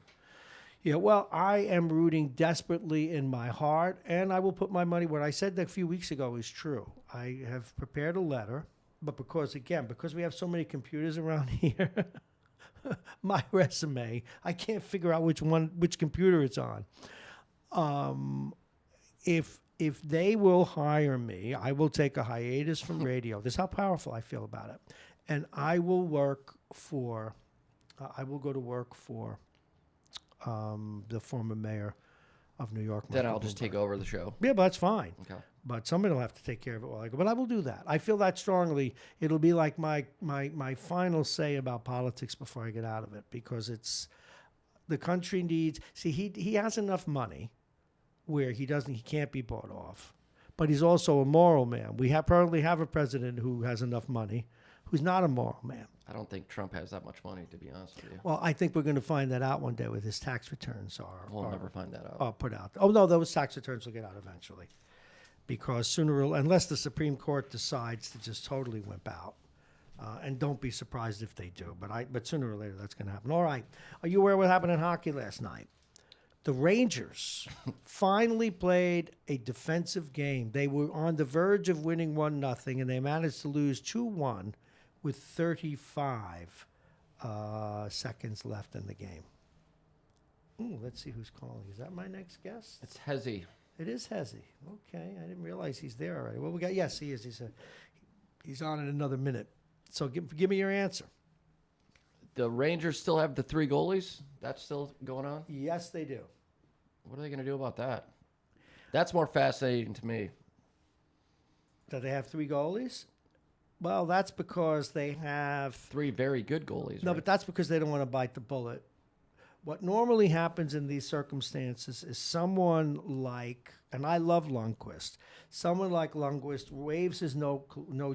Yeah, well, I am rooting desperately in my heart, and I will put my money. What I said a few weeks ago is true. I have prepared a letter, but because we have so many computers around here, my resume, I can't figure out which computer it's on. If they will hire me, I will take a hiatus from radio. This is how powerful I feel about it, and I will work for. I will go to work for the former mayor of New York. Then Michael I'll just Bloomberg. take over the show. Yeah, but that's fine. Okay. But somebody will have to take care of it while I go. But I will do that. I feel that strongly. It'll be like my final say about politics before I get out of it, because it's the country needs. See, he has enough money where he can't be bought off, but he's also a moral man. We apparently have a president who has enough money, who's not a moral man. I don't think Trump has that much money, to be honest with you. Well, I think we're going to find that out one day with his tax returns We'll never find that out. are put out. Oh no, those tax returns will get out eventually, because unless the Supreme Court decides to just totally wimp out, and don't be surprised if they do. But sooner or later that's going to happen. All right, are you aware of what happened in hockey last night? The Rangers finally played a defensive game. They were on the verge of winning 1-0, and they managed to lose 2-1 with 35 seconds left in the game. Ooh, let's see who's calling. Is that my next guest? It's Hezzy. It is Hezzy. Okay, I didn't realize he's there already. Well, yes, he is. He's on in another minute. So give me your answer. The Rangers still have the 3 goalies? That's still going on? Yes, they do. What are they going to do about that? That's more fascinating to me. Do they have 3 goalies? Well, that's because they have 3 very good goalies. No, right? but that's because they don't want to bite the bullet. What normally happens in these circumstances is someone like, and I love Lundqvist, someone like Lundqvist waives his no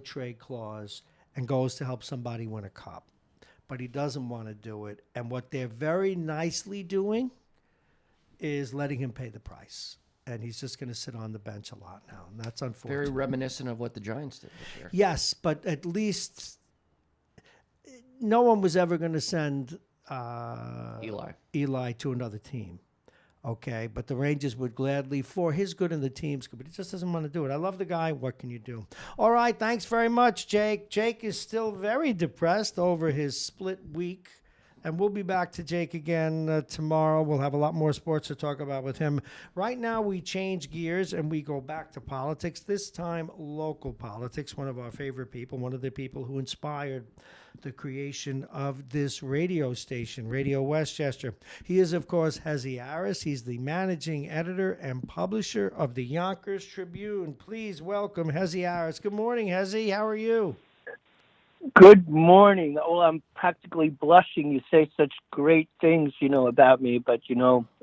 trade clause and goes to help somebody win a cup. But he doesn't want to do it. And what they're very nicely doing is letting him pay the price. And he's just going to sit on the bench a lot now. And that's unfortunate. Very reminiscent of what the Giants did this year. Yes, but at least no one was ever going to send Eli to another team. Okay, but the Rangers would gladly, for his good and the team's good, but he just doesn't want to do it. I love the guy. What can you do? All right, thanks very much, Jake. Jake is still very depressed over his split week, and we'll be back to Jake again tomorrow. We'll have a lot more sports to talk about with him. Right now, we change gears and we go back to politics, this time local politics. One of our favorite people, one of the people who inspired the creation of this radio station, Radio Westchester. He is, of course, Hezzy Harris. He's the managing editor and publisher of the Yonkers Tribune. Please welcome Hezzy Harris. Good morning, Hezzy. How are you? Good morning. Well, I'm practically blushing. You say such great things, about me, but,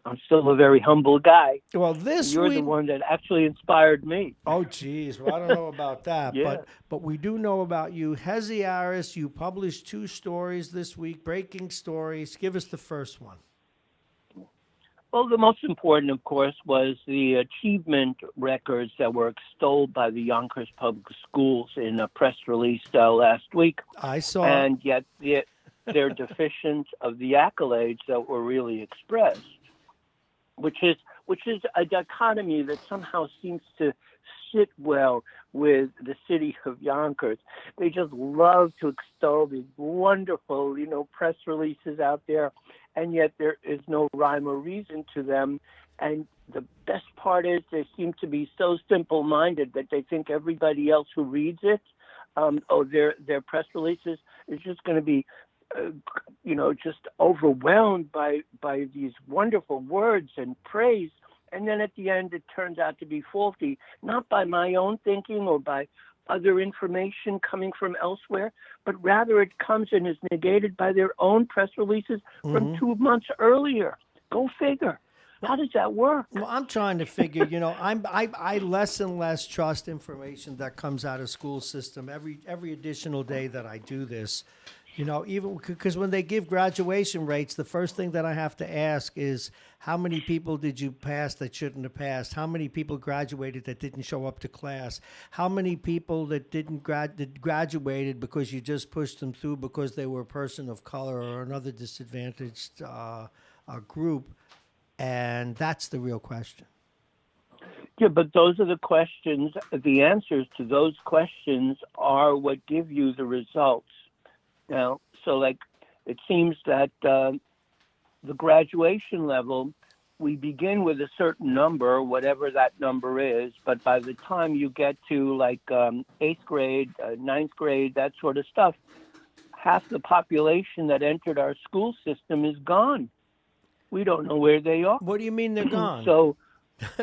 I'm still a very humble guy. Well, You're the one that actually inspired me. Oh, geez. Well, I don't know about that, Yeah. but we do know about you. Hezzy Harris, you published 2 stories this week, breaking stories. Give us the first one. Well, the most important, of course, was the achievement records that were extolled by the Yonkers Public Schools in a press release last week. I saw. And yet they're deficient of the accolades that were really expressed, which is a dichotomy that somehow seems to sit well with the city of Yonkers. They just love to extol these wonderful, press releases out there, and yet there is no rhyme or reason to them. And the best part is they seem to be so simple-minded that they think everybody else who reads it, their press releases, is just going to be just overwhelmed by these wonderful words and praise. And then at the end, it turns out to be faulty, not by my own thinking or by other information coming from elsewhere, but rather it comes and is negated by their own press releases from 2 months earlier. Go figure. How does that work? Well, I'm trying to figure. I less and less trust information that comes out of school system every additional day that I do this. Even because when they give graduation rates, the first thing that I have to ask is how many people did you pass that shouldn't have passed? How many people graduated that didn't show up to class? How many people that that graduated because you just pushed them through because they were a person of color or another disadvantaged group? And that's the real question. Yeah, but those are the questions. The answers to those questions are what give you the results. Now, so it seems that the graduation level, we begin with a certain number, whatever that number is, but by the time you get to 8th grade, 9th grade, that sort of stuff, half the population that entered our school system is gone. We don't know where they are. What do you mean they're gone? So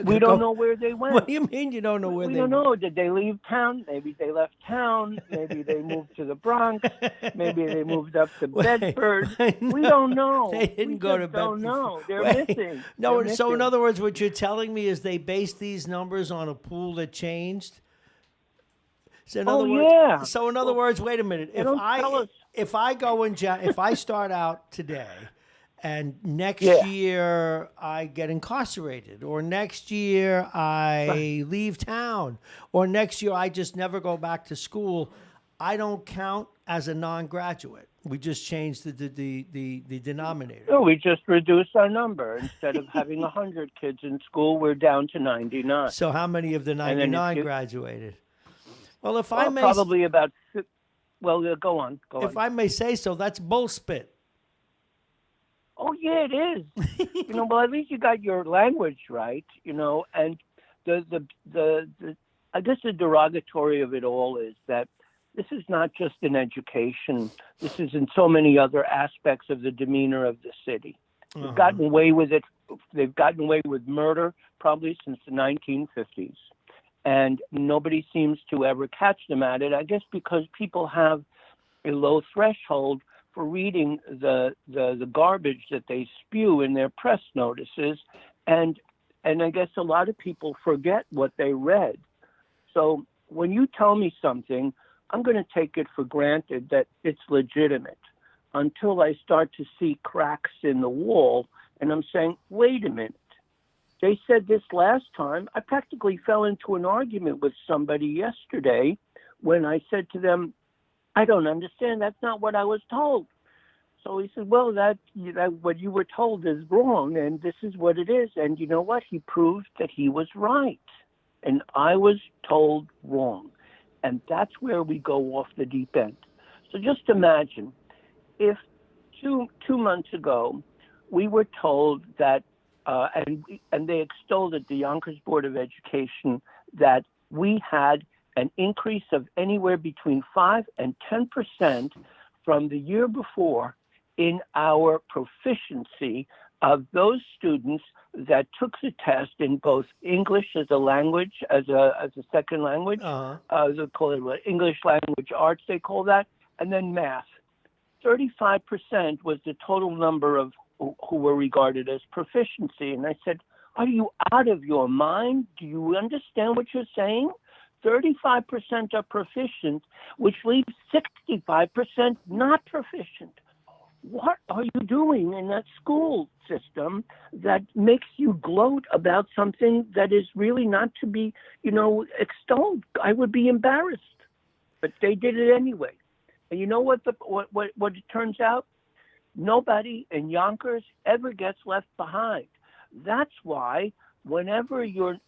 we don't know where they went. What do you mean you don't know where they went? We don't know. Did they leave town? Maybe they left town. Maybe they moved to the Bronx. Maybe they moved up to Bedford. We don't know. They didn't go to Bedford. Don't know. They're missing. No, They're so in missing. other words, what you're telling me is they based these numbers on a pool that changed? So in other words, yeah. So in other words, wait a minute. If I start out today and next year I get incarcerated, or next year I leave town, or next year I just never go back to school, I don't count as a non-graduate. We just changed the denominator. No, we just reduced our number. Instead of having 100 kids in school, we're down to 99. So how many of the 99 graduated? Well, if I may, probably about. Well, go on. If I may say so, that's bullspit. Oh yeah, it is. Well, at least you got your language right. And the I guess the derogatory of it all is that this is not just in education. This is in so many other aspects of the demeanor of the city. They've gotten away with it. They've gotten away with murder probably since the 1950s. And nobody seems to ever catch them at it, I guess because people have a low threshold for reading the garbage that they spew in their press notices. And I guess a lot of people forget what they read. So when you tell me something, I'm going to take it for granted that it's legitimate until I start to see cracks in the wall. And I'm saying, wait a minute. They said this last time. I practically fell into an argument with somebody yesterday when I said to them, I don't understand. That's not what I was told. So he said, well, that what you were told is wrong, and this is what it is. And you know what? He proved that he was right, and I was told wrong. And that's where we go off the deep end. So just imagine if two months ago we were told that, and they extolled at the Yonkers Board of Education that we had an increase of anywhere between 5 and 10% from the year before in our proficiency of those students that took the test in both English as a language, as a second language, they call it English language arts, they call that, and then math. 35% was the total number of who were regarded as proficiency. And I said, are you out of your mind? Do you understand what you're saying? 35% are proficient, which leaves 65% not proficient. What are you doing in that school system that makes you gloat about something that is really not to be, extolled? I would be embarrassed, but they did it anyway. And you know what it turns out? Nobody in Yonkers ever gets left behind. That's why whenever even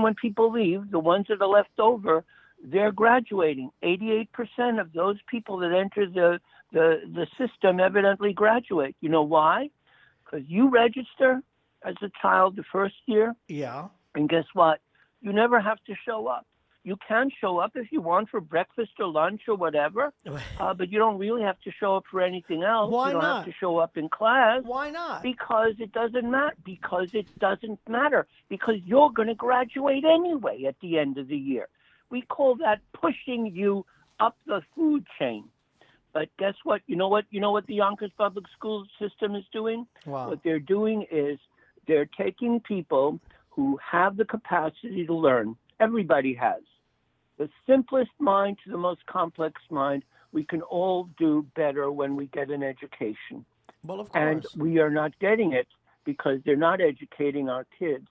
when people leave, the ones that are left over, they're graduating. 88% of those people that enter the system evidently graduate. You know why? Because you register as a child the first year. Yeah. And guess what? You never have to show up. You can show up if you want for breakfast or lunch or whatever, but you don't really have to show up for anything else. Why you don't not? have to show up in class. Why not? Because it doesn't matter. Because you're going to graduate anyway at the end of the year. We call that pushing you up the food chain. But guess what? You know what the Yonkers public school system is doing? Wow. What they're doing is They're taking people who have the capacity to learn. Everybody has. The simplest mind to the most complex mind, we can all do better when we get an education. Well, of And course. we are not getting it because they're not educating our kids.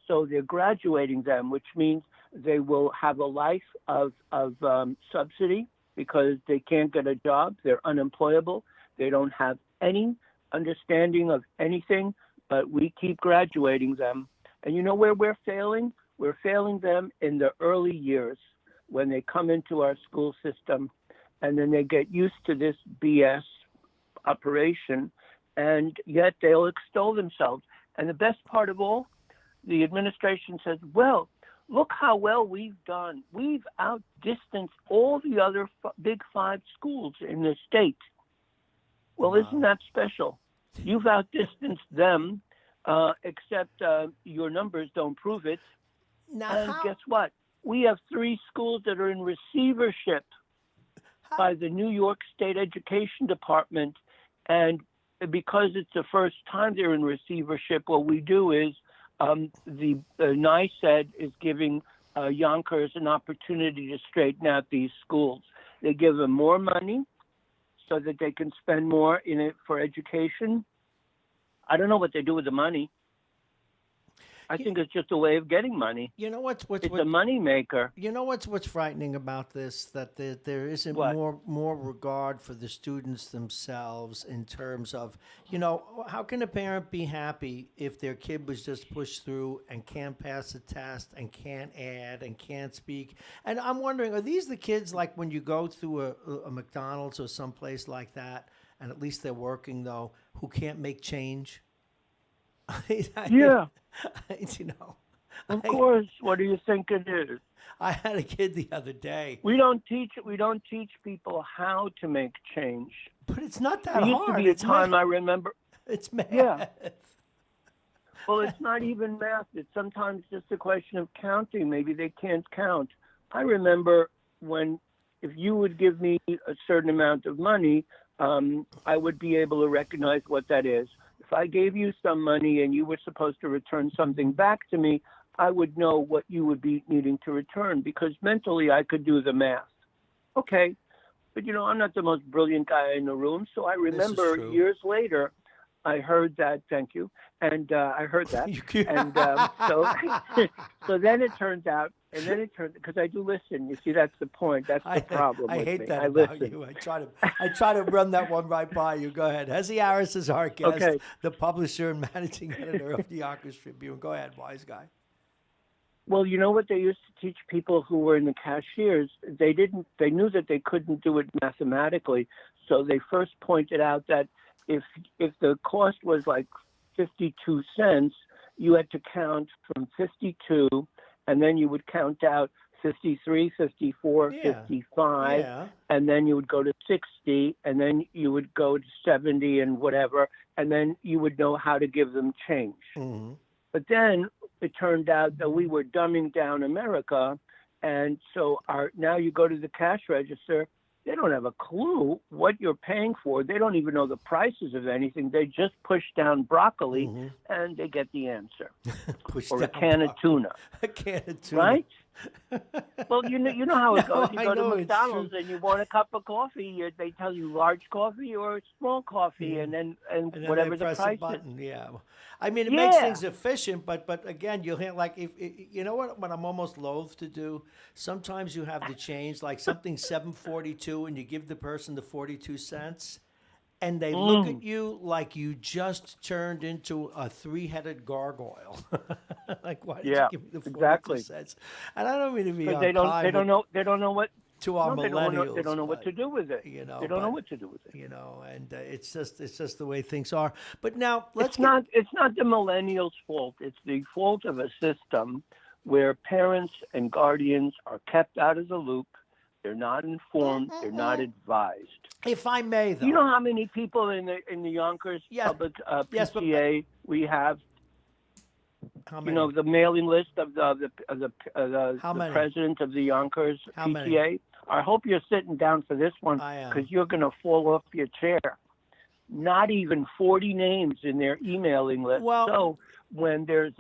So they're graduating them, which means they will have a life of subsidy because they can't get a job. They're unemployable. They don't have any understanding of anything, but we keep graduating them. And you know where we're failing? We're failing them in the early years when they come into our school system, and then they get used to this BS operation, and yet they'll extol themselves. And the best part of all, the administration says, well, look how well we've done. We've outdistanced all the other big five schools in the state. Well, isn't that special? You've outdistanced them, except your numbers don't prove it. Now, And guess what? We have 3 schools that are in receivership by the New York State Education Department. And because it's the first time they're in receivership, what we do is the NICED is giving Yonkers an opportunity to straighten out these schools. They give them more money so that they can spend more in it for education. I don't know what they do with the money. I think it's just a way of getting money. You know what's It's a money maker. You know what's frightening about this? That there isn't What? more regard for the students themselves in terms of, how can a parent be happy if their kid was just pushed through and can't pass a test and can't add and can't speak? And I'm wondering, are these the kids like when you go through a McDonald's or someplace like that, and at least they're working though, who can't make change? Yeah. Of course. What do you think it is? I had a kid the other day. We don't teach people how to make change. But it's not that There used hard. to be a It's time math. I remember. It's math. Yeah. Well, it's not even math. It's sometimes just a question of counting. Maybe they can't count. I remember if you would give me a certain amount of money, I would be able to recognize what that is. If I gave you some money and you were supposed to return something back to me, I would know what you would be needing to return because mentally I could do the math. Okay, but I'm not the most brilliant guy in the room, so I remember years later I heard that. Thank you, and I heard that, and so then it turns out. And then it turns because I do listen. You see, that's the point. That's the problem. I with hate me. that I about listen. you. I try to run that one right by you. Go ahead. Hezzy Harris is our guest, Okay. the publisher and managing editor of the Yonkers Tribune. Go ahead, wise guy. Well, you know what they used to teach people who were in the cashiers? They knew that they couldn't do it mathematically, so they first pointed out that if the cost was like 52 cents, you had to count from 52, and then you would count out 53, 54, 55, and then you would go to 60, and then you would go to 70 and whatever, and then you would know how to give them change. Mm-hmm. But then it turned out that we were dumbing down America, and so now you go to the cash register, they don't have a clue what you're paying for. They don't even know the prices of anything. They just push down broccoli, and they get the answer. Or a can of tuna. A can of tuna. Right? Well, you know how it goes. You I go know, to it's McDonald's true. and you want a cup of coffee. They tell you large coffee or small coffee, and then then whatever they the press a price button. is. Yeah, I mean it makes things efficient, but again, you'll hear like if you know what I'm almost loath to do. Sometimes you have the change like something $7.42, and you give the person the 42 cents, and they look at you like you just turned into a 3-headed gargoyle. Like, why did you give me the 42 cents? And I don't mean to be Because they don't know what. To our millennials, they don't know what to do with it. They don't know what to do with it. And it's just the way things are. But now It's not the millennials' fault. It's the fault of a system where parents and guardians are kept out of the loop. They're not informed. They're not advised. If I may, though, you know how many people in the Yonkers public PTA we have? How many? You know the mailing list of the president of the Yonkers How PTA. many? I hope you're sitting down for this one I am. because you're going to fall off your chair. not even 40 names in their emailing list. Well, so when there's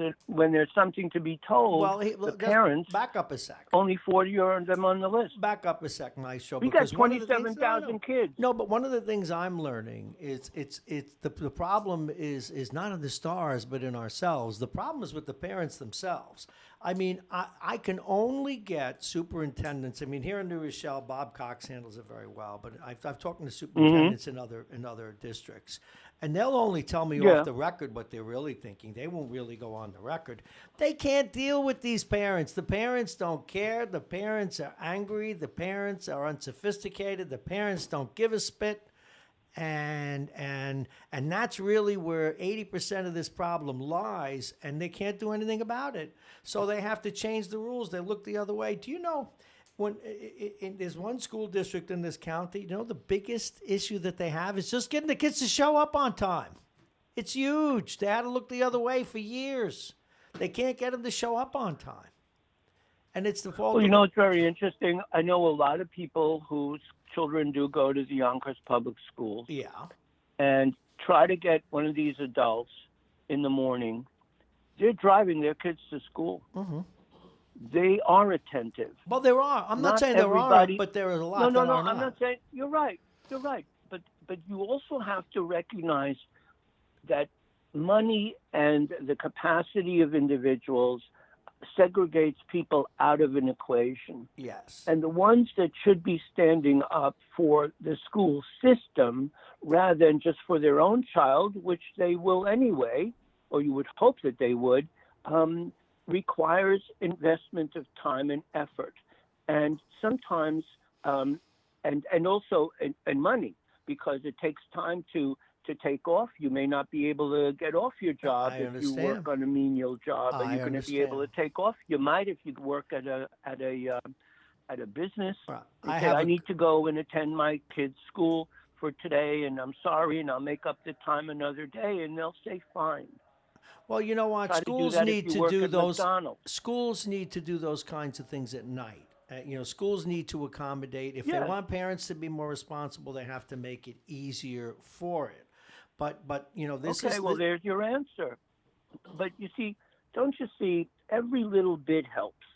something to be told, the parents back up a sec. Only 40 are them on the list. Back up a sec, Maestro. We got 27,000 kids. No, but one of the things I'm learning is the problem is not in the stars, but in ourselves. The problem is with the parents themselves. I mean, I can only get superintendents. I mean, here in New Rochelle, Bob Cox handles it very well, but I've talked to superintendents in other districts, and they'll only tell me off the record what they're really thinking. They won't really go on the record. They can't deal with these parents. The parents don't care. The parents are angry. The parents are unsophisticated. The parents don't give a spit. And that's really where 80% of this problem lies, and they can't do anything about it. So they have to change the rules. They look the other way. Do you know, when there's one school district in this county, you know, the biggest issue that they have is just getting the kids to show up on time. It's huge. They had to look the other way for years. They can't get them to show up on time. And it's the fault. Well, you know, it's very interesting. I know a lot of people whose children do go to the Yonkers public schools. Yeah. And try to get one of these adults in the morning. They're driving their kids to school. Mm-hmm. They are attentive. Well, there are. I'm not saying there aren't, but there is a lot No, that are not. I'm not saying. You're right. But you also have to recognize that money and the capacity of individuals segregates people out of an equation. Yes. And the ones that should be standing up for the school system rather than just for their own child, which they will anyway, or you would hope that they would, requires investment of time and effort. And sometimes, and also money, because it takes time to take off. You may not be able to get off your job if you work on a menial job. Are you going to be able to take off? You might if you work at a business. Right. I need to go and attend my kid's school for today, and I'm sorry, and I'll make up the time another day, and they'll say fine. Well, you know what? Schools need to do those. Schools need to do those kinds of things at night. Schools need to accommodate. If they want parents to be more responsible, they have to make it easier for it. But this is. Okay, well, there's your answer. But you see, don't you see? Every little bit helps.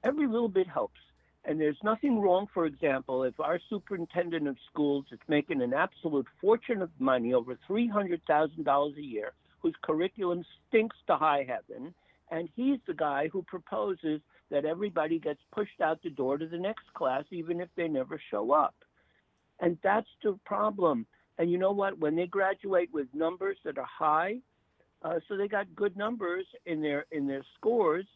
Every little bit helps. And there's nothing wrong, for example, if our superintendent of schools is making an absolute fortune of money, over $300,000 a year, whose curriculum stinks to high heaven, and he's the guy who proposes that everybody gets pushed out the door to the next class, even if they never show up. And that's the problem. And you know what? When they graduate with numbers that are high, so they got good numbers in their scores,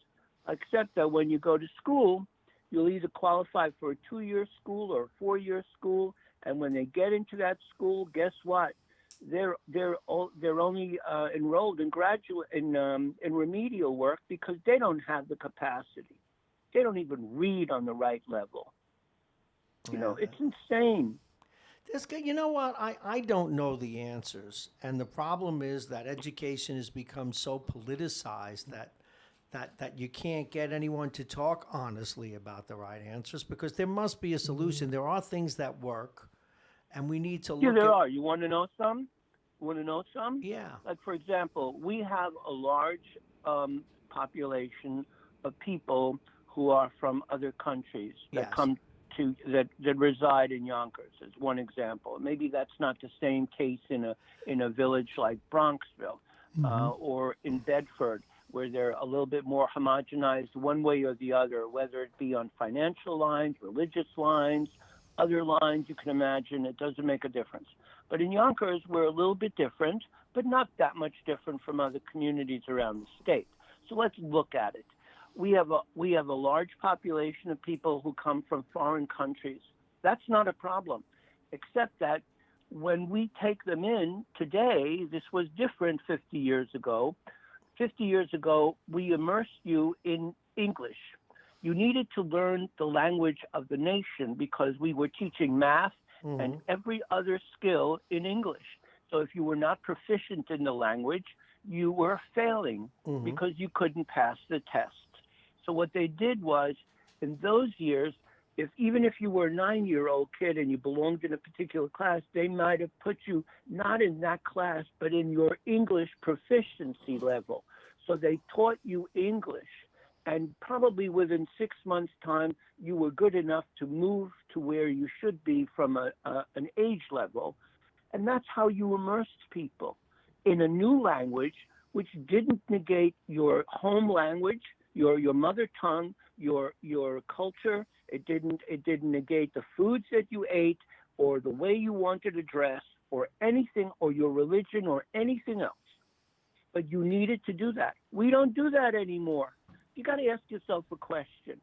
except that when you go to school, you'll either qualify for a 2-year school or a 4-year school, and when they get into that school, guess what? They're only enrolled in in remedial work because they don't have the capacity. They don't even read on the right level. It's insane. You know what? I don't know the answers, and the problem is that education has become so politicized that you can't get anyone to talk honestly about the right answers, because there must be a solution. There are things that work, and we need to look at... Yeah, there are. You want to know some? Yeah. Like, for example, we have a large population of people who are from other countries that come to that reside in Yonkers, as one example. Maybe that's not the same case in a village like Bronxville or in Bedford, where they're a little bit more homogenized one way or the other, whether it be on financial lines, religious lines, other lines you can imagine. It doesn't make a difference. But in Yonkers, we're a little bit different, but not that much different from other communities around the state. So let's look at it. We have a large population of people who come from foreign countries. That's not a problem, except that when we take them in today, this was different 50 years ago. 50 years ago, we immersed you in English. You needed to learn the language of the nation because we were teaching math and every other skill in English. So if you were not proficient in the language, you were failing because you couldn't pass the test. So what they did was, in those years, even if you were a 9-year-old kid and you belonged in a particular class, they might have put you not in that class, but in your English proficiency level. So they taught you English. And probably within 6 months' time, you were good enough to move to where you should be from an age level. And that's how you immersed people in a new language, which didn't negate your home language, your mother tongue, your culture. It didn't negate the foods that you ate or the way you wanted to dress or anything, or your religion or anything else. But you needed to do that. We don't do that anymore. You got to ask yourself a question.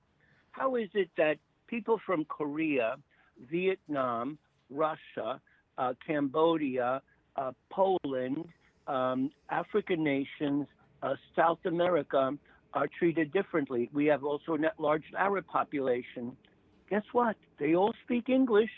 How is it that people from Korea, Vietnam, Russia, Cambodia, Poland, African nations, South America are treated differently? We have also a large Arab population. Guess what? They all speak English,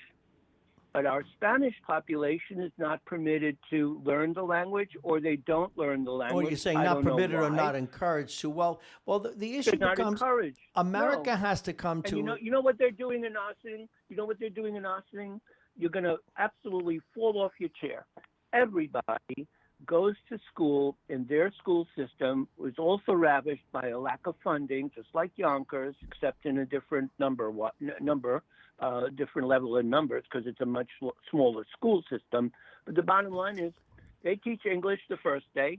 but our Spanish population is not permitted to learn the language, or they don't learn the language. Or you're saying not permitted or not encouraged to. Well, the issue They're not becomes encouraged. America No. has to come And to. you know what they're doing in Ossining? You know what they're doing in Ossining? You're going to absolutely fall off your chair. Everybody goes to school in their school system, was also ravished by a lack of funding, just like Yonkers, except in a different different level in numbers, because it's a much smaller school system. But the bottom line is they teach English the first day.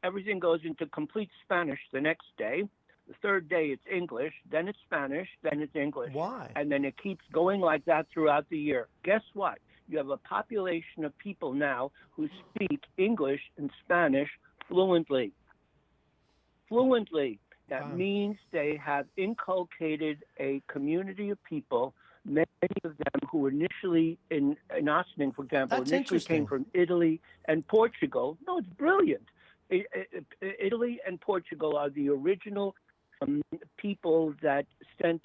Everything goes into complete Spanish the next day. The third day it's English, then it's Spanish, then it's English. Why? And then it keeps going like that throughout the year. Guess what? You have a population of people now who speak English and Spanish fluently. Fluently. That means they have inculcated a community of people, many of them who initially, in Ossining, for example, That's initially came from Italy and Portugal. No, it's brilliant. Italy and Portugal are the original people that sent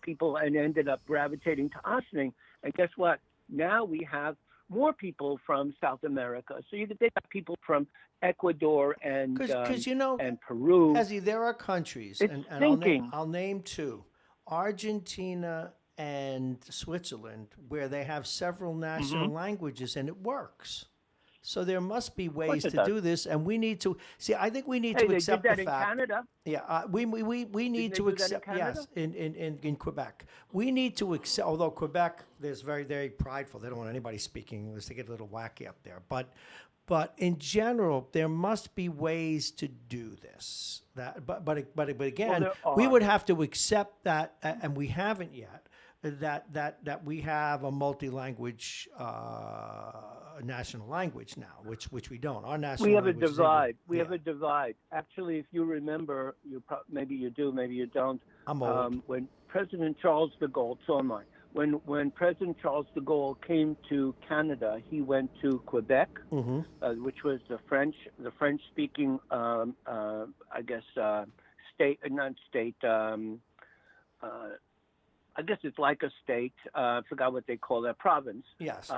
people and ended up gravitating to Ossining. And guess what? Now we have more people from South America. So they got people from Ecuador and and Peru. Hezi, there are countries, It's and thinking. I'll name two, Argentina and Switzerland, where they have several national languages, and it works. So there must be ways to do this, and we need to see. I think we need to accept they did that the fact. in Canada. Yeah, we need to accept. Yes, in Quebec, we need to accept. Although Quebec, there's very prideful. They don't want anybody speaking English. They get a little wacky up there. But in general, there must be ways to do this. But again, we would have to accept that, and we haven't yet. That we have a multi-language national language now, which we don't. Our national we have a language is divide. English. We have a divide. Actually, if you remember, maybe you do, maybe you don't. I'm old. When President Charles de Gaulle, so am I. When President Charles de Gaulle came to Canada, he went to Quebec, which was the French-speaking, I guess, state, not state. I guess it's like a state. I forgot what they call that, province. Yes.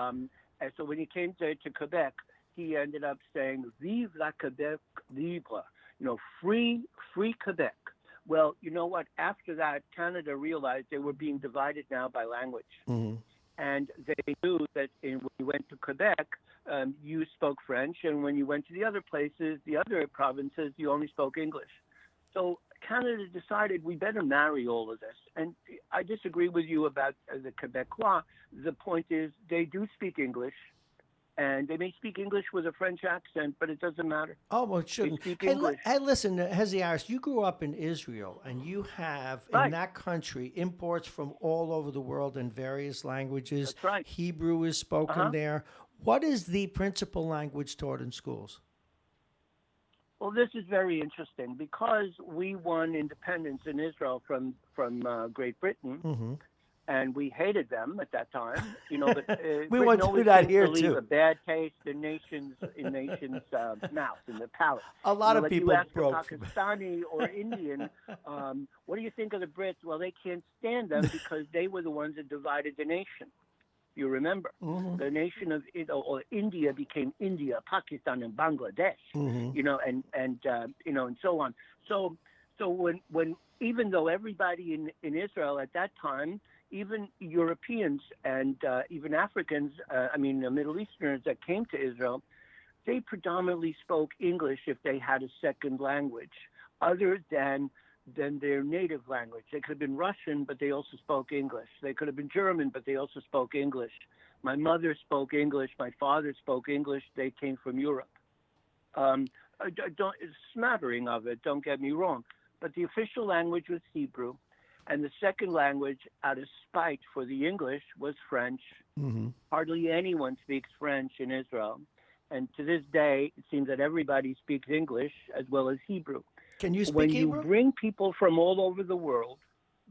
And so when he came to Quebec, he ended up saying, "Vive la Québec libre," free Quebec. Well, you know what? After that, Canada realized they were being divided now by language. And they knew that when you went to Quebec, you spoke French, and when you went to the other places, the other provinces, you only spoke English. So Canada decided we better marry all of this. And I disagree with you about the Quebecois. The point is they do speak English, and they may speak English with a French accent, but it doesn't matter. Oh, well, it shouldn't. They speak English. Hey, listen, Hezi Aris, you grew up in Israel, and you have, in that country, imports from all over the world in various languages. That's right. Hebrew is spoken there. What is the principal language taught in schools? Well, this is very interesting because we won independence in Israel from Great Britain, and we hated them at that time. But we Britain went through always that seems here to leave too. a bad taste in nations' mouth, in the palate. A lot of like people you ask broke. a Pakistani or Indian, what do you think of the Brits? Well, they can't stand them because they were the ones that divided the nation. You remember, the nation of or India became India, Pakistan, and Bangladesh. And so on. So when even though everybody in Israel at that time, even Europeans and even Africans, Middle Easterners that came to Israel, they predominantly spoke English if they had a second language, other than their native language. They could have been Russian, but they also spoke English. They could have been German, but they also spoke English. My mother spoke English. My father spoke English. They came from Europe. A smattering of it, don't get me wrong. But the official language was Hebrew. And the second language, out of spite for the English, was French. Mm-hmm. Hardly anyone speaks French in Israel. And to this day, it seems that everybody speaks English as well as Hebrew. Can you speak When Hebrew? you bring people from all over the world,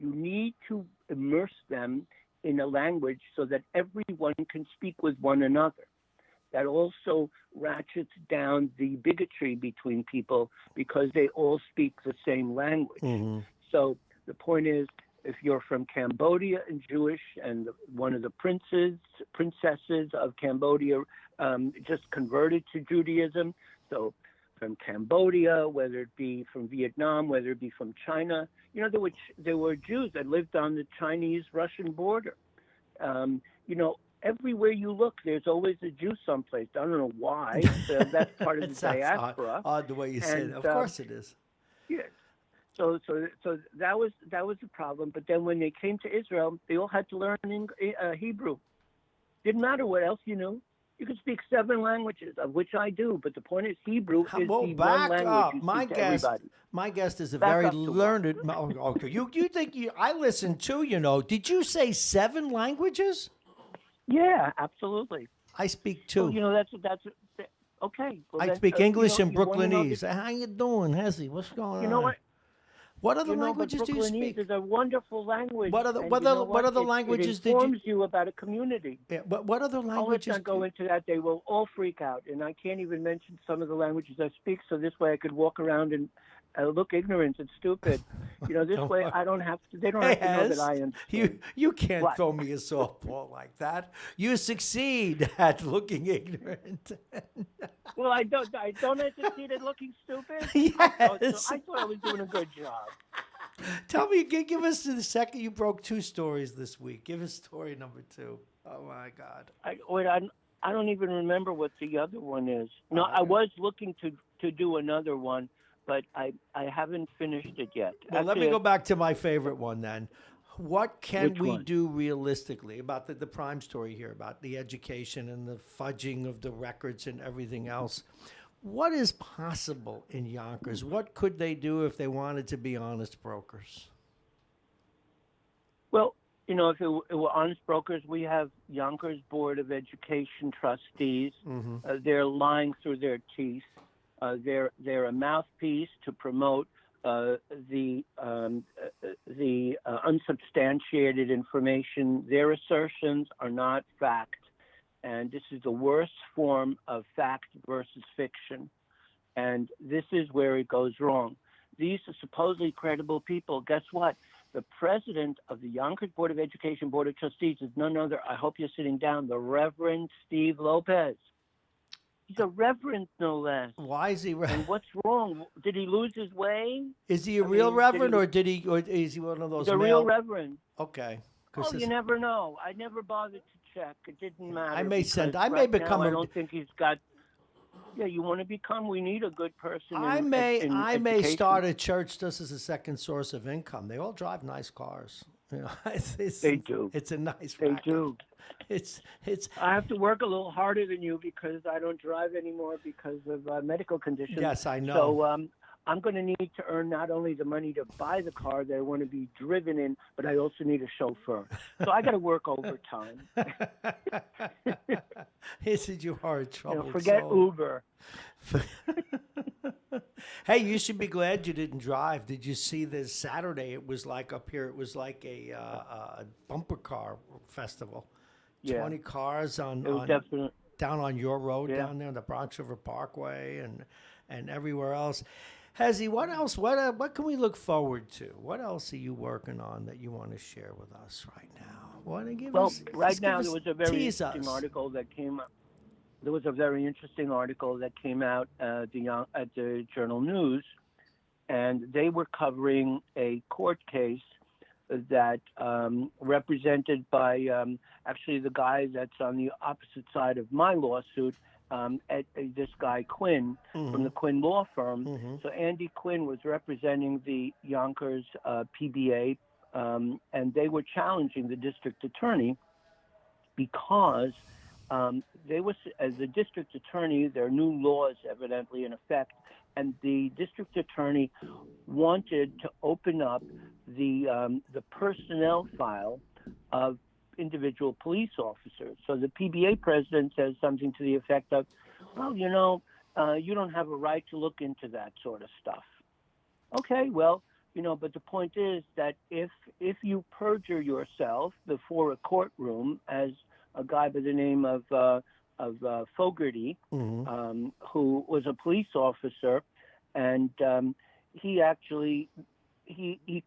you need to immerse them in a language so that everyone can speak with one another. That also ratchets down the bigotry between people because they all speak the same language. Mm-hmm. So the point is, if you're from Cambodia and Jewish, and one of the princesses of Cambodia just converted to Judaism, so from Cambodia, whether it be from Vietnam, whether it be from China, there were Jews that lived on the Chinese-Russian border. Everywhere you look, there's always a Jew someplace. I don't know why. That's part of the diaspora. Odd the way you say it. Of course it is. Yeah. So that was the problem. But then when they came to Israel, they all had to learn Hebrew. Didn't matter what else you knew. You could speak 7 languages, of which I do. But the point is, Hebrew is the one language you speak to everybody. My guest is a Back very up to learned. Okay, you think I listen too? Did you say 7 languages? Yeah, absolutely. I speak 2. Well, that's okay. Well, I speak English and you wanna know Brooklynese. How you doing, Hezzy? What's going on? You know what? What other languages do you Brooklynese speak? is a wonderful language. What other languages it did you? informs you about a community. Yeah, what other languages? Let's not go into that. They will all freak out, and I can't even mention some of the languages I speak. So this way, I could walk around and look ignorant and stupid. This way I don't have to. They don't have to know that I understand. You can't throw me a softball like that. You succeed at looking ignorant. Well, I don't succeed at looking stupid. Yes. I thought I was doing a good job. Tell me, give us the second. You broke 2 stories this week. Give us story number 2. Oh my God. I don't even remember what the other one is. No, I was looking to do another one, but I haven't finished it yet. Well, let me go back to my favorite one then. What can we one? do realistically about the prime story here, about the education and the fudging of the records and everything else? What is possible in Yonkers? What could they do if they wanted to be honest brokers? Well, if it were honest brokers, we have Yonkers Board of Education trustees. Mm-hmm. They're lying through their teeth. They're a mouthpiece to promote the unsubstantiated information. Their assertions are not fact, and this is the worst form of fact versus fiction. And this is where it goes wrong. These are supposedly credible people. Guess what? The president of the Yonkers Board of Education Board of Trustees is none other, I hope you're sitting down, the Reverend Steve Lopez. He's a reverend, no less. Why is he reverend? And what's wrong? Did he lose his way? Is he a real reverend, or is he one of those? He's a real reverend. Okay. Oh, you never know. I never bothered to check. It didn't matter. I may become. I don't think he's got. Yeah, you want to become. We need a good person. I may education. start a church just as a second source of income. They all drive nice cars. They do. It's a nice. They racket. do. It's. I have to work a little harder than you because I don't drive anymore because of medical conditions. Yes, I know. So I'm going to need to earn not only the money to buy the car that I want to be driven in, but I also need a chauffeur. So I got to work overtime. Isn't you hard trouble? Forget Uber. Hey, you should be glad you didn't drive. Did you see this Saturday? It was like up here. It was like a bumper car festival. Yeah. 20 cars down on your road down there on the Bronx River Parkway and everywhere else. Hezzy, what else? What can we look forward to? What else are you working on that you want to share with us right now? Right now there was a very interesting article that came up. There was a very interesting article that came out at the Journal News, and they were covering a court case that represented by actually the guy that's on the opposite side of my lawsuit, this guy Quinn from the Quinn Law Firm. So Andy Quinn was representing the Yonkers PBA, and they were challenging the district attorney because they was, as the district attorney, there are new laws evidently in effect, and the district attorney wanted to open up the personnel file of individual police officers. So the PBA president says something to the effect of, well, you don't have a right to look into that sort of stuff. Okay, well, but the point is that if you perjure yourself before a courtroom, as a guy by the name of Fogarty, who was a police officer, and he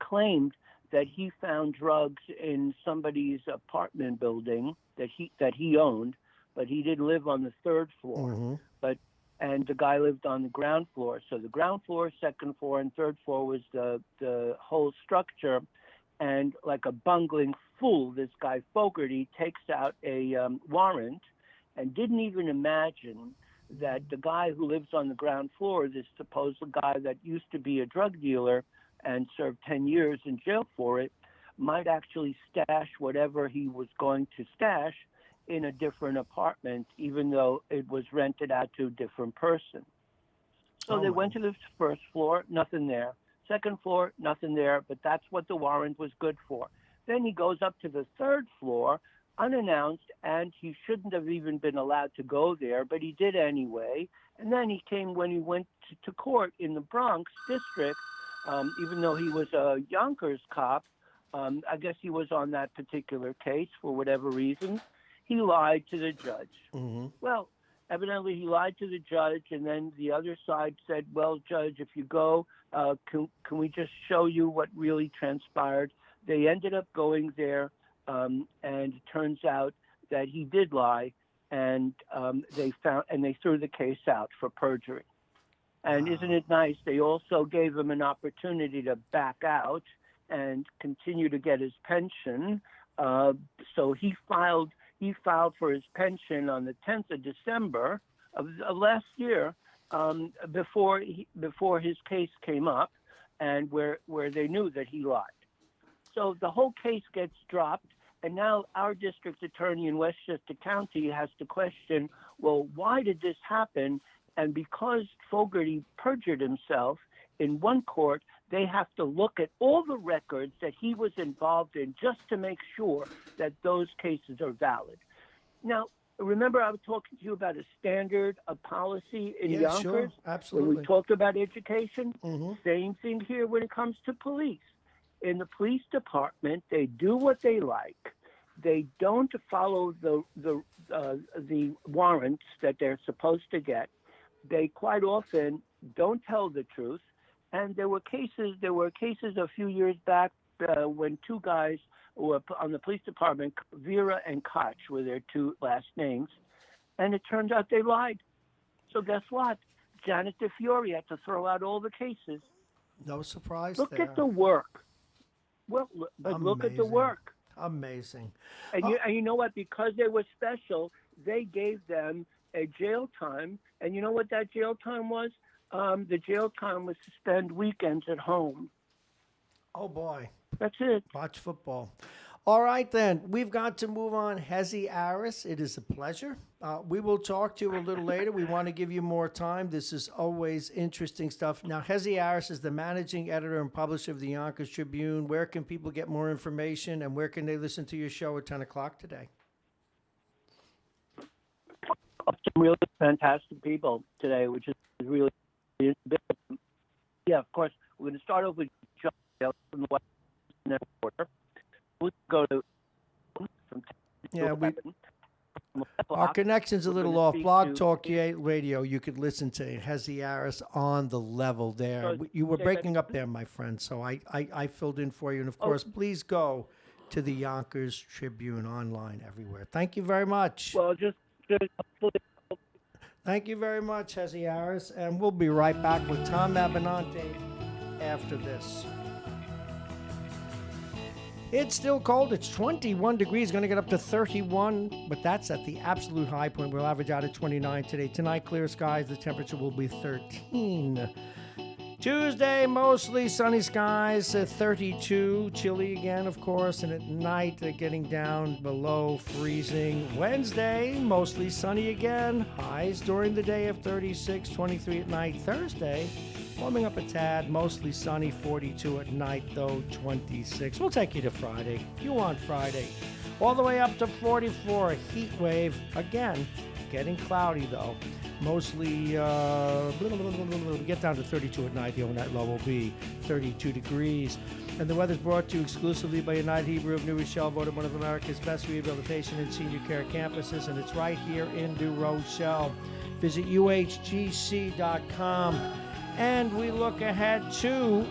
claimed that he found drugs in somebody's apartment building that he owned, but he did live on the third floor. And the guy lived on the ground floor. So the ground floor, second floor, and third floor was the whole structure. And like a bungling fool, this guy Fogarty takes out a warrant and didn't even imagine that the guy who lives on the ground floor, this supposed guy that used to be a drug dealer and served 10 years in jail for it, might actually stash whatever he was going to stash in a different apartment, even though it was rented out to a different person. So they went to the first floor, nothing there. Second floor, nothing there, but that's what the warrant was good for. Then he goes up to the third floor, unannounced, and he shouldn't have even been allowed to go there, but he did anyway. And then when he went to court in the Bronx district, even though he was a Yonkers cop, I guess he was on that particular case for whatever reason, he lied to the judge. Well, evidently he lied to the judge, and then the other side said, well, judge, if you go, can we just show you what really transpired? They ended up going there, and it turns out that he did lie, and they threw the case out for perjury. And isn't it nice? They also gave him an opportunity to back out and continue to get his pension. So he filed for his pension on the 10th of December of last year, before his case came up, and where they knew that he lied. So the whole case gets dropped, and now our district attorney in Westchester County has to question, well, why did this happen? And because Fogarty perjured himself in one court, they have to look at all the records that he was involved in just to make sure that those cases are valid. Now, remember I was talking to you about a standard, a policy in Yonkers? Sure, absolutely. When we talked about education, same thing here when it comes to police. In the police department, they do what they like. They don't follow the warrants that they're supposed to get. They quite often don't tell the truth. And there were cases a few years back when two guys were on the police department, Vera and Koch were their two last names, and it turned out they lied. So guess what? Janet DeFiore had to throw out all the cases. No surprise Look there. at the work. Well, but look at the work. Amazing. And you know what? Because they were special, they gave them a jail time. And you know what that jail time was? The jail time was to spend weekends at home. Oh, boy. That's it. Watch football. All right, then. We've got to move on. Hezi Aris, it is a pleasure. We will talk to you a little later. We want to give you more time. This is always interesting stuff. Now, Hezi Aris is the managing editor and publisher of the Yonkers Tribune. Where can people get more information, and where can they listen to your show at 10 o'clock today? Some really fantastic people today, which is really yeah. Of course, we're going to start off with John from the Westchester Reporter. We'll go to from 10 to 11. Our connection's a little off. Blog Talk Radio, you could listen to Hezi Aris on the level there. So, you were breaking up there, my friend, so I filled in for you. And, of course, please go to the Yonkers Tribune online everywhere. Thank you very much. Well, just Thank you very much, Hezi Aris, and we'll be right back with Tom Abenante after this. It's still cold. It's 21 degrees. Going to get up to 31, but that's at the absolute high point. We'll average out at 29 today. Tonight, clear skies. The temperature will be 13. Tuesday, mostly sunny skies at 32. Chilly again, of course, and at night, getting down below freezing. Wednesday, mostly sunny again. Highs during the day of 36, 23 at night. Thursday, warming up a tad, mostly sunny, 42 at night, though 26. We'll take you to Friday. You want Friday. All the way up to 44, a heat wave. Again, getting cloudy, though. Mostly, get down to 32 at night. The overnight low will be 32 degrees. And the weather's brought to you exclusively by United Hebrew of New Rochelle, voted one of America's best rehabilitation and senior care campuses, and it's right here in New Rochelle. Visit uhgc.com. And we look ahead to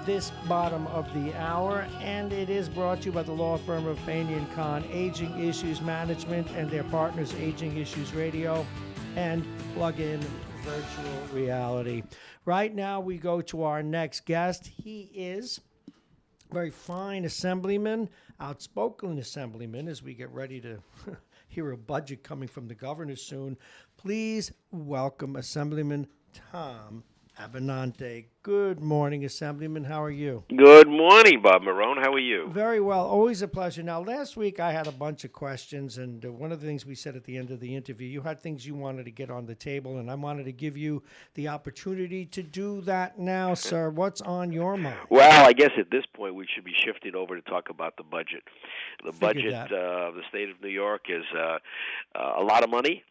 this bottom of the hour, and it is brought to you by the law firm of Fainian Khan, Aging Issues Management, and their partners, Aging Issues Radio and Plug-in Virtual Reality. Right now, we go to our next guest. He is a very fine assemblyman, outspoken assemblyman, as we get ready to hear a budget coming from the governor soon. Please welcome Assemblyman Tom Abenante. Good morning, Assemblyman. How are you? Good morning, Bob Marrone. How are you? Very well. Always a pleasure. Now, last week I had a bunch of questions, and one of the things we said at the end of the interview, you had things you wanted to get on the table, and I wanted to give you the opportunity to do that now, sir. What's on your mind? Well, I guess at this point we should be shifting over to talk about the budget. The budget of the state of New York is a lot of money.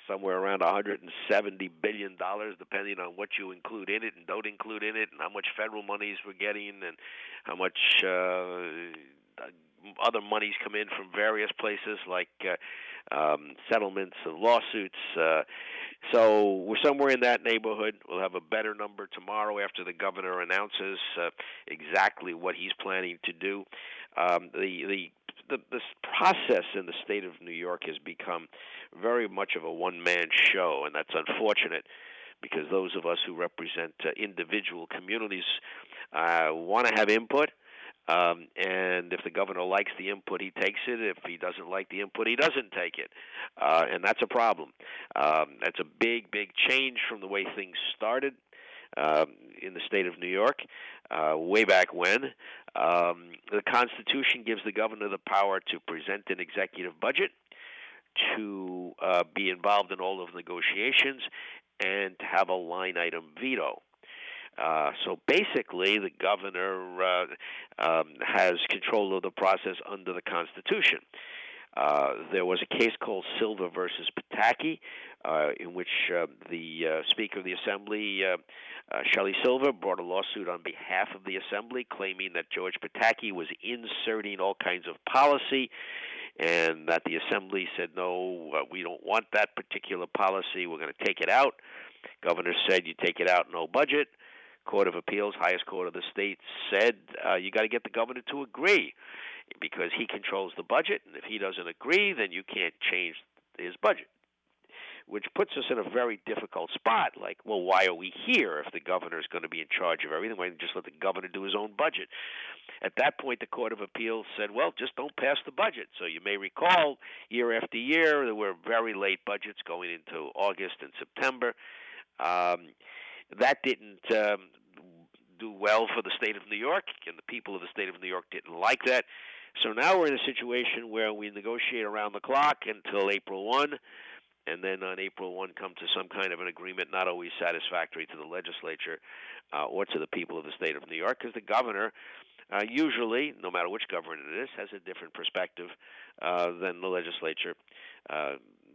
Somewhere around $170 billion, depending on what you include in it and don't include in it, and how much federal monies we're getting, and how much other monies come in from various places, like settlements and lawsuits. So we're somewhere in that neighborhood. We'll have a better number tomorrow after the governor announces exactly what he's planning to do. This process in the state of New York has become very much of a one-man show, and that's unfortunate, because those of us who represent individual communities want to have input, and if the governor likes the input, he takes it. If he doesn't like the input, he doesn't take it, and that's a problem. That's a big, big change from the way things started in the state of New York way back when. The Constitution gives the governor the power to present an executive budget, to be involved in all of the negotiations, and to have a line item veto. So basically, the governor has control of the process under the Constitution. There was a case called Silva versus Pataki, in which the Speaker of the Assembly, Shelley Silva, brought a lawsuit on behalf of the Assembly, claiming that George Pataki was inserting all kinds of policy, and that the Assembly said, no, we don't want that particular policy, we're going to take it out. Governor said, you take it out, no budget. Court of Appeals, highest court of the state, said you got to get the governor to agree, because he controls the budget, and if he doesn't agree, then you can't change his budget, which puts us in a very difficult spot. Like, well, why are we here if the governor is going to be in charge of everything? Why don't you just let the governor do his own budget? At that point, the Court of Appeals said, well, just don't pass the budget. So you may recall, year after year, there were very late budgets going into August and September. That didn't do well for the state of New York, and the people of the state of New York didn't like that. So now we're in a situation where we negotiate around the clock until April 1, and then on April 1 come to some kind of an agreement, not always satisfactory to the legislature or to the people of the state of New York, because the governor usually, no matter which governor it is, has a different perspective than the legislature,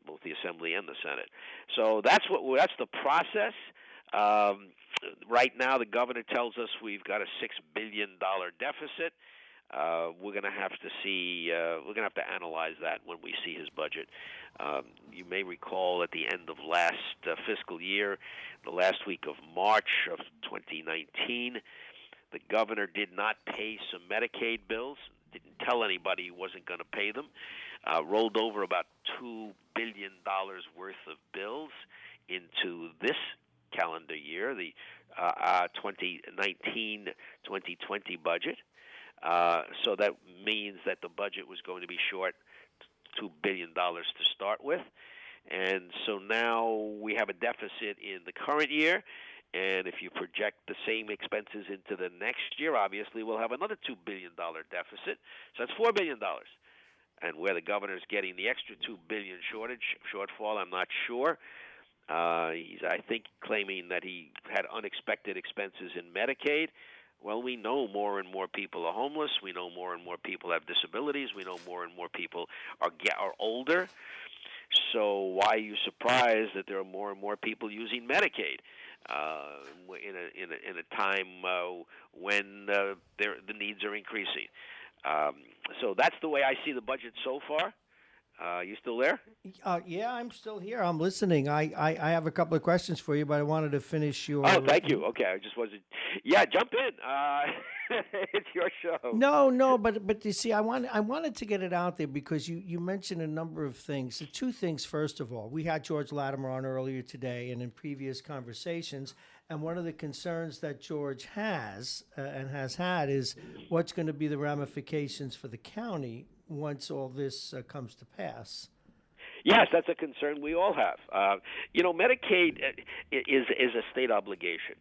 both the Assembly and the Senate. So that's the process. Right now, the governor tells us we've got a $6 billion deficit. We're going to have to see. We're going to have to analyze that when we see his budget. You may recall at the end of last fiscal year, the last week of March of 2019, the governor did not pay some Medicaid bills. Didn't tell anybody he wasn't going to pay them. Rolled over about $2 billion worth of bills into this calendar year, the 2019-2020 budget. So that means that the budget was going to be short $2 billion to start with. And so now we have a deficit in the current year. And if you project the same expenses into the next year, obviously we'll have another $2 billion deficit. So that's $4 billion. And where the governor's getting the extra $2 billion shortfall, I'm not sure. He's, I think, claiming that he had unexpected expenses in Medicaid. Well, we know more and more people are homeless. We know more and more people have disabilities. We know more and more people are older. So why are you surprised that there are more and more people using Medicaid in a time when the needs are increasing? So that's the way I see the budget so far. You still there? Yeah, I'm still here. I'm listening. I have a couple of questions for you, but I wanted to finish your. Oh, thank you. Okay, I just wasn't. Yeah, jump in. It's your show. No, but you see, I wanted to get it out there because you mentioned a number of things. The two things, first of all, we had George Latimer on earlier today and in previous conversations, and one of the concerns that George has and has had is what's going to be the ramifications for the county once all this comes to pass. Yes, that's a concern we all have. Medicaid is a state obligation,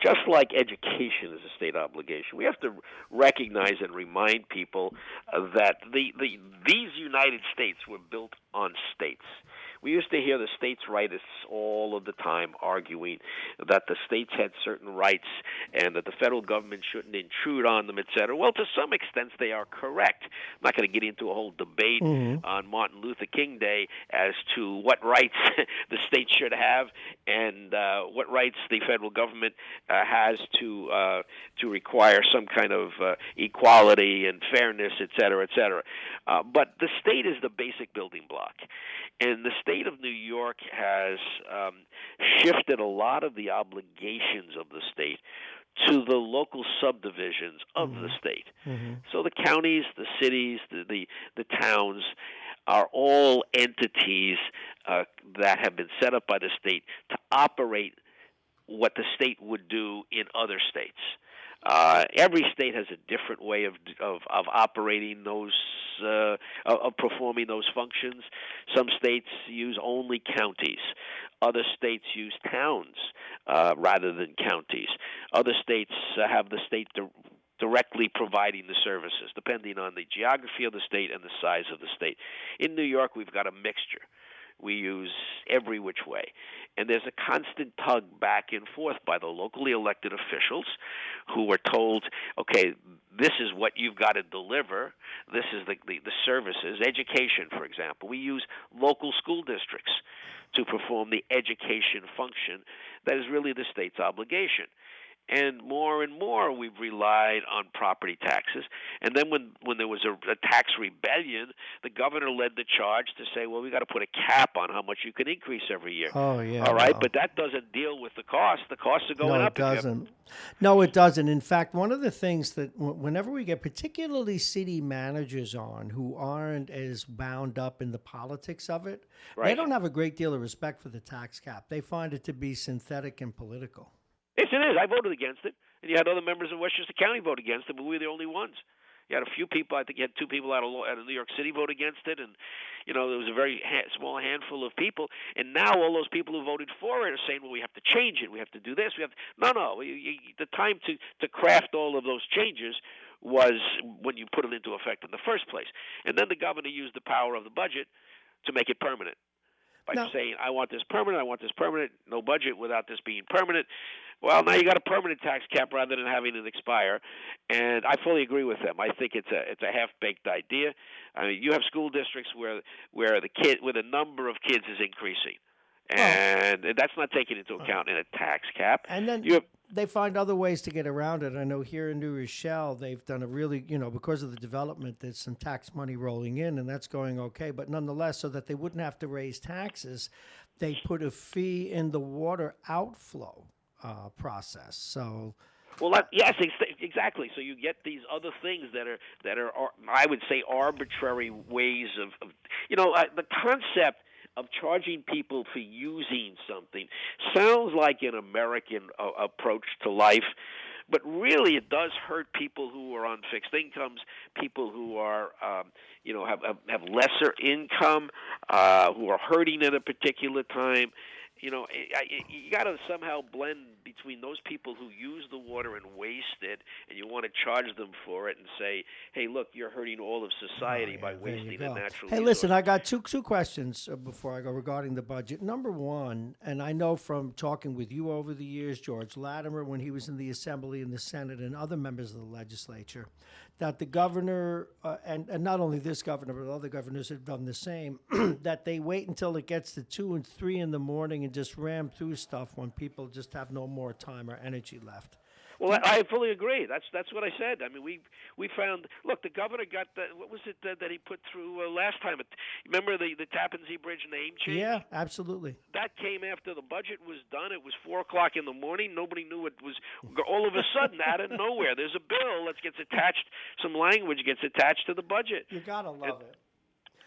just like education is a state obligation. We have to recognize and remind people that these United States were built on states. We used to hear the states' rightists all of the time arguing that the states had certain rights and that the federal government shouldn't intrude on them, et cetera. Well, to some extent, they are correct. I'm not going to get into a whole debate on Martin Luther King Day as to what rights the states should have and what rights the federal government has to require some kind of equality and fairness, et cetera, et cetera. But the state is the basic building block. And the state of New York has shifted a lot of the obligations of the state to the local subdivisions of the state. So the counties, the cities, the towns are all entities that have been set up by the state to operate what the state would do in other states. Every state has a different way of operating those, of performing those functions. Some states use only counties. Other states use towns rather than counties. Other states have the state directly providing the services, depending on the geography of the state and the size of the state. In New York, we've got a mixture. We use every which way. And there's a constant tug back and forth by the locally elected officials who are told, okay, this is what you've got to deliver. This is the services. Education, for example. We use local school districts to perform the education function that is really the state's obligation. And more we've relied on property taxes. And then when there was a tax rebellion, the governor led the charge to say, well, we got to put a cap on how much you can increase every year. Oh, yeah. All right, but that doesn't deal with the cost. The costs are going up. No, it doesn't. No, it doesn't. In fact, one of the things that whenever we get particularly city managers on who aren't as bound up in the politics of it, they don't have a great deal of respect for the tax cap. They find it to be synthetic and political. Yes, it is. I voted against it, and you had other members of Westchester County vote against it, but we were the only ones. You had a few people. I think you had two people out of New York City vote against it, and there was a very small handful of people. And now all those people who voted for it are saying, "Well, we have to change it. We have to do this. We have to... No. The time to craft all of those changes was when you put it into effect in the first place. And then the governor used the power of the budget to make it permanent by saying, "I want this permanent. I want this permanent. No budget without this being permanent." Well, now you got a permanent tax cap rather than having it expire, and I fully agree with them. I think it's a half-baked idea. I mean, you have school districts where the number of kids is increasing, and that's not taken into account in a tax cap. And then they find other ways to get around it. I know here in New Rochelle, they've done a really, because of the development, there's some tax money rolling in, and that's going okay. But nonetheless, so that they wouldn't have to raise taxes, they put a fee in the water outflow process. So, well, yes, exactly. So you get these other things that are I would say arbitrary ways of the concept of charging people for using something sounds like an American approach to life, But really, it does hurt people who are on fixed incomes, people who are, have lesser income, who are hurting at a particular time. You got to somehow blend between those people who use the water and waste it, and you want to charge them for it and say, hey, look, you're hurting all of society by wasting a natural Hey, resource. listen, I got two questions before I go regarding the budget. Number one, and I know from talking with you over the years, George Latimer, when he was in the Assembly and the Senate and other members of the legislature, that the governor, and not only this governor, but other governors have done the same, that they wait until it gets to 2 and 3 in the morning and just ram through stuff when people just have no more time or energy left. Well, I fully agree. That's what I said. I mean, we found. Look, the governor got what was it that he put through last time? Remember the Tappan Zee Bridge name change? Yeah, absolutely. That came after the budget was done. It was 4:00 in the morning. Nobody knew it was. All of a sudden, out of nowhere, there's a bill that gets attached. Some language gets attached to the budget. You gotta love it.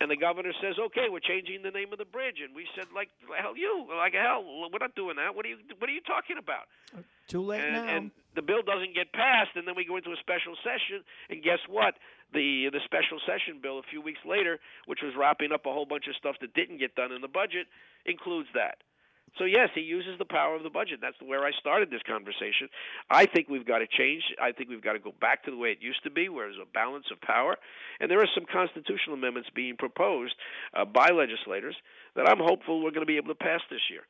And the governor says, "Okay, we're changing the name of the bridge." And we said, "Like hell, we're not doing that. What are you talking about?" Too late now. And the bill doesn't get passed, and then we go into a special session, and guess what? The special session bill a few weeks later, which was wrapping up a whole bunch of stuff that didn't get done in the budget, includes that. So, yes, he uses the power of the budget. That's where I started this conversation. I think we've got to change. I think we've got to go back to the way it used to be, where there's a balance of power. And there are some constitutional amendments being proposed by legislators that I'm hopeful we're going to be able to pass this year.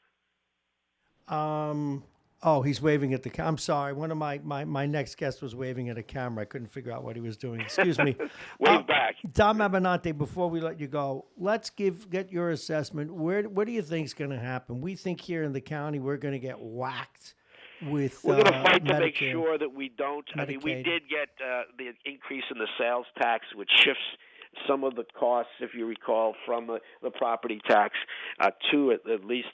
Oh, he's waving at the camera. I'm sorry. One of my next guest was waving at a camera. I couldn't figure out what he was doing. Excuse me. Wave back. Tom Abenante, before we let you go, let's get your assessment. What do you think is going to happen? We think here in the county we're going to get whacked with We're going to fight to make Medicare, sure that we don't. I mean, we Medicaid. did get the increase in the sales tax, which shifts some of the costs, if you recall, from the property tax to at least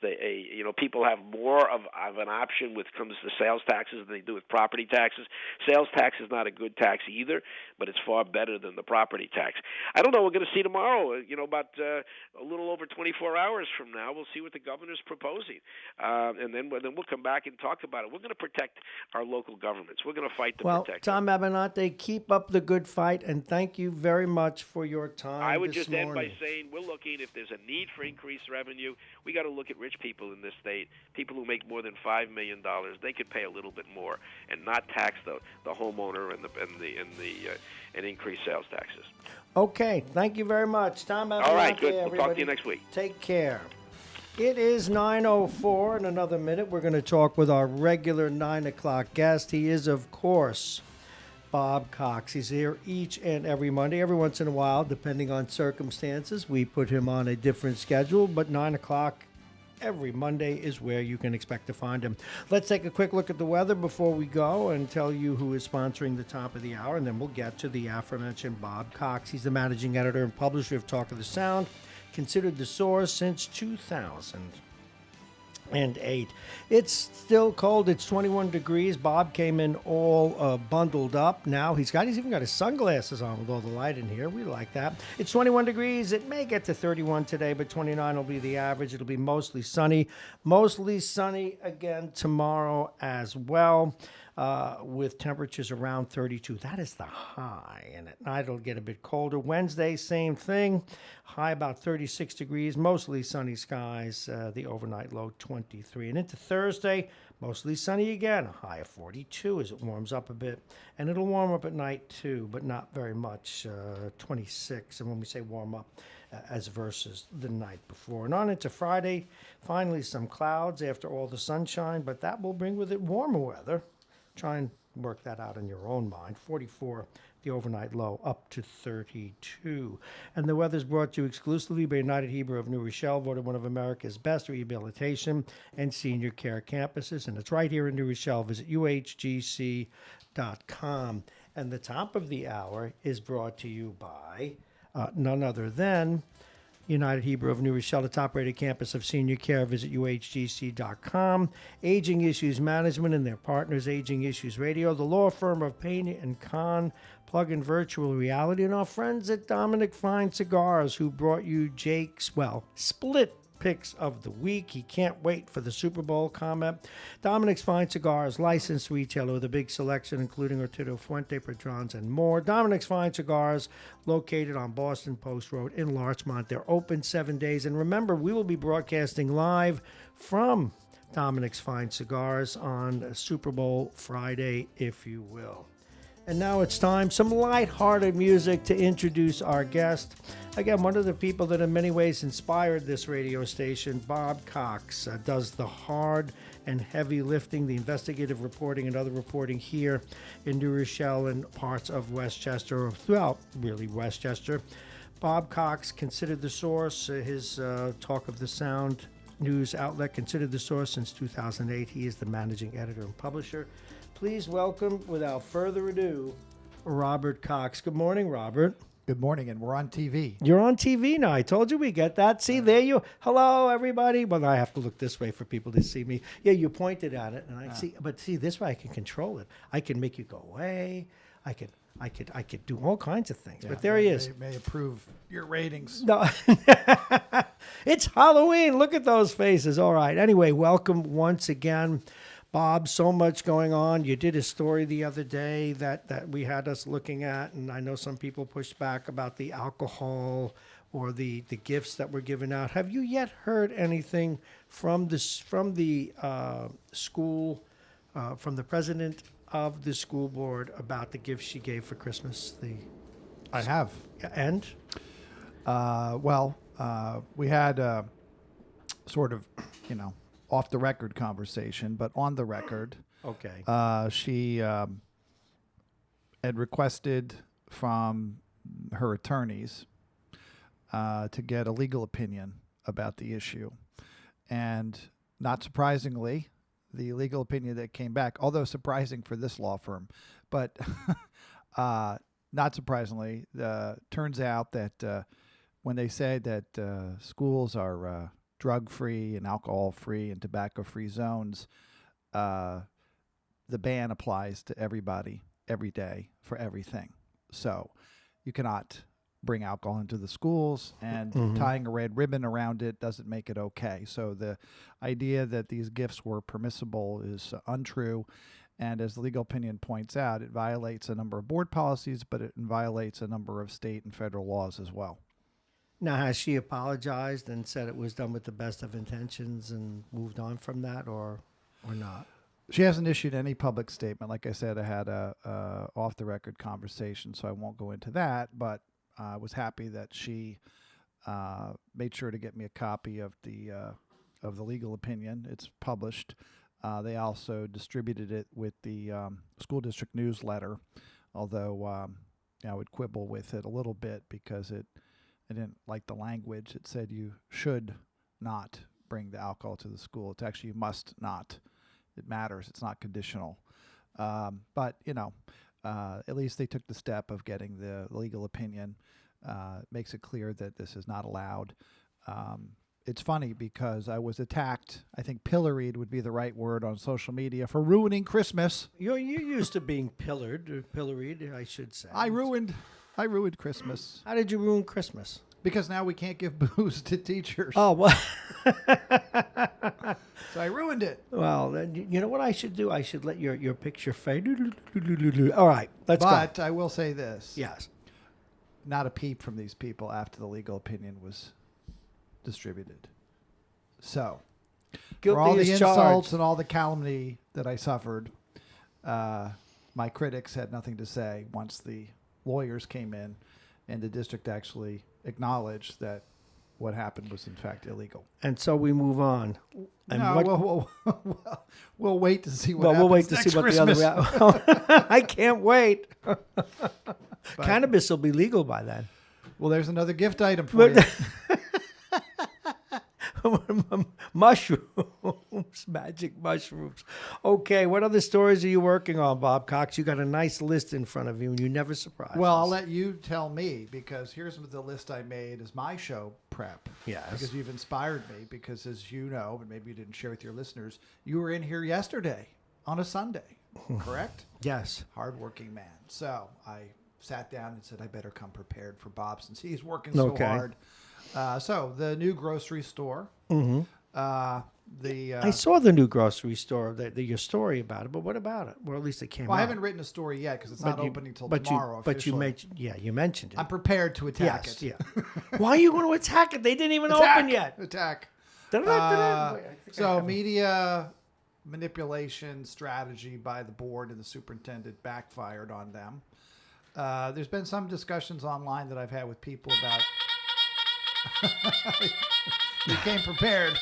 people have more of an option when it comes to sales taxes than they do with property taxes. Sales tax is not a good tax either, but it's far better than the property tax. I don't know. We're going to see tomorrow. About a little over 24 hours from now, we'll see what the governor's proposing, and then we'll come back and talk about it. We're going to protect our local governments. We're going to fight to protect them. Tom Abenante, keep up the good fight, and thank you very much for your time. I would this just end morning. by saying we're looking, if there's a need for increased revenue, we got to look at rich people in this state, people who make more than $5 million. They could pay a little bit more and not tax the homeowner and increase sales taxes. Okay, thank you very much, Tom Abenante. All right, good. We'll everybody. talk to you next week. Take care. It is 9:04. In another minute, we're going to talk with our regular 9 o'clock guest. He is, of course, Bob Cox. He's here each and every Monday. Every once in a while, depending on circumstances, we put him on a different schedule, but 9 o'clock every Monday is where you can expect to find him. Let's take a quick look at the weather before we go and tell you who is sponsoring the top of the hour, and then we'll get to the aforementioned Bob Cox. He's the managing editor and publisher of Talk of the Sound, considered the source since 2008. It's still cold. It's 21 degrees. Bob came in all bundled up. Now he's even got his sunglasses on with all the light in here. We like that. It's 21 degrees. It may get to 31 today, but 29 will be the average. It'll be mostly sunny. Mostly sunny again tomorrow as well, with temperatures around 32. That is the high, and at night it'll get a bit colder. Wednesday, same thing. High about 36 degrees, mostly sunny skies. The overnight low 23. And into Thursday, mostly sunny again. A high of 42 as it warms up a bit. And it'll warm up at night too, but not very much. 26. And when we say warm up, as versus the night before. And on into Friday, finally some clouds after all the sunshine, but that will bring with it warmer weather. Try and work that out in your own mind. 44, the overnight low, up to 32. And the weather's brought to you exclusively by United Hebrew of New Rochelle, voted one of America's best rehabilitation and senior care campuses. And it's right here in New Rochelle. Visit uhgc.com. And the top of the hour is brought to you by none other than United Hebrew of New Rochelle, the top-rated campus of senior care. Visit uhgc.com. Aging Issues Management and their partners, Aging Issues Radio, the law firm of Payne and Kahn, Plug-in Virtual Reality, and our friends at Dominic Fine Cigars, who brought you Split picks of the week. He can't wait for the Super Bowl comment. Dominic's Fine Cigars, licensed retailer with a big selection, including Ortido Fuente, Padrons, and more. Dominic's Fine Cigars, located on Boston Post Road in Larchmont. They're open 7 days. And remember, we will be broadcasting live from Dominic's Fine Cigars on Super Bowl Friday, if you will. And now it's time, some lighthearted music to introduce our guest. Again, one of the people that in many ways inspired this radio station, Bob Cox, does the hard and heavy lifting, the investigative reporting and other reporting here in New Rochelle and parts of Westchester, or throughout really Westchester. Bob Cox, considered the source, his Talk of the Sound news outlet, considered the source since 2008. He is the managing editor and publisher. Please welcome, without further ado, Robert Cox. Good morning, Robert. Good morning, and we're on TV. You're on TV now. I told you we get that. See, there you. Hello, everybody. Well, I have to look this way for people to see me. Yeah, you pointed at it, and I see. But see, this way I can control it. I can make you go away. I could do all kinds of things. Yeah, but there he is. May improve your ratings. No, it's Halloween. Look at those faces. All right. Anyway, welcome once again. Bob, so much going on. You did a story the other day that we had us looking at, and I know some people pushed back about the alcohol or the gifts that were given out. Have you yet heard anything from the school, from the president of the school board about the gifts she gave for Christmas? I have. And? We had a sort of, off the record conversation, but on the record, okay. She had requested from her attorneys to get a legal opinion about the issue. And not surprisingly, the legal opinion that came back, although surprising for this law firm, but not surprisingly, turns out that when they say that schools are drug-free and alcohol-free and tobacco-free zones, the ban applies to everybody, every day, for everything. So you cannot bring alcohol into the schools, and tying a red ribbon around it doesn't make it okay. So the idea that these gifts were permissible is untrue. And as the legal opinion points out, it violates a number of board policies, but it violates a number of state and federal laws as well. Now, has she apologized and said it was done with the best of intentions and moved on from that, or not? She hasn't issued any public statement. Like I said, I had a off-the-record conversation, so I won't go into that. But I was happy that she made sure to get me a copy of the legal opinion. It's published. They also distributed it with the school district newsletter, although I would quibble with it a little bit because I didn't like the language. It said you should not bring the alcohol to the school. It's actually you must not. It matters. It's not conditional. But, at least they took the step of getting the legal opinion. Makes it clear that this is not allowed. It's funny because I was attacked, I think pilloried would be the right word, on social media for ruining Christmas. You're used to being pilloried, I should say. I ruined Christmas. How did you ruin Christmas? Because now we can't give booze to teachers. Oh, well. So I ruined it. Well, then, you know what I should do? I should let your picture fade. All right, let's go. But I will say this. Yes. Not a peep from these people after the legal opinion was distributed. So, for all the insults and all the calumny that I suffered, my critics had nothing to say once the lawyers came in and the district actually acknowledged that what happened was in fact illegal. And so we move on. And we'll wait to see what happens. We'll wait to next see what Christmas. the other. I can't wait. Cannabis will be legal by then. Well, there's another gift item for you. Mushrooms, magic mushrooms. Okay, what other stories are you working on, Bob Cox? You got a nice list in front of you, and you never surprise Well, us. I'll let you tell me, because here's what the list I made as my show prep. Yes. Because you've inspired me, because as you know, but maybe you didn't share with your listeners, you were in here yesterday on a Sunday, correct? Yes. Hardworking man. So I sat down and said, I better come prepared for Bob since he's working so hard. So the new grocery store. I saw the new grocery store, your story about it, but what about it? Well, at least it came Well, I out. haven't written a story yet because it's not opening till but tomorrow. You officially. you mentioned it. I'm prepared to attack Yes, it. yeah. Why are you going to attack it? They didn't even Attack! open yet. Attack. So Media manipulation strategy by the board and the superintendent backfired on them. There's been some discussions online that I've had with people about. You came prepared.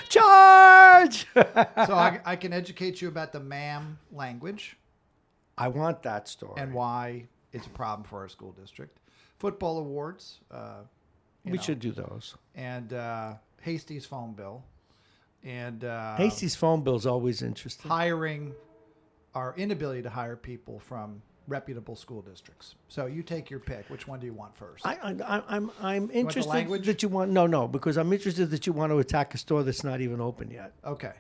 Charge! So I can educate you about the ma'am language. I want that story. And why it's a problem for our school district. Football awards. We should do those. And Hasty's phone bill. And Hasty's phone bill is always interesting. Hiring, our inability to hire people from reputable school districts. So you take your pick. Which one do you want first? I'm interested language? that you want because I'm interested that you want to attack a store that's not even open yet. Okay.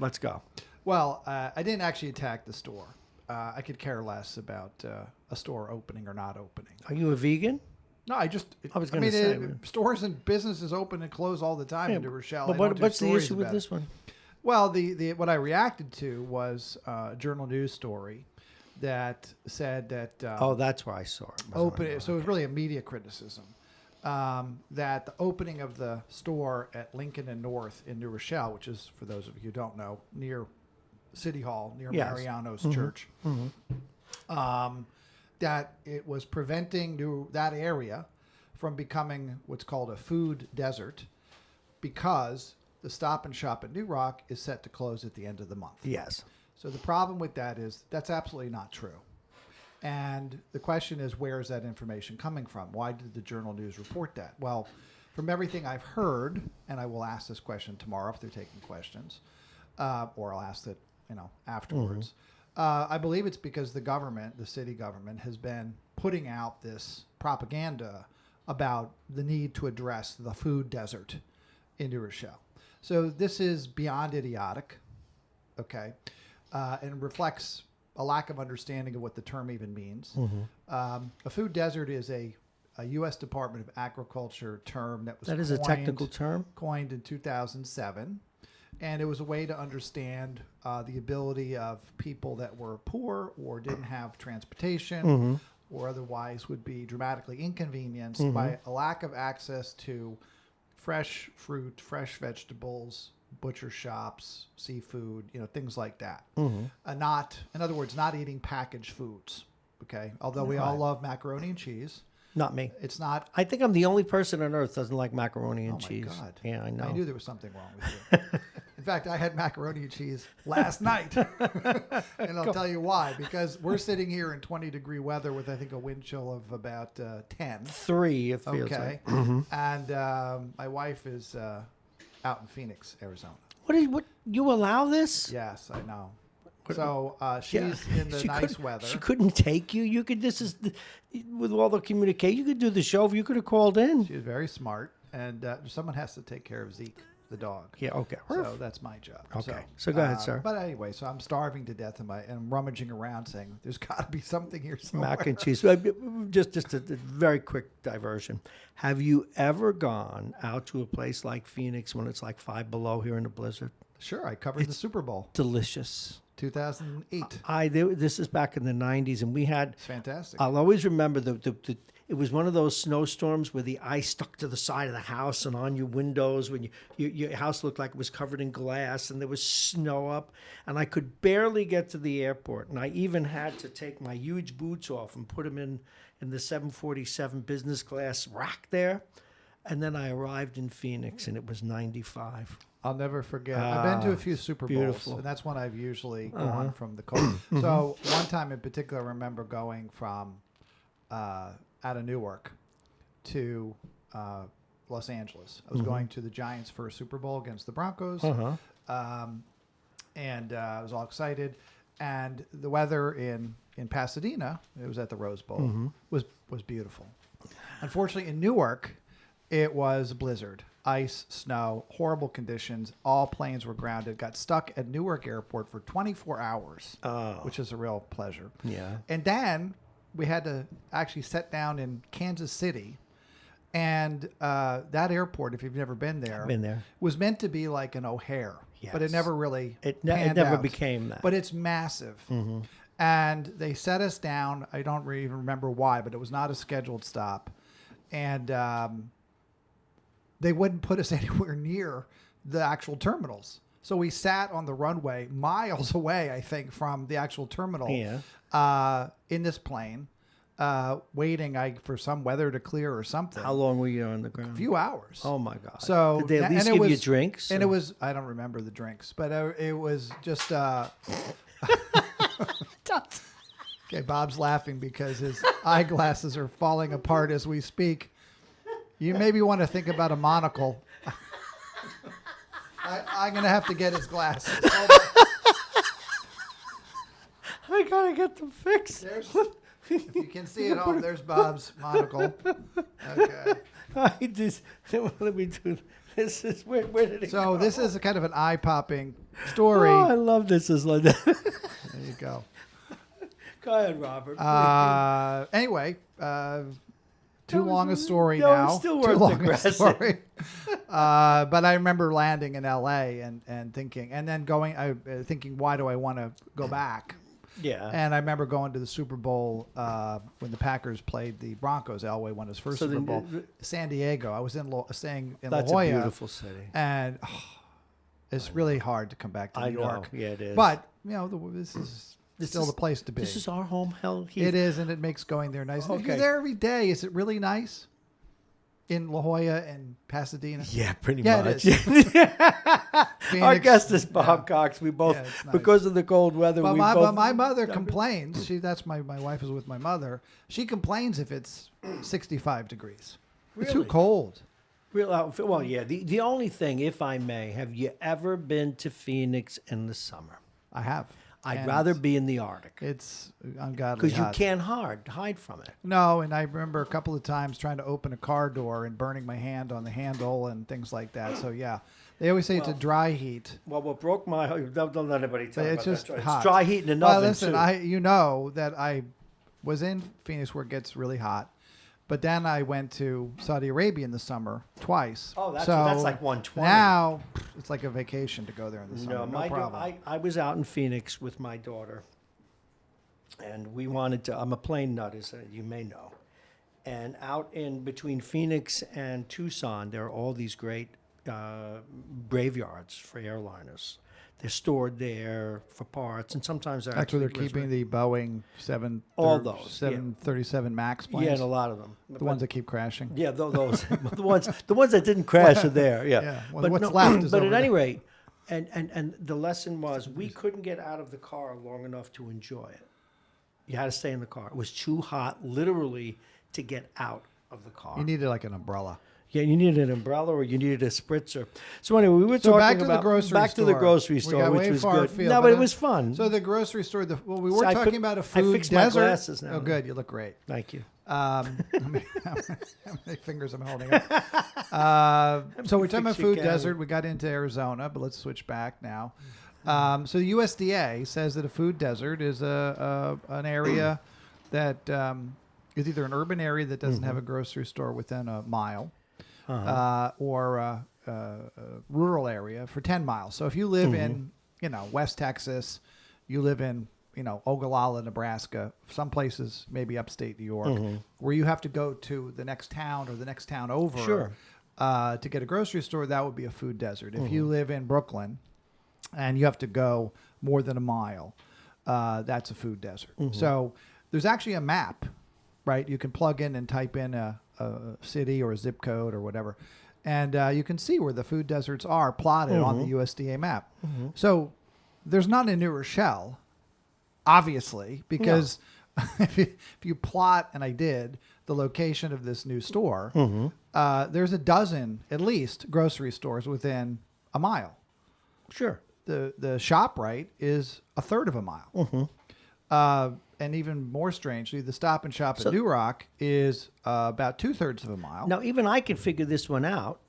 Let's go. Well, I didn't actually attack the store. I could care less about a store opening or not opening. Are you a vegan? No, I was going to say. Stores and businesses open and close all the time in New Rochelle. But what's the issue with this one? Well, the what I reacted to was a Journal News story that said that that's why I saw it. So it was really a media criticism that the opening of the store at Lincoln and North in New Rochelle, which is, for those of you who don't know, near City Hall, near Mariano's church, that it was preventing that area from becoming what's called a food desert because the Stop and Shop at New Rock is set to close at the end of the month. Yes. So the problem with that is that's absolutely not true. And the question is, where is that information coming from? Why did the Journal News report that? Well, from everything I've heard, and I will ask this question tomorrow if they're taking questions, or I'll ask it, afterwards. I believe it's because the city government, has been putting out this propaganda about the need to address the food desert in New Rochelle. So this is beyond idiotic, okay, and reflects a lack of understanding of what the term even means. A food desert is a U.S. Department of Agriculture term that is a technical term? Coined in 2007. And it was a way to understand the ability of people that were poor or didn't have transportation or otherwise would be dramatically inconvenienced by a lack of access to fresh fruit, fresh vegetables, butcher shops, seafood, things like that. In other words, not eating packaged foods. Okay. Although we all love macaroni and cheese. Not me. It's not. I think I'm the only person on earth doesn't like macaroni and cheese. Oh my God. Yeah, I know. I knew there was something wrong with you. In fact, I had macaroni and cheese last night. And I'll tell you why. Because we're sitting here in 20-degree weather with, I think, a wind chill of about 10. 3, it feels like. And my wife is out in Phoenix, Arizona. What you allow this? Yes, I know. So she's in the nice weather. She couldn't take you. You could. With all the communication, you could do the show. You could have called in. She was very smart, and someone has to take care of Zeke, the dog. Yeah. Okay. So that's my job. Okay. So go ahead, sir. But anyway, so I'm starving to death, and I'm rummaging around, saying there's got to be something here somewhere. Mac and cheese. Just a very quick diversion. Have you ever gone out to a place like Phoenix when it's like 5 below here in the blizzard? Sure. I covered the Super Bowl. Delicious. 2008. This is back in the 90s, and we had. It's fantastic. I'll always remember it was one of those snowstorms where the ice stuck to the side of the house and on your windows when your house looked like it was covered in glass, and there was snow up, and I could barely get to the airport, and I even had to take my huge boots off and put them in the 747 business class rack there, and then I arrived in Phoenix, and it was 95. I'll never forget. I've been to a few Super Bowls, beautiful. and that's when I've usually gone from the cold. So one time in particular, I remember going from out of Newark to Los Angeles. I was going to the Giants' first Super Bowl against the Broncos, and I was all excited. And the weather in Pasadena, it was at the Rose Bowl, was beautiful. Unfortunately, in Newark, it was a blizzard. Ice, snow, horrible conditions. All planes were grounded. Got stuck at Newark Airport for 24 hours, which is a real pleasure. Yeah. And then we had to actually sit down in Kansas City And that airport, if you've never been there, Been there. was meant to be like an O'Hare, but it Yes. never really It panned never out. became that. But it's massive. And they set us down. I don't really even remember why, but it was not a scheduled stop. And they wouldn't put us anywhere near the actual terminals. So we sat on the runway miles away, I think, from the actual terminal in this plane, waiting for some weather to clear or something. How long were you on the A ground? few hours. Oh my God! So did they at least and it give you was- drinks? And it was, I don't remember the drinks, but it was just, okay, Bob's laughing because his eyeglasses are falling apart as we speak. You maybe want to think about a monocle. I'm going to have to get his glasses. Hold on. I gotta get them fixed. There's, if you can see it home, there's Bob's monocle. Okay. I just let me do. This is where did it go? So this is a kind of an eye-popping story. Oh, I love this. Is like that. There you go. Go ahead, Robert. Anyway, too long a story no, now. it's still Too worth long a digressing. story. But I remember landing in L.A. and thinking, and then going, thinking, why do I want to go back? Yeah. And I remember going to the Super Bowl when the Packers played the Broncos. Elway won his first Super Bowl. San Diego. I was staying in That's La Jolla. a beautiful city. And it's really hard to come back to I New know. York. Yeah, it is. But this is still the place to be. This is our home, hell. It is, and it makes going there nice. And if you're Okay. there every day, is it really nice? In La Jolla and Pasadena? Yeah, pretty Yeah, much. it is. Our Phoenix, guest is Bob Cox. We both, Yeah, it's nice. because of the cold weather, But we my, both. but my mother complains. That's my wife is with my mother. She complains if it's 65 degrees. It's too Really? cold. Well, yeah. The only thing, if I may, have you ever been to Phoenix in the summer? I have. I'd And rather be in the Arctic It's ungodly because you hot. can't hide from it. No, and I remember a couple of times trying to open a car door and burning my hand on the handle and things like that. So yeah, they always say it's a dry heat. Well, what broke my don't let anybody tell It's about just that. hot. It's dry heat in an Well, oven listen, too. you know that I was in Phoenix where it gets really hot, but then I went to Saudi Arabia in the summer twice. Oh, that's so like 120. Now it's like a vacation to go there in the summer. No, my problem. I was out in Phoenix with my daughter, and we wanted to. I'm a plane nut, as you may know, and out in between Phoenix and Tucson, there are all these great graveyards for airliners. They're stored there for parts, and sometimes they're That's where they're actually keeping the Boeing All those, yeah. 737 Max planes. Yeah, and a lot of them. the ones that keep crashing. Yeah, those the ones that didn't crash are there. Yeah, Yeah, well, what's left is But over at any there. rate, and the lesson was we couldn't get out of the car long enough to enjoy it. You had to stay in the car. It was too hot, literally, to get out of the car. You needed like an umbrella. Yeah, you needed an umbrella or you needed a spritzer. So anyway, we were So talking back to about the grocery back store. to the grocery We store, got which way was far good. afield, No, but it was fun. So the grocery store. We were See, I talking put- about a I food fixed my desert. glasses now. Oh, good. You look great. Thank you. How many fingers I'm holding up. So we're talking about Fix your food camera. desert. We got into Arizona, but let's switch back now. So the USDA says that a food desert is an area that is either an urban area that doesn't have a grocery store within a mile, or a rural area for 10 miles. So if you live in, West Texas, you live in, Ogallala, Nebraska, some places, maybe upstate New York, where you have to go to the next town or the next town over Sure. to get a grocery store, that would be a food desert. If you live in Brooklyn and you have to go more than a mile, that's a food desert. So there's actually a map, right? You can plug in and type in a city or a zip code or whatever, and you can see where the food deserts are plotted on the USDA map. So there's none in New Rochelle, obviously, because if you plot, and I did, the location of this new store, there's a dozen, at least, grocery stores within a mile. Sure. The ShopRite is a third of a mile. And even more strangely, the Stop and Shop at New Rock is about 2/3 of a mile. Now, even I can figure this one out.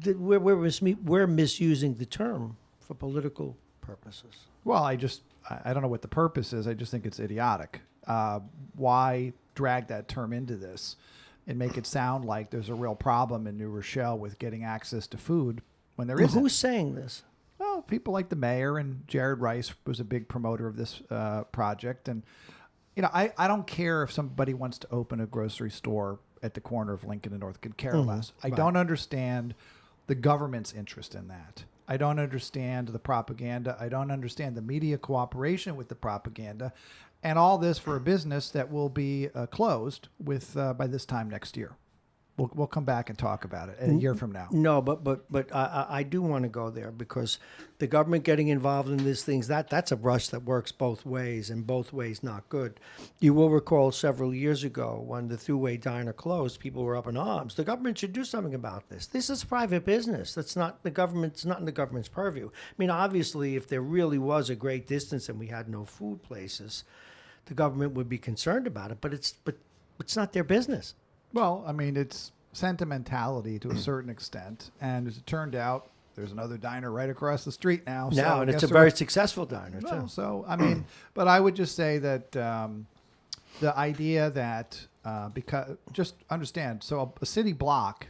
We're misusing the term for political purposes. Well, I don't know what the purpose is. I just think it's idiotic. Why drag that term into this? and make it sound like there's a real problem in New Rochelle with getting access to food when there Well, isn't. who's saying this? Well, people like the mayor, and Jared Rice was a big promoter of this project. And, I don't care if somebody wants to open a grocery store at the corner of Lincoln and North. Could care less. I don't understand the government's interest in that. I don't understand the propaganda. I don't understand the media cooperation with the propaganda. And all this for a business that will be closed with by this time next year. We'll come back and talk about it a year from now. No, but I do want to go there because the government getting involved in these things, that's a brush that works both ways, and both ways not good. You will recall several years ago when the Thruway Diner closed, people were up in arms. The government should do something about this. This is private business. That's not the government's not in the government's purview. I mean, obviously, if there really was a great distance and we had no food places, the government would be concerned about it. But it's not their business. Well, I mean, it's sentimentality to a certain extent. And as it turned out, there's another diner right across the street now. So Now, and I it's guess a very successful diner, well, too. so, I mean, but I would just say that the idea that, because, just understand, so a city block,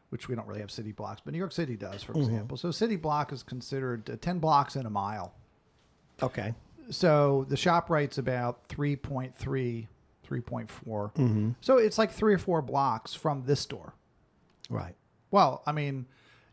which we don't really have city blocks, but New York City does, for example. So a city block is considered 10 blocks in a mile. Okay. So the ShopRite's about 3.3, 3.4. So it's like 3 or 4 blocks from this store. Right. Well, I mean,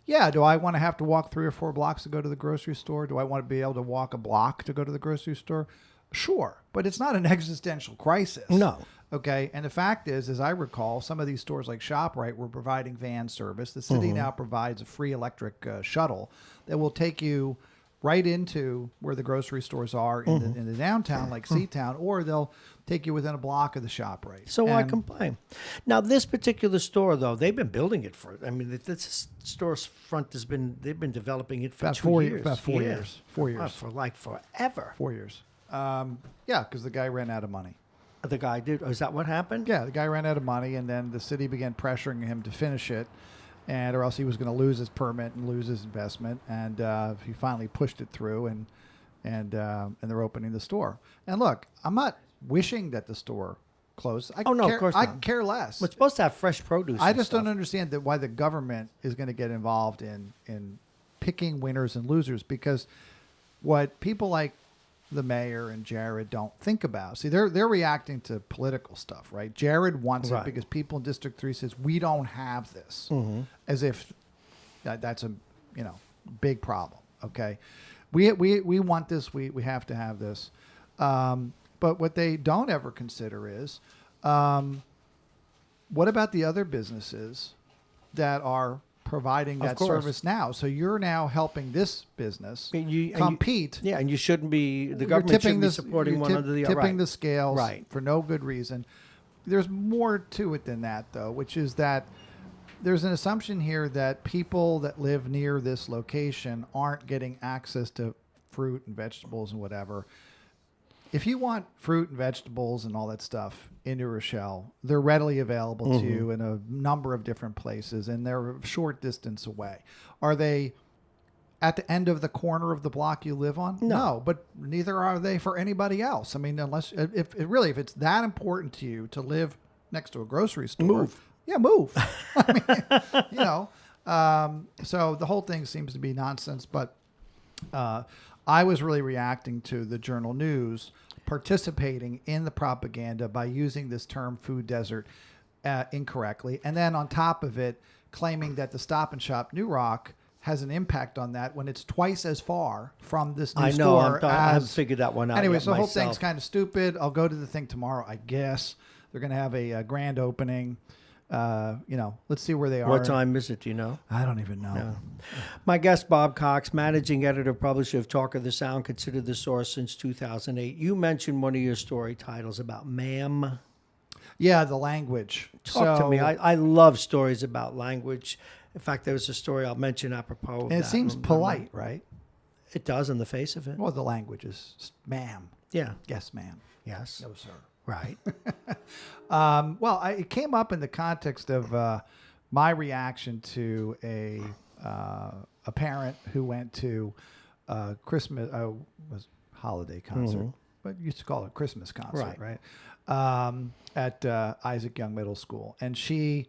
yeah, do I want to have to walk 3 or 4 blocks to go to the grocery store? Do I want to be able to walk a block to go to the grocery store? Sure, but it's not an existential crisis. No. Okay, and the fact is, as I recall, some of these stores like ShopRite were providing van service. The city now provides a free electric shuttle that will take you right into where the grocery stores are in the downtown, like Seatown, or they'll take you within a block of the ShopRite. So why complain? Now, this particular store, though, they've been building it for, I mean, this store's front they've been developing it for About 2 4 years. years. About 4 Yeah. years. 4 years. For like forever. 4 years. Yeah, because the guy ran out of money. The guy did. Is that what happened? Yeah, the guy ran out of money, and then the city began pressuring him to finish it, or else he was going to lose his permit and lose his investment. And he finally pushed it through, and they're opening the store. And look, I'm not wishing that the store closed. Oh, no, of course I not. care less. We're supposed to have fresh produce. I and just stuff. don't understand why the government is going to get involved in picking winners and losers, because what people like the mayor and Jared don't think about. See, they're reacting to political stuff, right? Jared wants it because people in District 3 says, we don't have this, as if that's a big problem, okay? We want this. We have to have this. But what they don't ever consider is, what about the other businesses that are providing that service now? So you're now helping this business compete. And you shouldn't be, the government shouldn't be supporting one under the other. Tipping the scales Right. for no good reason. There's more to it than that, though, which is that there's an assumption here that people that live near this location aren't getting access to fruit and vegetables and whatever. If you want fruit and vegetables and all that stuff in New Rochelle, they're readily available to you in a number of different places, and they're a short distance away. Are they at the end of the corner of the block you live on? No, but neither are they for anybody else. I mean, unless if it's that important to you to live next to a grocery store, move. Yeah, move. I mean, so the whole thing seems to be nonsense. But I was really reacting to the Journal News participating in the propaganda by using this term food desert incorrectly. And then on top of it, claiming that the Stop and Shop New Rock has an impact on that when it's twice as far from this new store. I haven't figured that one out. Anyway, so the whole myself. thing's kind of stupid. I'll go to the thing tomorrow, I guess. They're going to have a grand opening. Let's see where they are. What time is it? Do you know? I don't even know. No. My guest, Bob Cox, managing editor, publisher of Talk of the Sound, considered the source since 2008. You mentioned one of your story titles about ma'am. Yeah, the language. Talk to me. I love stories about language. In fact, there was a story I'll mention apropos of and it that. seems polite, right? It does on the face of it. Well, the language is ma'am. Yeah. Yes, ma'am. Yes. No, sir. Right. It came up in the context of my reaction to a parent who went to Christmas holiday concert, what you used to call it a Christmas concert, Right. At Isaac Young Middle School. And she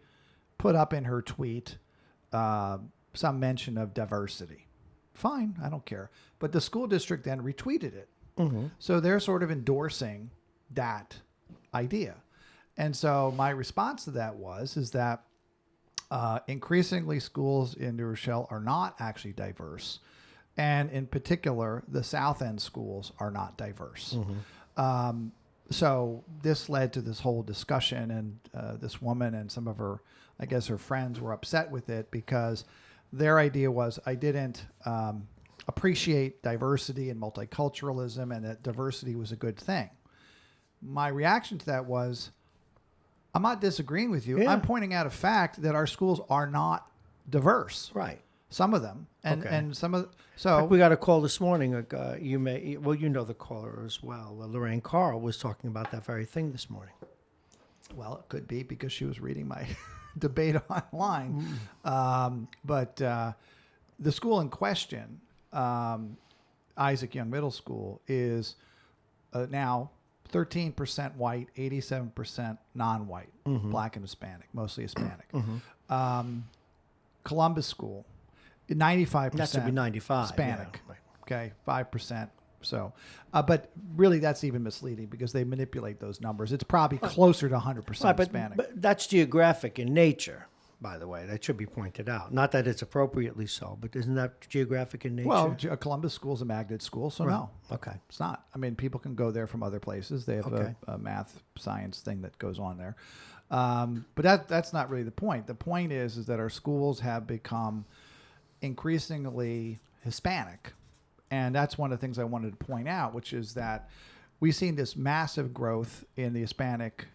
put up in her tweet some mention of diversity. Fine, I don't care. But the school district then retweeted it. Mm-hmm. So they're sort of endorsing that idea. And so my response to that is that increasingly schools in New Rochelle are not actually diverse. And in particular, the South End schools are not diverse. Mm-hmm. So this led to this whole discussion, and this woman and some of her, I guess her friends, were upset with it because their idea was I didn't appreciate diversity and multiculturalism and that diversity was a good thing. My reaction to that was, I'm not disagreeing with you. Yeah. I'm pointing out a fact that our schools are not diverse. Right. Some of them, and Okay. and some of In so fact, we got a call this morning. You know the caller as well. Lorraine Carl was talking about that very thing this morning. well, it could be because she was reading my debate online. But the school in question, Isaac Young Middle School, is now 13% white, 87% non-white, black and Hispanic, mostly Hispanic. Columbus School, 95% That should be 95. Hispanic. Yeah, right. Okay, 5%. So, but really that's even misleading because they manipulate those numbers. It's probably closer to 100% Right, Hispanic. but that's geographic in nature, by the way. That should be pointed out. Not that it's appropriately so, but isn't that geographic in nature? Well, Columbus School is a magnet school, so no, Okay. it's not. I mean, people can go there from other places. They have Okay. a math science thing that goes on there. But that's not really the point. The point is that our schools have become increasingly Hispanic. And that's one of the things I wanted to point out, which is that we've seen this massive growth in the Hispanic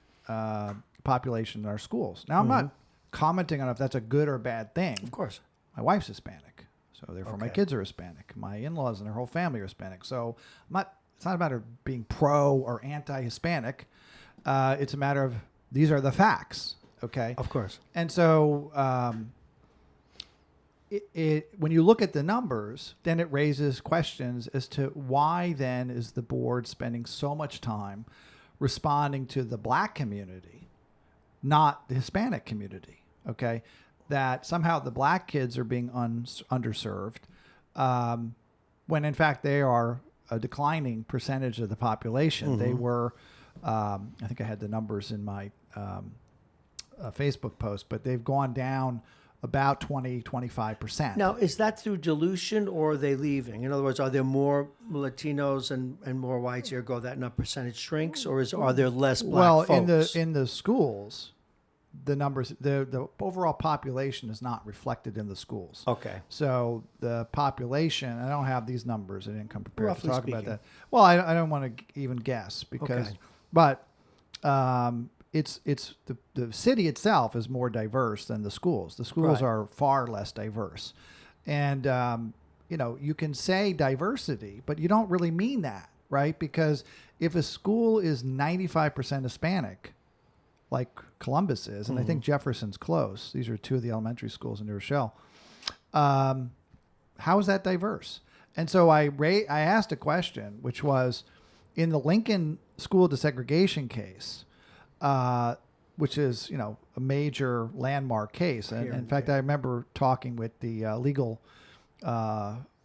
population in our schools. Now, I'm not commenting on if that's a good or bad thing. Of course. My wife's Hispanic, so therefore my Okay. kids are Hispanic. My in-laws and their whole family are Hispanic. So it's not a matter of being pro or anti-Hispanic. It's a matter of these are the facts, okay? Of course. And so when you look at the numbers, then it raises questions as to why then is the board spending so much time responding to the black community, not the Hispanic community, okay? That somehow the black kids are being underserved when in fact they are a declining percentage of the population. They were, I think I had the numbers in my Facebook post, but they've gone down about 25%. Now, is that through dilution or are they leaving? In other words, are there more Latinos and more whites, ergo that percentage shrinks, or are there less black folks? in the schools, the numbers, the overall population is not reflected in the schools. Okay. So The population, I don't have these numbers. I didn't come prepared Roughly to talk speaking. about that. Well, I don't want to even guess because, Okay. but it's the city itself is more diverse than the schools. The schools Right. are far less diverse, and you can say diversity, but you don't really mean that, right? Because if a school is 95% Hispanic, like Columbus is, and I think Jefferson's close. These are two of the elementary schools in New Rochelle. How is that diverse? And so I asked a question, which was, in the Lincoln school desegregation case, which is a major landmark case, and in fact, I remember talking with the legal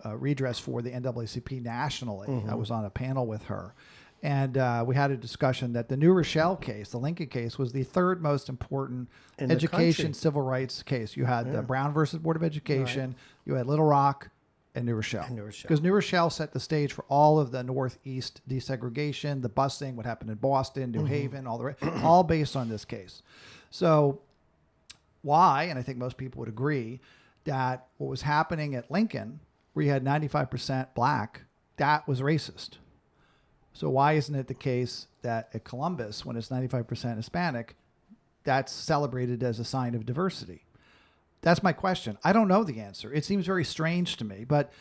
redress for the NAACP nationally. I was on a panel with her. And we had a discussion that the New Rochelle case, the Lincoln case, was the third most important In the education country. civil rights case. You had the Brown versus Board of Education, you had Little Rock, and New Rochelle. Because New Rochelle set the stage for all of the Northeast desegregation, the busing, what happened in Boston, New Haven, all based on this case. So why, and I think most people would agree, that what was happening at Lincoln, where you had 95% black, that was racist. So why isn't it the case that at Columbus, when it's 95% Hispanic, that's celebrated as a sign of diversity? That's my question. I don't know the answer. It seems very strange to me, but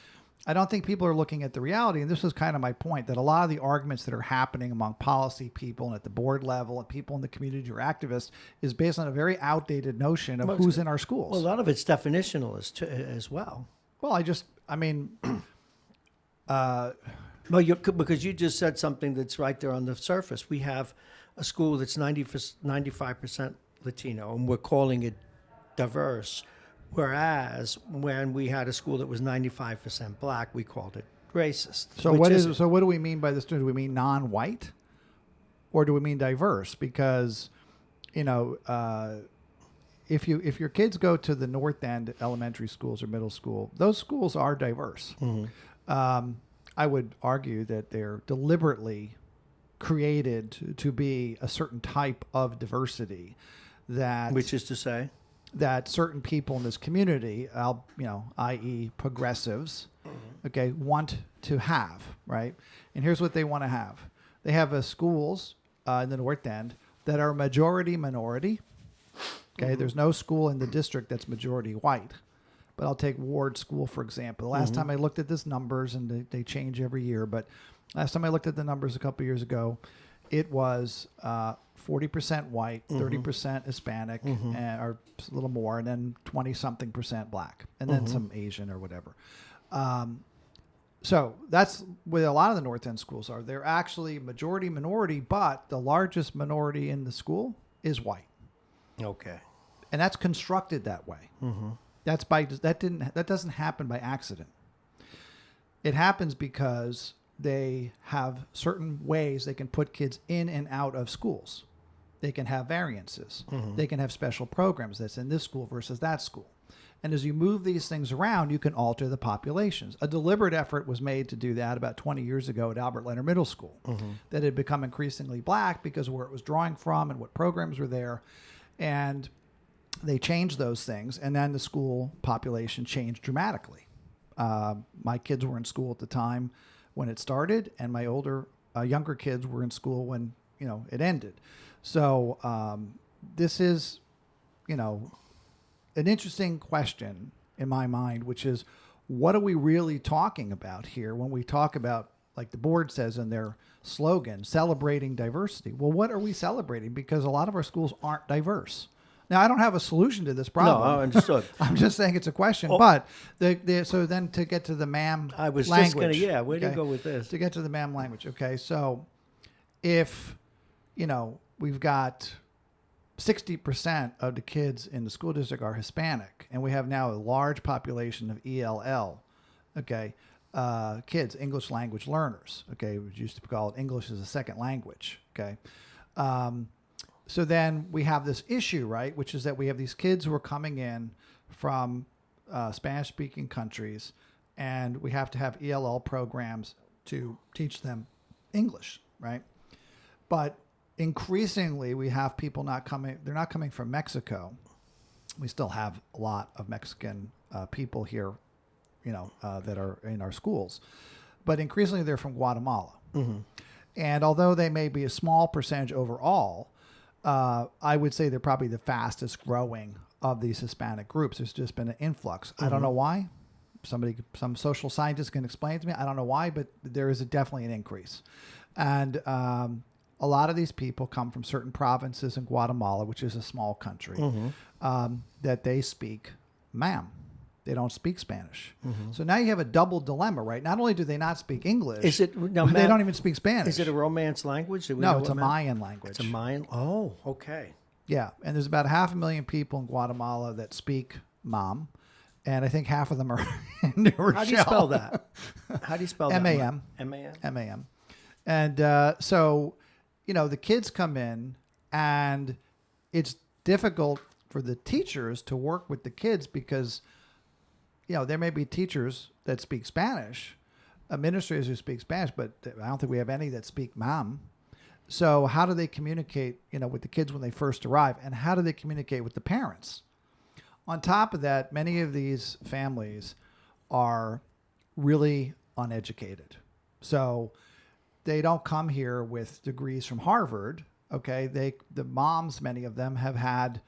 I don't think people are looking at the reality. And this was kind of my point, that a lot of the arguments that are happening among policy people and at the board level and people in the community who are activists is based on a very outdated notion of who's in our schools. Well, a lot of it's definitional as well. Well, Well, because you just said something that's right there on the surface. We have a school that's 95% Latino, and we're calling it diverse. Whereas when we had a school that was 95% black, we called it racist. So which what do we mean by this? Do we mean non-white, or do we mean diverse? Because, if your kids go to the North End elementary schools or middle school, those schools are diverse. I would argue that they're deliberately created to be a certain type of diversity which is to say? That certain people in this community, i.e. progressives, okay, want to have, right? And here's what they want to have. They have schools in the North End that are majority minority. Okay, there's no school in the district that's majority white. But I'll take Ward School, for example. The last time I looked at this numbers, and they change every year, but last time I looked at the numbers a couple of years ago, it was 40% white, 30% Hispanic, or a little more, and then 20-something% black, and then some Asian or whatever. So that's where a lot of the North End schools are. They're actually majority minority, but the largest minority in the school is white. Okay. And that's constructed that way. That doesn't happen by accident. It happens because they have certain ways they can put kids in and out of schools. They can have variances. They can have special programs that's in this school versus that school. And as you move these things around, you can alter the populations. A deliberate effort was made to do that about 20 years ago at Albert Leonard Middle School that had become increasingly black because of where it was drawing from and what programs were there. And they changed those things, and then the school population changed dramatically. My kids were in school at the time when it started, and my younger kids were in school when it ended. So this is, an interesting question in my mind, which is, what are we really talking about here when we talk about, like the board says in their slogan, celebrating diversity? Well, what are we celebrating? Because a lot of our schools aren't diverse. Now, I don't have a solution to this problem. No, I understood. I'm just saying it's a question. But so then to get to the MAM I was language, just going to, where do you go with this? To get to the MAM language, okay. So if, we've got 60% of the kids in the school district are Hispanic, and we have now a large population of ELL, okay, kids, English language learners, okay, we used to call it English as a second language, okay. So then we have this issue, right, which is that we have these kids who are coming in from Spanish-speaking countries, and we have to have ELL programs to teach them English, right? But increasingly, we have people they're not coming from Mexico. We still have a lot of Mexican people here, that are in our schools. But increasingly, they're from Guatemala. And although they may be a small percentage overall, I would say they're probably the fastest growing of these Hispanic groups. There's just been an influx. I don't know why. Some social scientist can explain to me. I don't know why, but there is definitely an increase. And a lot of these people come from certain provinces in Guatemala, which is a small country, that they speak MAM. They don't speak Spanish. So now you have a double dilemma, right? Not only do they not speak English, they don't even speak Spanish. Is it a Romance language? No, it's a Mayan language. It's a Mayan? Oh, okay. Yeah, and there's about 500,000 people in Guatemala that speak MAM, and I think half of them are in Rochelle. How do you spell that? How do you spell that? M-A-M. M-A-M? M-A-M. And so, the kids come in, and it's difficult for the teachers to work with the kids because there may be teachers that speak Spanish, administrators who speak Spanish, but I don't think we have any that speak MAM. So how do they communicate, with the kids when they first arrive, and how do they communicate with the parents? On top of that, many of these families are really uneducated. So they don't come here with degrees from Harvard. Okay. The moms, many of them have had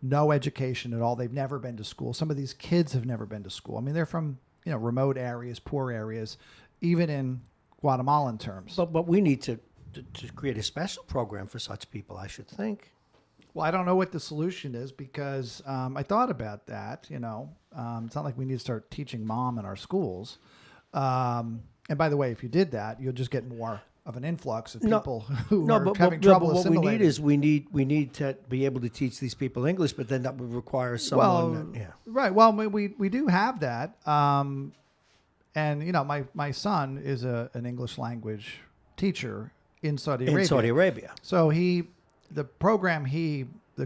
no education at all. They've never been to school. Some of these kids have never been to school. I mean, they're from, remote areas, poor areas, even in Guatemalan terms. But we need to create a special program for such people, I should think. Well, I don't know what the solution is because I thought about that, it's not like we need to start teaching MAM in our schools. And And by the way, if you did that, you'll just get more of an influx of people who No, are but having trouble what we assimilating. need is we need to be able to teach these people English, but then that would require someone. Right. Well, we do have that. And you know, my son is an English language teacher in Saudi Arabia. In Saudi Arabia. So the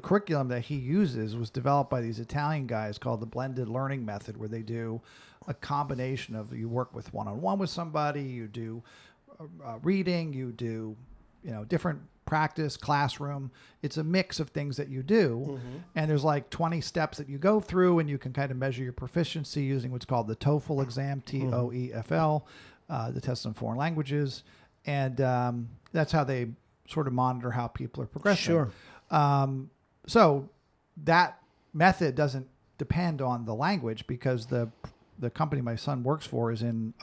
curriculum that he uses was developed by these Italian guys called the blended learning method, where they do a combination of, you work with one-on-one with somebody, you do reading, you do, you know, different practice, classroom. It's a mix of things that you do. And there's like 20 steps that you go through, and you can kind of measure your proficiency using what's called the TOEFL exam, TOEFL, the test on foreign languages. And that's how they sort of monitor how people are progressing. Sure. So that method doesn't depend on the language, because the company my son works for is in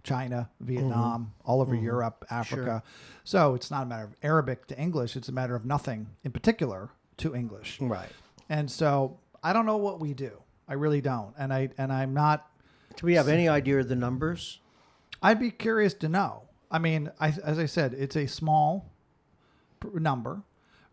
China, Vietnam, all over Europe, Africa. Sure. So it's not a matter of Arabic to English. It's a matter of nothing in particular to English. Right. And so I don't know what we do. I really don't. And I'm not. Do we have any idea of the numbers? I'd be curious to know. I mean, as I said, it's a small number,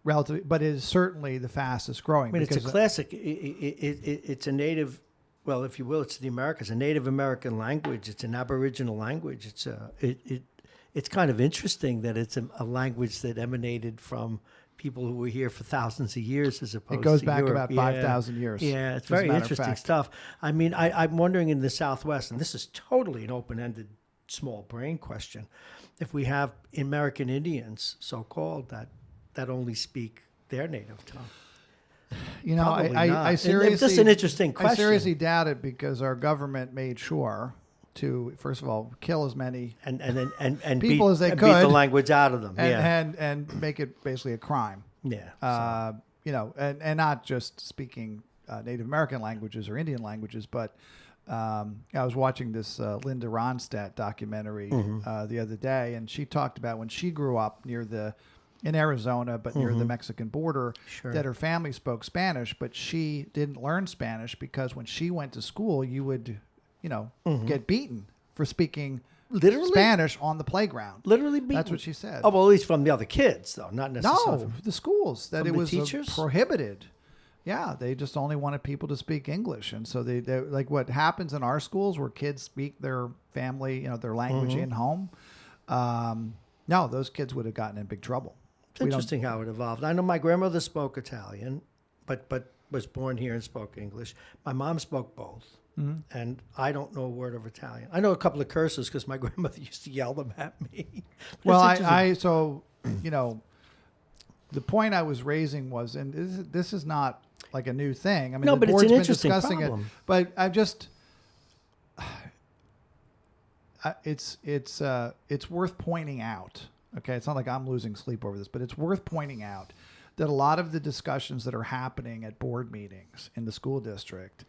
relatively, but it is certainly the fastest growing. I mean, it's a classic. It's a native, well, if you will, it's the Americas, a Native American language. It's an Aboriginal language. It's kind of interesting that it's a language that emanated from people who were here for thousands of years, as opposed to it goes back Europe. about 5,000 years. Yeah, it's as a very matter of interesting fact. stuff. I mean, I'm wondering in the Southwest, and this is totally an open-ended, small brain question, if we have American Indians, so-called, that only speak their native tongue. You know, Probably I not. seriously, It's just an interesting question. I seriously doubt it, because our government made sure to, first of all, kill as many and people beat, as they and could, beat the language out of them. and make it basically a crime. Yeah. You know, and not just speaking Native American languages or Indian languages, but I was watching this Linda Ronstadt documentary the other day, and she talked about when she grew up in Arizona, but near the Mexican border, that her family spoke Spanish, but she didn't learn Spanish because when she went to school, you would, you know, get beaten for speaking Literally? Spanish on the playground. Literally beaten? That's what she said. Oh, well, at least from the other kids, though, not necessarily. No, the schools, that From it the was teachers? prohibited. Yeah, they just only wanted people to speak English. And so they like what happens in our schools where kids speak their family, you know, their language in home. No, those kids would have gotten in big trouble. It's interesting how it evolved. I know my grandmother spoke Italian, but was born here and spoke English. My mom spoke both. And I don't know a word of Italian. I know a couple of curses because my grandmother used to yell them at me. Well, so, you know, the point I was raising was, and this is not like a new thing. I mean, No, the but it's board's an been interesting discussing problem. it, but I've just, it's worth pointing out. Okay, it's not like I'm losing sleep over this, but it's worth pointing out that a lot of the discussions that are happening at board meetings in the school district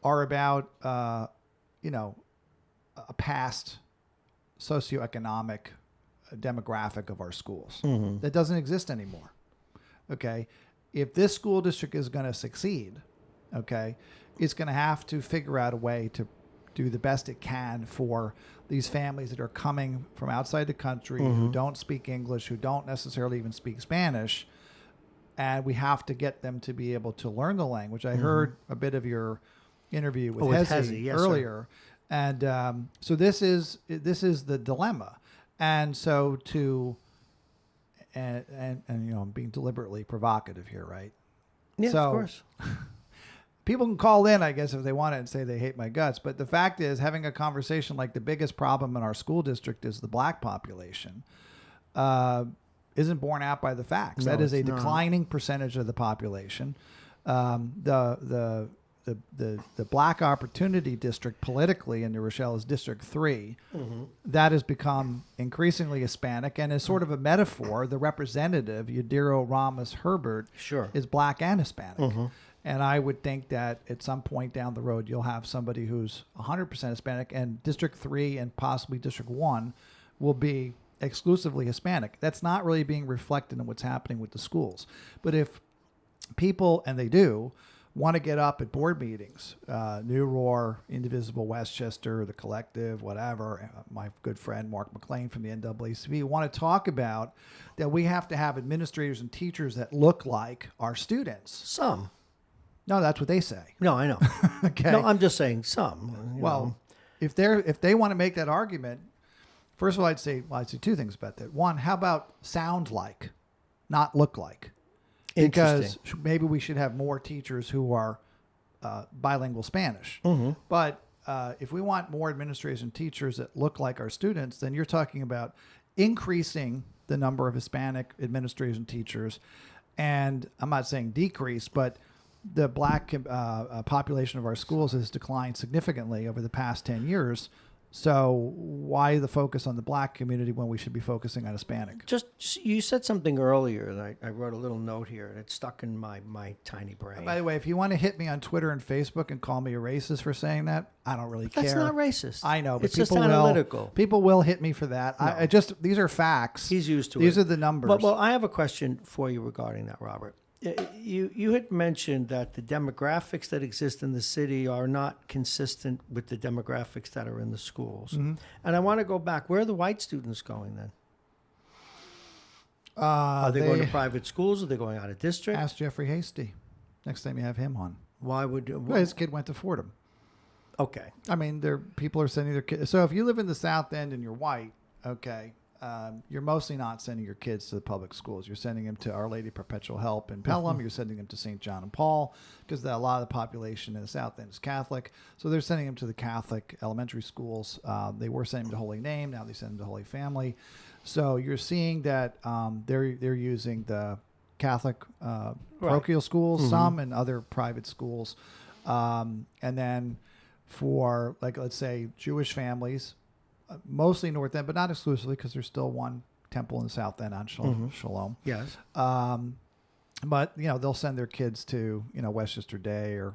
are about, you know, a past socioeconomic demographic of our schools that doesn't exist anymore. Okay, if this school district is going to succeed, okay, it's going to have to figure out a way to do the best it can for these families that are coming from outside the country who don't speak English, who don't necessarily even speak Spanish, and we have to get them to be able to learn the language. I heard a bit of your interview with Hezi yes, earlier, and so this is the dilemma, and so and you know, I'm being deliberately provocative here, right? Yeah, So, of course. People can call in, I guess, if they want it and say they hate my guts. But the fact is, having a conversation like the biggest problem in our school district is the black population, isn't borne out by the facts. No, That is a it's not. declining percentage of the population. The Black Opportunity District politically in New Rochelle is District 3. That has become increasingly Hispanic, and is sort of a metaphor. The representative, Yadiro Ramos Herbert, Sure. is black and Hispanic. And I would think that at some point down the road, you'll have somebody who's 100% Hispanic, and District 3 and possibly District 1 will be exclusively Hispanic. That's not really being reflected in what's happening with the schools. But if people, and they do, want to get up at board meetings, New Roar, Indivisible Westchester, the Collective, whatever, my good friend Mark McLean from the NAACP, want to talk about that we have to have administrators and teachers that look like our students. Some. No, that's what they say. No, I know. Okay. No, I'm just saying some. You Well, know. if they want to make that argument, first of all, I'd say two things about that. One, how about sound like, not look like? Because maybe we should have more teachers who are bilingual Spanish. Mm-hmm. But if we want more administrators and teachers that look like our students, then you're talking about increasing the number of Hispanic administrators and teachers. And I'm not saying decrease, but the black population of our schools has declined significantly over the past 10 years. So why the focus on the black community when we should be focusing on Hispanic? Just you said something earlier, and I wrote a little note here, and it's stuck in my tiny brain. By the way, if you want to hit me on Twitter and Facebook and call me a racist for saying that, I don't really care. That's not racist. I know, but it's people just analytical. People will hit me for that. No. I just these are facts. He's used to these it. These are the numbers. Well, I have a question for you regarding that, Robert. You had mentioned that the demographics that exist in the city are not consistent with the demographics that are in the schools. Mm-hmm. And I want to go back. Where are the white students going then? Are they going to private schools? Are they going out of district? Ask Jeffrey Hasty. Next time you have him on. Why would well, his kid went to Fordham. Okay. I mean, people are sending their kids. So if you live in the South End and you're white, okay, you're mostly not sending your kids to the public schools. You're sending them to Our Lady Perpetual Help in Pelham. You're sending them to St. John and Paul because a lot of the population in the South End is Catholic. So they're sending them to the Catholic elementary schools. They were sending them to Holy Name. Now they send them to Holy Family. So you're seeing that they're using the Catholic parochial schools, some, and other private schools. And then for, like, let's say, Jewish families, mostly North End, but not exclusively, because there's still one temple in the South End on Shalom. Yes. But, they'll send their kids to, Westchester Day or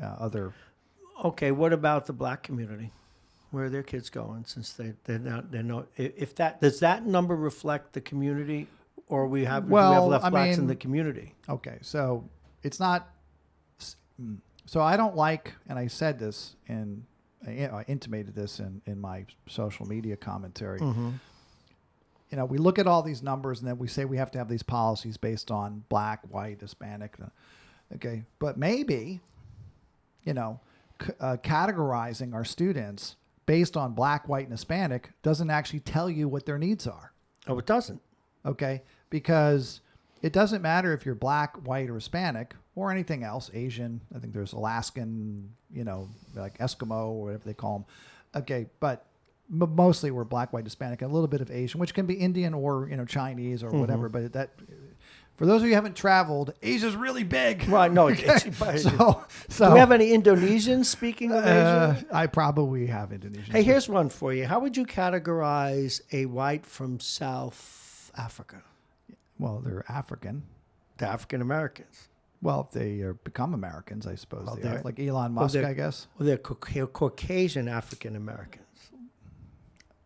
other. Okay, what about the black community? Where are their kids going? Since they're not, does that number reflect the community, or we have left blacks in the community? Okay, so it's not. So I don't like, and I said this I intimated this in my social media commentary. Mm-hmm. We look at all these numbers and then we say we have to have these policies based on black, white, Hispanic. Okay, but maybe, categorizing our students based on black, white, and Hispanic doesn't actually tell you what their needs are. Oh, it doesn't. Okay, because it doesn't matter if you're black, white, or Hispanic or anything else, Asian. I think there's Alaskan, like Eskimo or whatever they call them. Okay, but mostly we're black, white, Hispanic, and a little bit of Asian, which can be Indian or Chinese or whatever. But that, for those of you who haven't traveled, Asia's really big. Right? No, okay. So do we have any Indonesians? Speaking of Asia, I probably have Indonesians. Hey, here's one for you. How would you categorize a white from South Africa? Well, they're African. The African Americans. Well, if they become Americans, I suppose they are. Like Elon Musk, I guess. Well, they're Caucasian African Americans.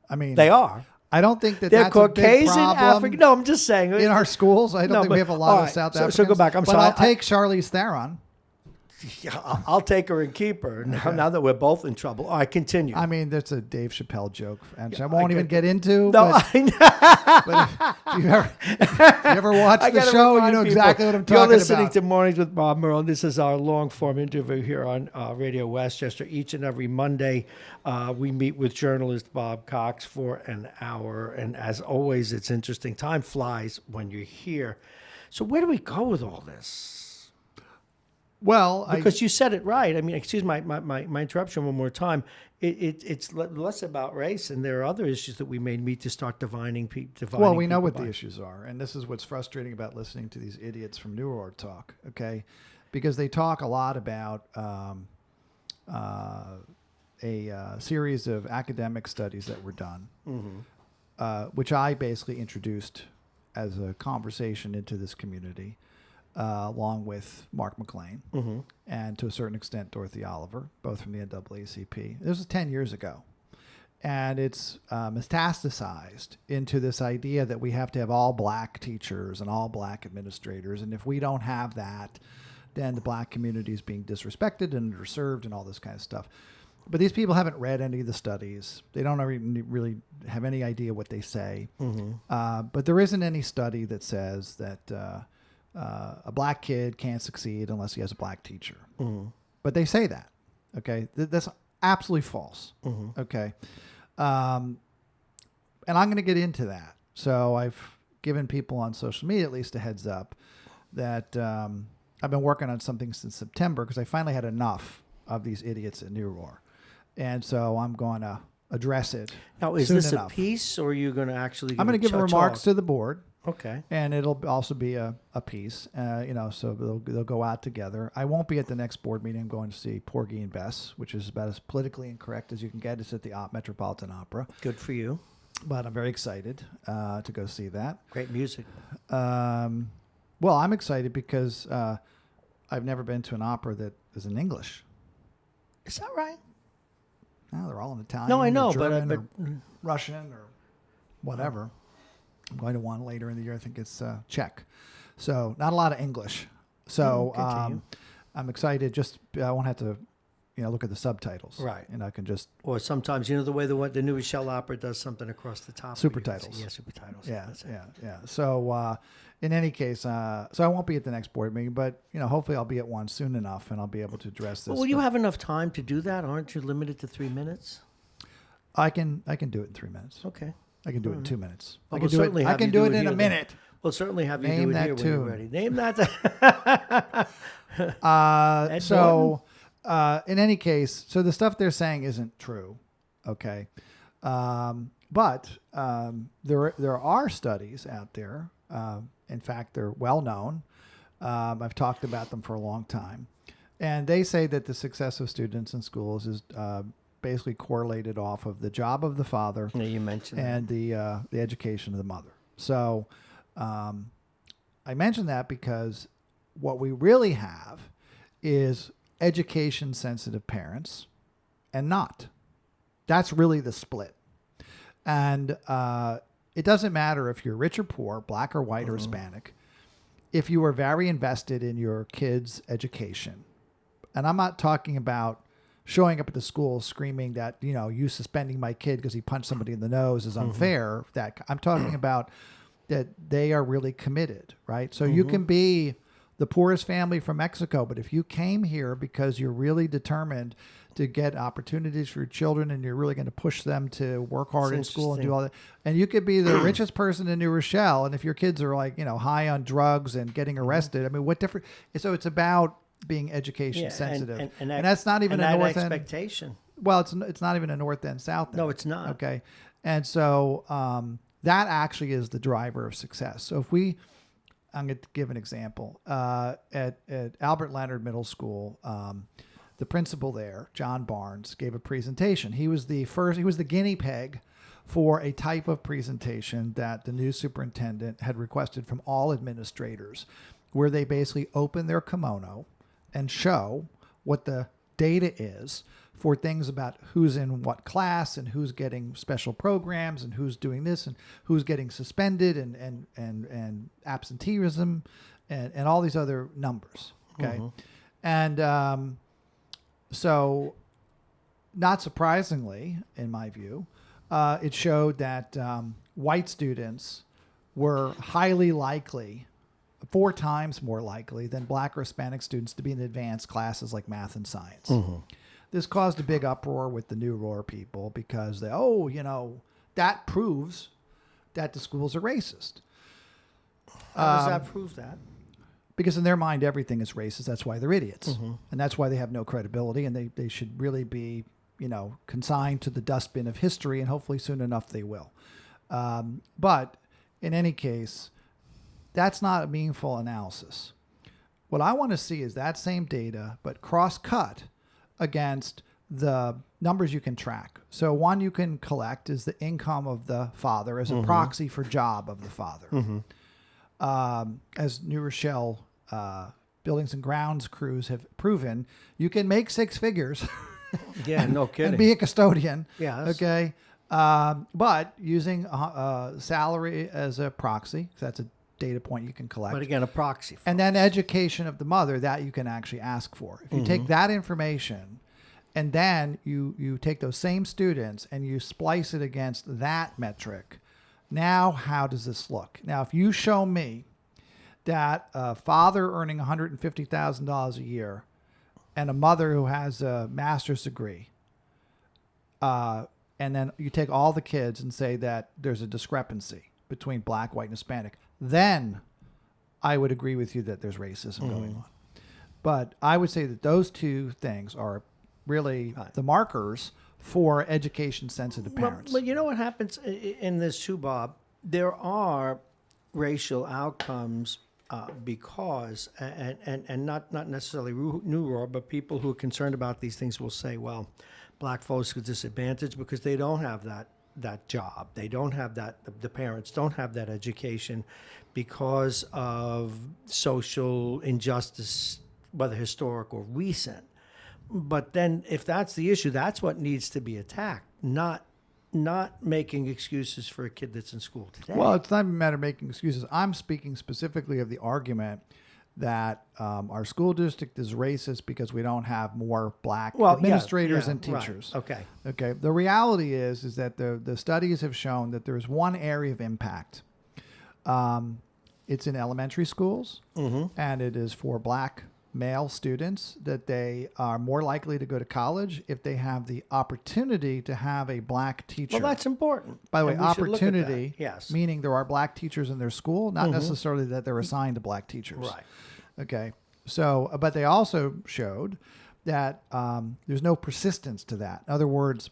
I mean, they are. I don't think they're that's Caucasian a big problem. African. No, I'm just saying. In our schools, I don't think we have a lot of South Africans. So go back. I'm sorry. But I'll take Charlize Theron. Yeah, I'll take her and keep her now that we're both in trouble. All right, continue. I mean, that's a Dave Chappelle joke, and I won't even get into. No, but if you ever watch the show, you know exactly what I'm talking about. You're listening to Mornings with Bob Marrone. This is our long-form interview here on Radio Westchester. Each and every Monday, we meet with journalist Bob Cox for an hour, and as always, it's interesting. Time flies when you're here. So where do we go with all this? Well, because you said it right. I mean, excuse my interruption one more time. It's less about race, and there are other issues that we may need to start dividing people. Well, we know what the issues are, and this is what's frustrating about listening to these idiots from New York talk. Okay, because they talk a lot about a series of academic studies that were done, which I basically introduced as a conversation into this community. Along with Mark McLean and to a certain extent Dorothy Oliver, both from the NAACP. This was 10 years ago. And it's metastasized into this idea that we have to have all black teachers and all black administrators. And if we don't have that, then the black community is being disrespected and underserved and all this kind of stuff. But these people haven't read any of the studies. They don't really have any idea what they say. But there isn't any study that says that a black kid can't succeed unless he has a black teacher. But they say that. Okay, that's absolutely false. Okay, and I'm going to get into that. So I've given people on social media at least a heads up that I've been working on something since September because I finally had enough of these idiots at New Roar. And so I'm going to address it. Now, is soon this enough. a piece, or are you going to actually? I'm going to give remarks to the board. Okay. And it'll also be a piece, so they'll go out together. I won't be at the next board meeting. I'm going to see Porgy and Bess, which is about as politically incorrect as you can get. It's at the Metropolitan Opera. Good for you. But I'm very excited to go see that. Great music. Well, I'm excited because I've never been to an opera that is in English. Is that right? No, they're all in Italian. No, I know, or German but or Russian or whatever. I'm going to one later in the year. I think it's Czech. So not a lot of English. So I'm excited. Just I won't have to, look at the subtitles. Right. And I can just. Or sometimes, the way the new Rochelle opera does something across the top. Super titles. Yeah, super titles. Yeah. So in any case, so I won't be at the next board meeting, but hopefully I'll be at one soon enough, and I'll be able to address this. Will you have enough time to do that? Aren't you limited to 3 minutes? I can do it in 3 minutes. Okay. I can do it in 2 minutes. Well, I can do it. I can do it in a minute. We'll certainly have you Name do it that here when tune. you're ready. Name that. In any case, so the stuff they're saying isn't true, okay? But there are studies out there. In fact, they're well known. I've talked about them for a long time, and they say that the success of students in schools is basically correlated off of the job of the father. Yeah, you mentioned and the education of the mother. So I mention that because what we really have is education-sensitive parents and not. That's really the split. And it doesn't matter if you're rich or poor, black or white or Hispanic, if you are very invested in your kid's education. And I'm not talking about showing up at the school screaming that, you suspending my kid because he punched somebody in the nose is unfair. That I'm talking about that they are really committed, right? So you can be the poorest family from Mexico, but if you came here because you're really determined to get opportunities for your children and you're really going to push them to work hard in school and do all that, and you could be the richest person in New Rochelle, and if your kids are like, high on drugs and getting arrested, I mean, what different? So it's about being education sensitive, and that's not even a North End expectation. Well, it's not even a North End, South End. No, it's not. Okay, and so that actually is the driver of success. So I'm going to give an example. At Albert Leonard Middle School, the principal there, John Barnes, gave a presentation. He was the guinea pig for a type of presentation that the new superintendent had requested from all administrators, where they basically open their kimono and show what the data is for things about who's in what class and who's getting special programs and who's doing this and who's getting suspended and absenteeism and all these other numbers. Okay. And so not surprisingly, in my view, it showed that white students were highly likely, 4 times more likely than black or Hispanic students to be in advanced classes like math and science. This caused a big uproar with the New Roar people because that proves that the schools are racist. How does that prove that? Because in their mind, everything is racist. That's why they're idiots. And that's why they have no credibility, and they should really be, consigned to the dustbin of history, and hopefully soon enough they will. But in any case, that's not a meaningful analysis. What I want to see is that same data, but cross-cut against the numbers you can track. So one you can collect is the income of the father as a proxy for job of the father. As New Rochelle buildings and grounds crews have proven, you can make 6 figures. Yeah, no kidding. And be a custodian. Yeah. Okay. But using salary as a proxy, 'cause that's a data point you can collect. But again, a proxy. And then education of the mother that you can actually ask for. If you take that information and then you take those same students and you splice it against that metric, now how does this look? Now, if you show me that a father earning $150,000 a year and a mother who has a master's degree, and then you take all the kids and say that there's a discrepancy between black, white, and Hispanic, then I would agree with you that there's racism going on. But I would say that those two things are really the markers for education-sensitive parents. But you know what happens in this too, Bob? There are racial outcomes because, and not necessarily New Roar, but people who are concerned about these things will say, well, black folks are disadvantaged because they don't have that job. They don't have that, the parents don't have that education because of social injustice, whether historic or recent. But then if that's the issue, that's what needs to be attacked, not making excuses for a kid that's in school today. Well, it's not a matter of making excuses. I'm speaking specifically of the argument that our school district is racist because we don't have more black administrators and teachers. Right. Okay. The reality is that the studies have shown that there's one area of impact. It's in elementary schools, and it is for black male students, that they are more likely to go to college if they have the opportunity to have a black teacher. Well, that's important. By the way, And we should look at that. opportunity, yes, meaning there are black teachers in their school, not necessarily that they're assigned to black teachers. Right. Okay. So, but they also showed that there's no persistence to that. In other words,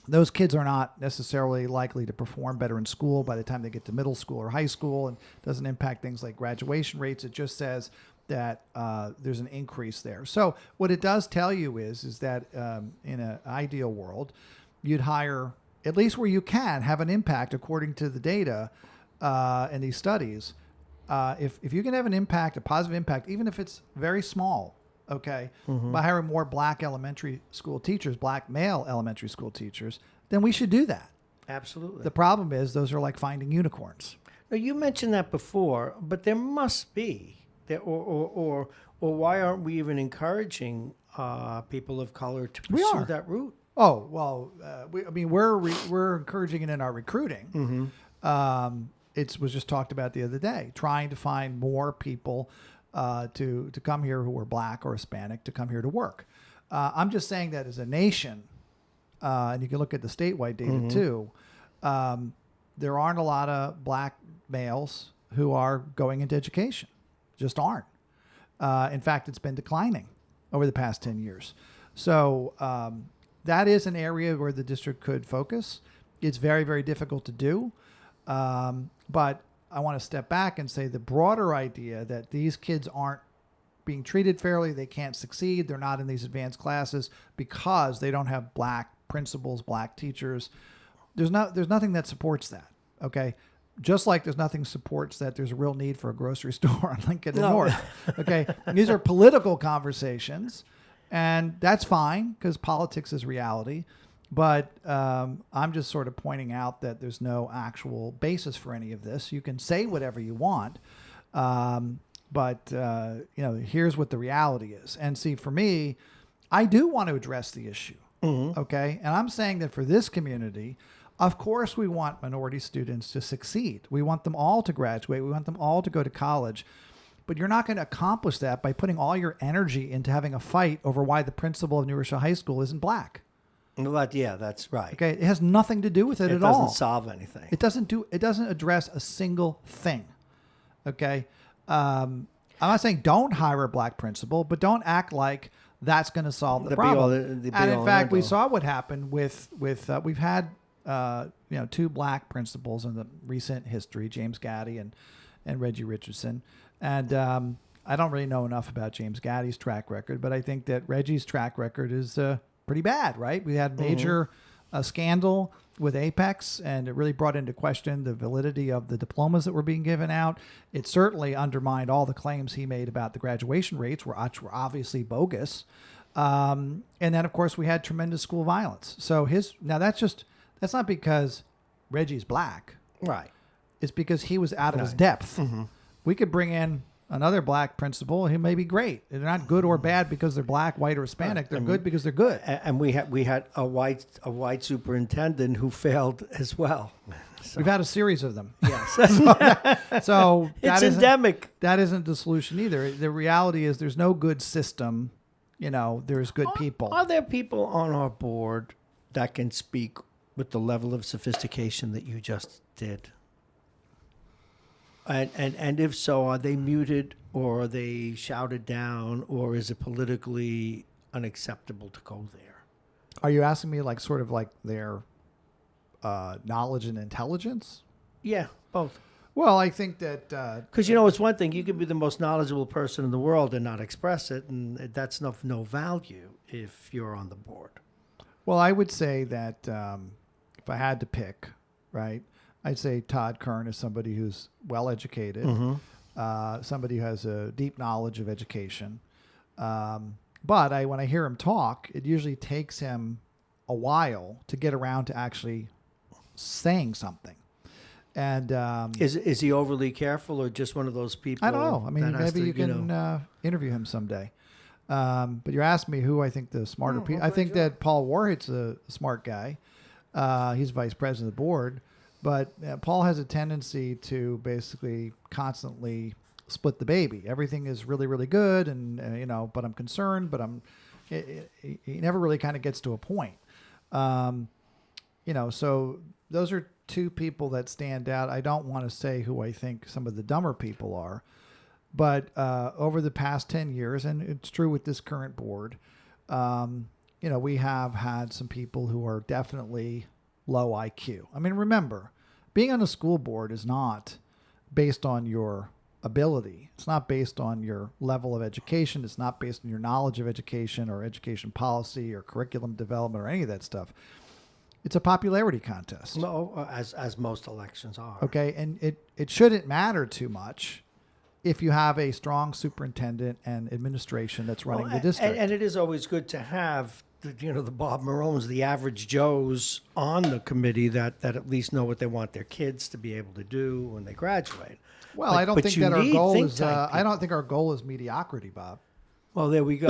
those kids are not necessarily likely to perform better in school by the time they get to middle school or high school, and doesn't impact things like graduation rates. It just says that there's an increase there. So what it does tell you is that in an ideal world, you'd hire, at least where you can have an impact according to the data in these studies. If you can have an impact, a positive impact, even if it's very small, okay, by hiring more black elementary school teachers, black male elementary school teachers, then we should do that. absolutely. The problem is those are like finding unicorns. Now, you mentioned that before, but there must be. Or why aren't we even encouraging people of color to pursue that route? Oh, well, we're encouraging it in our recruiting. It was just talked about the other day, trying to find more people to come here who are black or Hispanic to come here to work. I'm just saying that as a nation, and you can look at the statewide data too, there aren't a lot of black males who are going into education. Just aren't. In fact, it's been declining over the past 10 years. So that is an area where the district could focus. It's very, very difficult to do. But I want to step back and say the broader idea that these kids aren't being treated fairly, they can't succeed, they're not in these advanced classes because they don't have black principals, black teachers. There's nothing that supports that. Okay. Just like there's nothing supports that there's a real need for a grocery store on Lincoln and North. Okay. These are political conversations, and that's fine because politics is reality. But I'm just sort of pointing out that there's no actual basis for any of this. You can say whatever you want, but here's what the reality is. And see, for me, I do want to address the issue. Okay. And I'm saying that for this community, of course, we want minority students to succeed. We want them all to graduate. We want them all to go to college. But you're not going to accomplish that by putting all your energy into having a fight over why the principal of New Rochelle High School isn't black. But yeah, that's right. Okay, it has nothing to do with it at all. It doesn't solve anything. It doesn't address a single thing. Okay, I'm not saying don't hire a black principal, but don't act like that's going to solve the problem. And in fact, we saw what happened with we've had two black principals in the recent history, James Gaddy and Reggie Richardson. And I don't really know enough about James Gaddy's track record, but I think that Reggie's track record is pretty bad, right? We had major scandal with Apex, and it really brought into question the validity of the diplomas that were being given out. It certainly undermined all the claims he made about the graduation rates, were obviously bogus. And then, of course, we had tremendous school violence. So that's not because Reggie's black. Right. It's because he was out of his depth. We could bring in another black principal. He may be great. They're not good or bad because they're black, white, or Hispanic. They're good because they're good. And we had a white superintendent who failed as well. So. We've had a series of them. Yes. So it's endemic. That isn't the solution either. The reality is there's no good system. There's good people. Are there people on our board that can speak with the level of sophistication that you just did? And if so, are they muted or are they shouted down, or is it politically unacceptable to go there? Are you asking me sort of their knowledge and intelligence? Yeah, both. Well, I think that because it's one thing, you could be the most knowledgeable person in the world and not express it, and that's of no value if you're on the board. Well, I would say that if I had to pick, right, I'd say Todd Kern is somebody who's well educated, somebody who has a deep knowledge of education. But when I hear him talk, it usually takes him a while to get around to actually saying something. And is he overly careful, or just one of those people? I don't know. I mean, maybe you can interview him someday. But you're asking me who I think the smarter people. I think that Paul Warhit's a smart guy. He's vice president of the board. But Paul has a tendency to basically constantly split the baby. Everything is really, really good, and but I'm concerned. But he never really kind of gets to a point. So those are two people that stand out. I don't want to say who I think some of the dumber people are, but over the past 10 years, and it's true with this current board, we have had some people who are definitely low IQ. I mean, remember, being on a school board is not based on your ability. It's not based on your level of education. It's not based on your knowledge of education or education policy or curriculum development or any of that stuff. It's a popularity contest. No, as most elections are. Okay, and it shouldn't matter too much if you have a strong superintendent and administration that's running the district. And it is always good to have the Bob Marrones, the average Joes on the committee that at least know what they want their kids to be able to do when they graduate. Well, I don't think that our goal is. I don't think our goal is mediocrity, Bob. Well, there we go.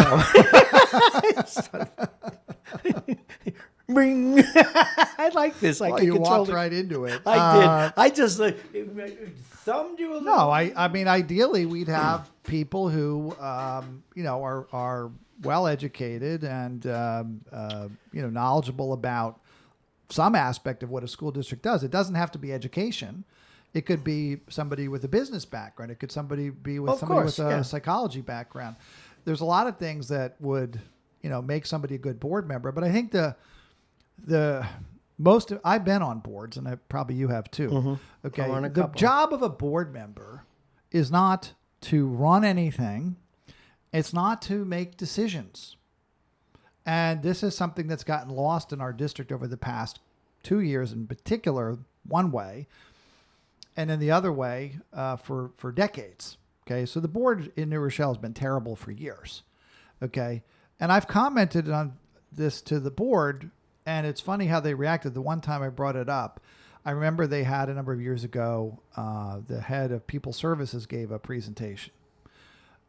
Ring. I like this. I well, can you control walked it. right into it. I did. I just thumbed you a little. No, I mean, ideally, we'd have people who, are well educated and knowledgeable about some aspect of what a school district does. It doesn't have to be education. It could be somebody with a business background. It could be with somebody with a psychology background. There's a lot of things that would, make somebody a good board member. But I think the most I've been on boards, and probably you have too. Mm-hmm. Okay, the job of a board member is not to run anything. It's not to make decisions. And this is something that's gotten lost in our district over the past 2 years, in particular, one way, and then the other way for decades. Okay, so the board in New Rochelle has been terrible for years. Okay, and I've commented on this to the board, and it's funny how they reacted. The one time I brought it up, I remember they had a number of years ago, the head of People Services gave a presentation,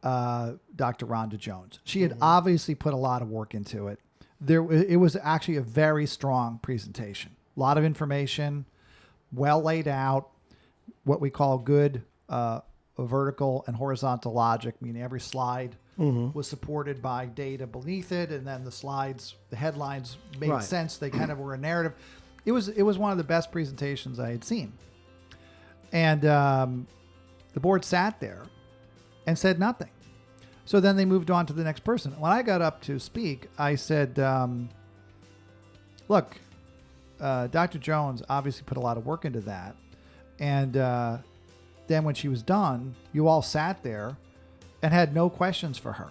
Dr. Rhonda Jones. She had obviously put a lot of work into it. It was actually a very strong presentation. A lot of information, well laid out, what we call good vertical and horizontal logic, meaning every slide was supported by data beneath it, and then the headlines made sense. They kind of were a narrative. It was one of the best presentations I had seen. And the board sat there and said nothing. So then they moved on to the next person. When I got up to speak, I said, look, Dr. Jones obviously put a lot of work into that. And then when she was done, you all sat there and had no questions for her.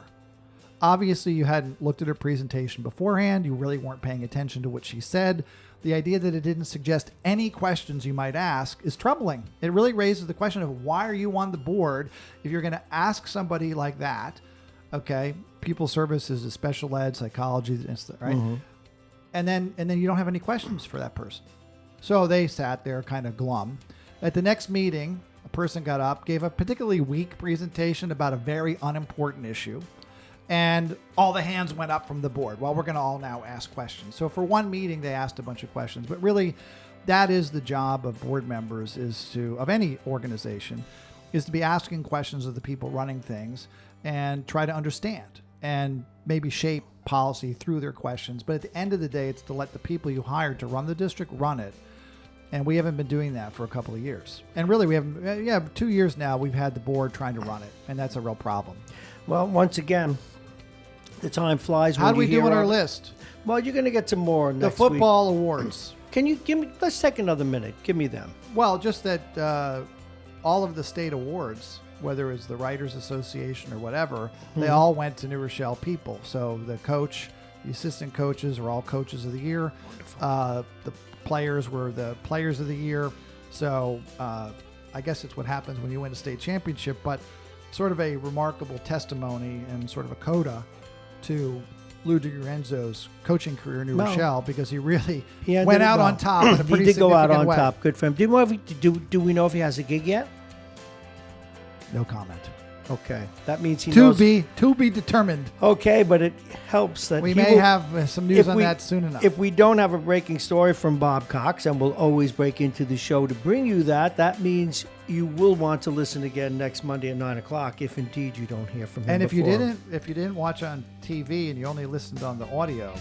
Obviously, you hadn't looked at her presentation beforehand. You really weren't paying attention to what she said. The idea that it didn't suggest any questions you might ask is troubling. It really raises the question of why are you on the board if you're going to ask somebody like that, okay, people services is special ed, psychology, right? Mm-hmm. And then you don't have any questions for that person. So they sat there kind of glum. At the next meeting, a person got up, gave a particularly weak presentation about a very unimportant issue, and all the hands went up from the board. Well, we're going to all now ask questions. So for one meeting, they asked a bunch of questions. But really, that is the job of board members, of any organization, is to be asking questions of the people running things and try to understand and maybe shape policy through their questions. But at the end of the day, it's to let the people you hired to run the district run it. And we haven't been doing that for a couple of years. And really, we haven't, 2 years now, we've had the board trying to run it. And that's a real problem. Well, once again, the time flies. How do we do on our list? Well, you're going to get some more next The football awards. Can you give me, let's take another minute. Give me them. Well, just that all of the state awards, whether it's the Writers Association or whatever, they all went to New Rochelle people. So the coach, the assistant coaches are all coaches of the year. The players were the players of the year. So I guess it's what happens when you win a state championship, but sort of a remarkable testimony and sort of a coda to Lou DiGiorenzio's coaching career in New Rochelle, because he really went out on top in a pretty He did go out on way. top. Good for him. Do we know if he has a gig yet? No comment. Okay. That means he knows. To be determined. Okay, but it helps that we may have some news on that soon enough. If we don't have a breaking story from Bob Cox, and we'll always break into the show to bring you that means you will want to listen again next Monday at 9 o'clock if indeed you don't hear from him. And before. if you didn't watch on TV and you only listened on the audio,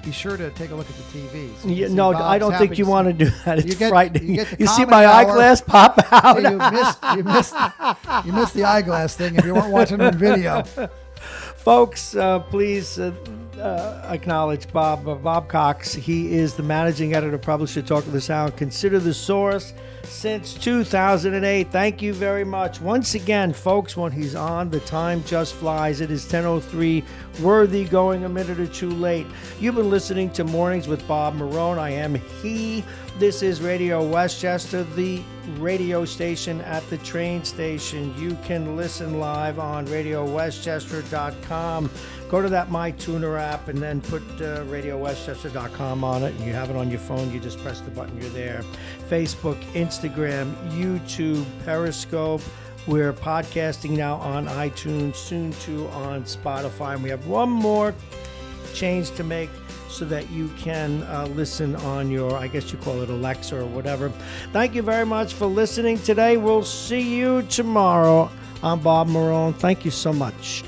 be sure to take a look at the TV. So no, I don't think you want to do that. It's frightening. You see my eyeglass pop out. You missed the eyeglass thing if you weren't watching on video. Folks, please acknowledge Bob Cox. He is the managing editor, publisher, Talk of the Sound. Consider the source since 2008. Thank you very much. Once again, folks, when he's on, the time just flies. It is 10:03, worthy going a minute or two late. You've been listening to Mornings with Bob Marrone. I am he. This is Radio Westchester, the radio station at the train station. You can listen live on RadioWestchester.com. Go to that MyTuner app and then put RadioWestchester.com on it, and you have it on your phone. You just press the button, you're there. Facebook, Instagram, YouTube, Periscope. We're podcasting now on iTunes, soon to on Spotify. And we have one more change to make so that you can listen on your, I guess you call it Alexa or whatever. Thank you very much for listening today. We'll see you tomorrow. I'm Bob Marrone. Thank you so much.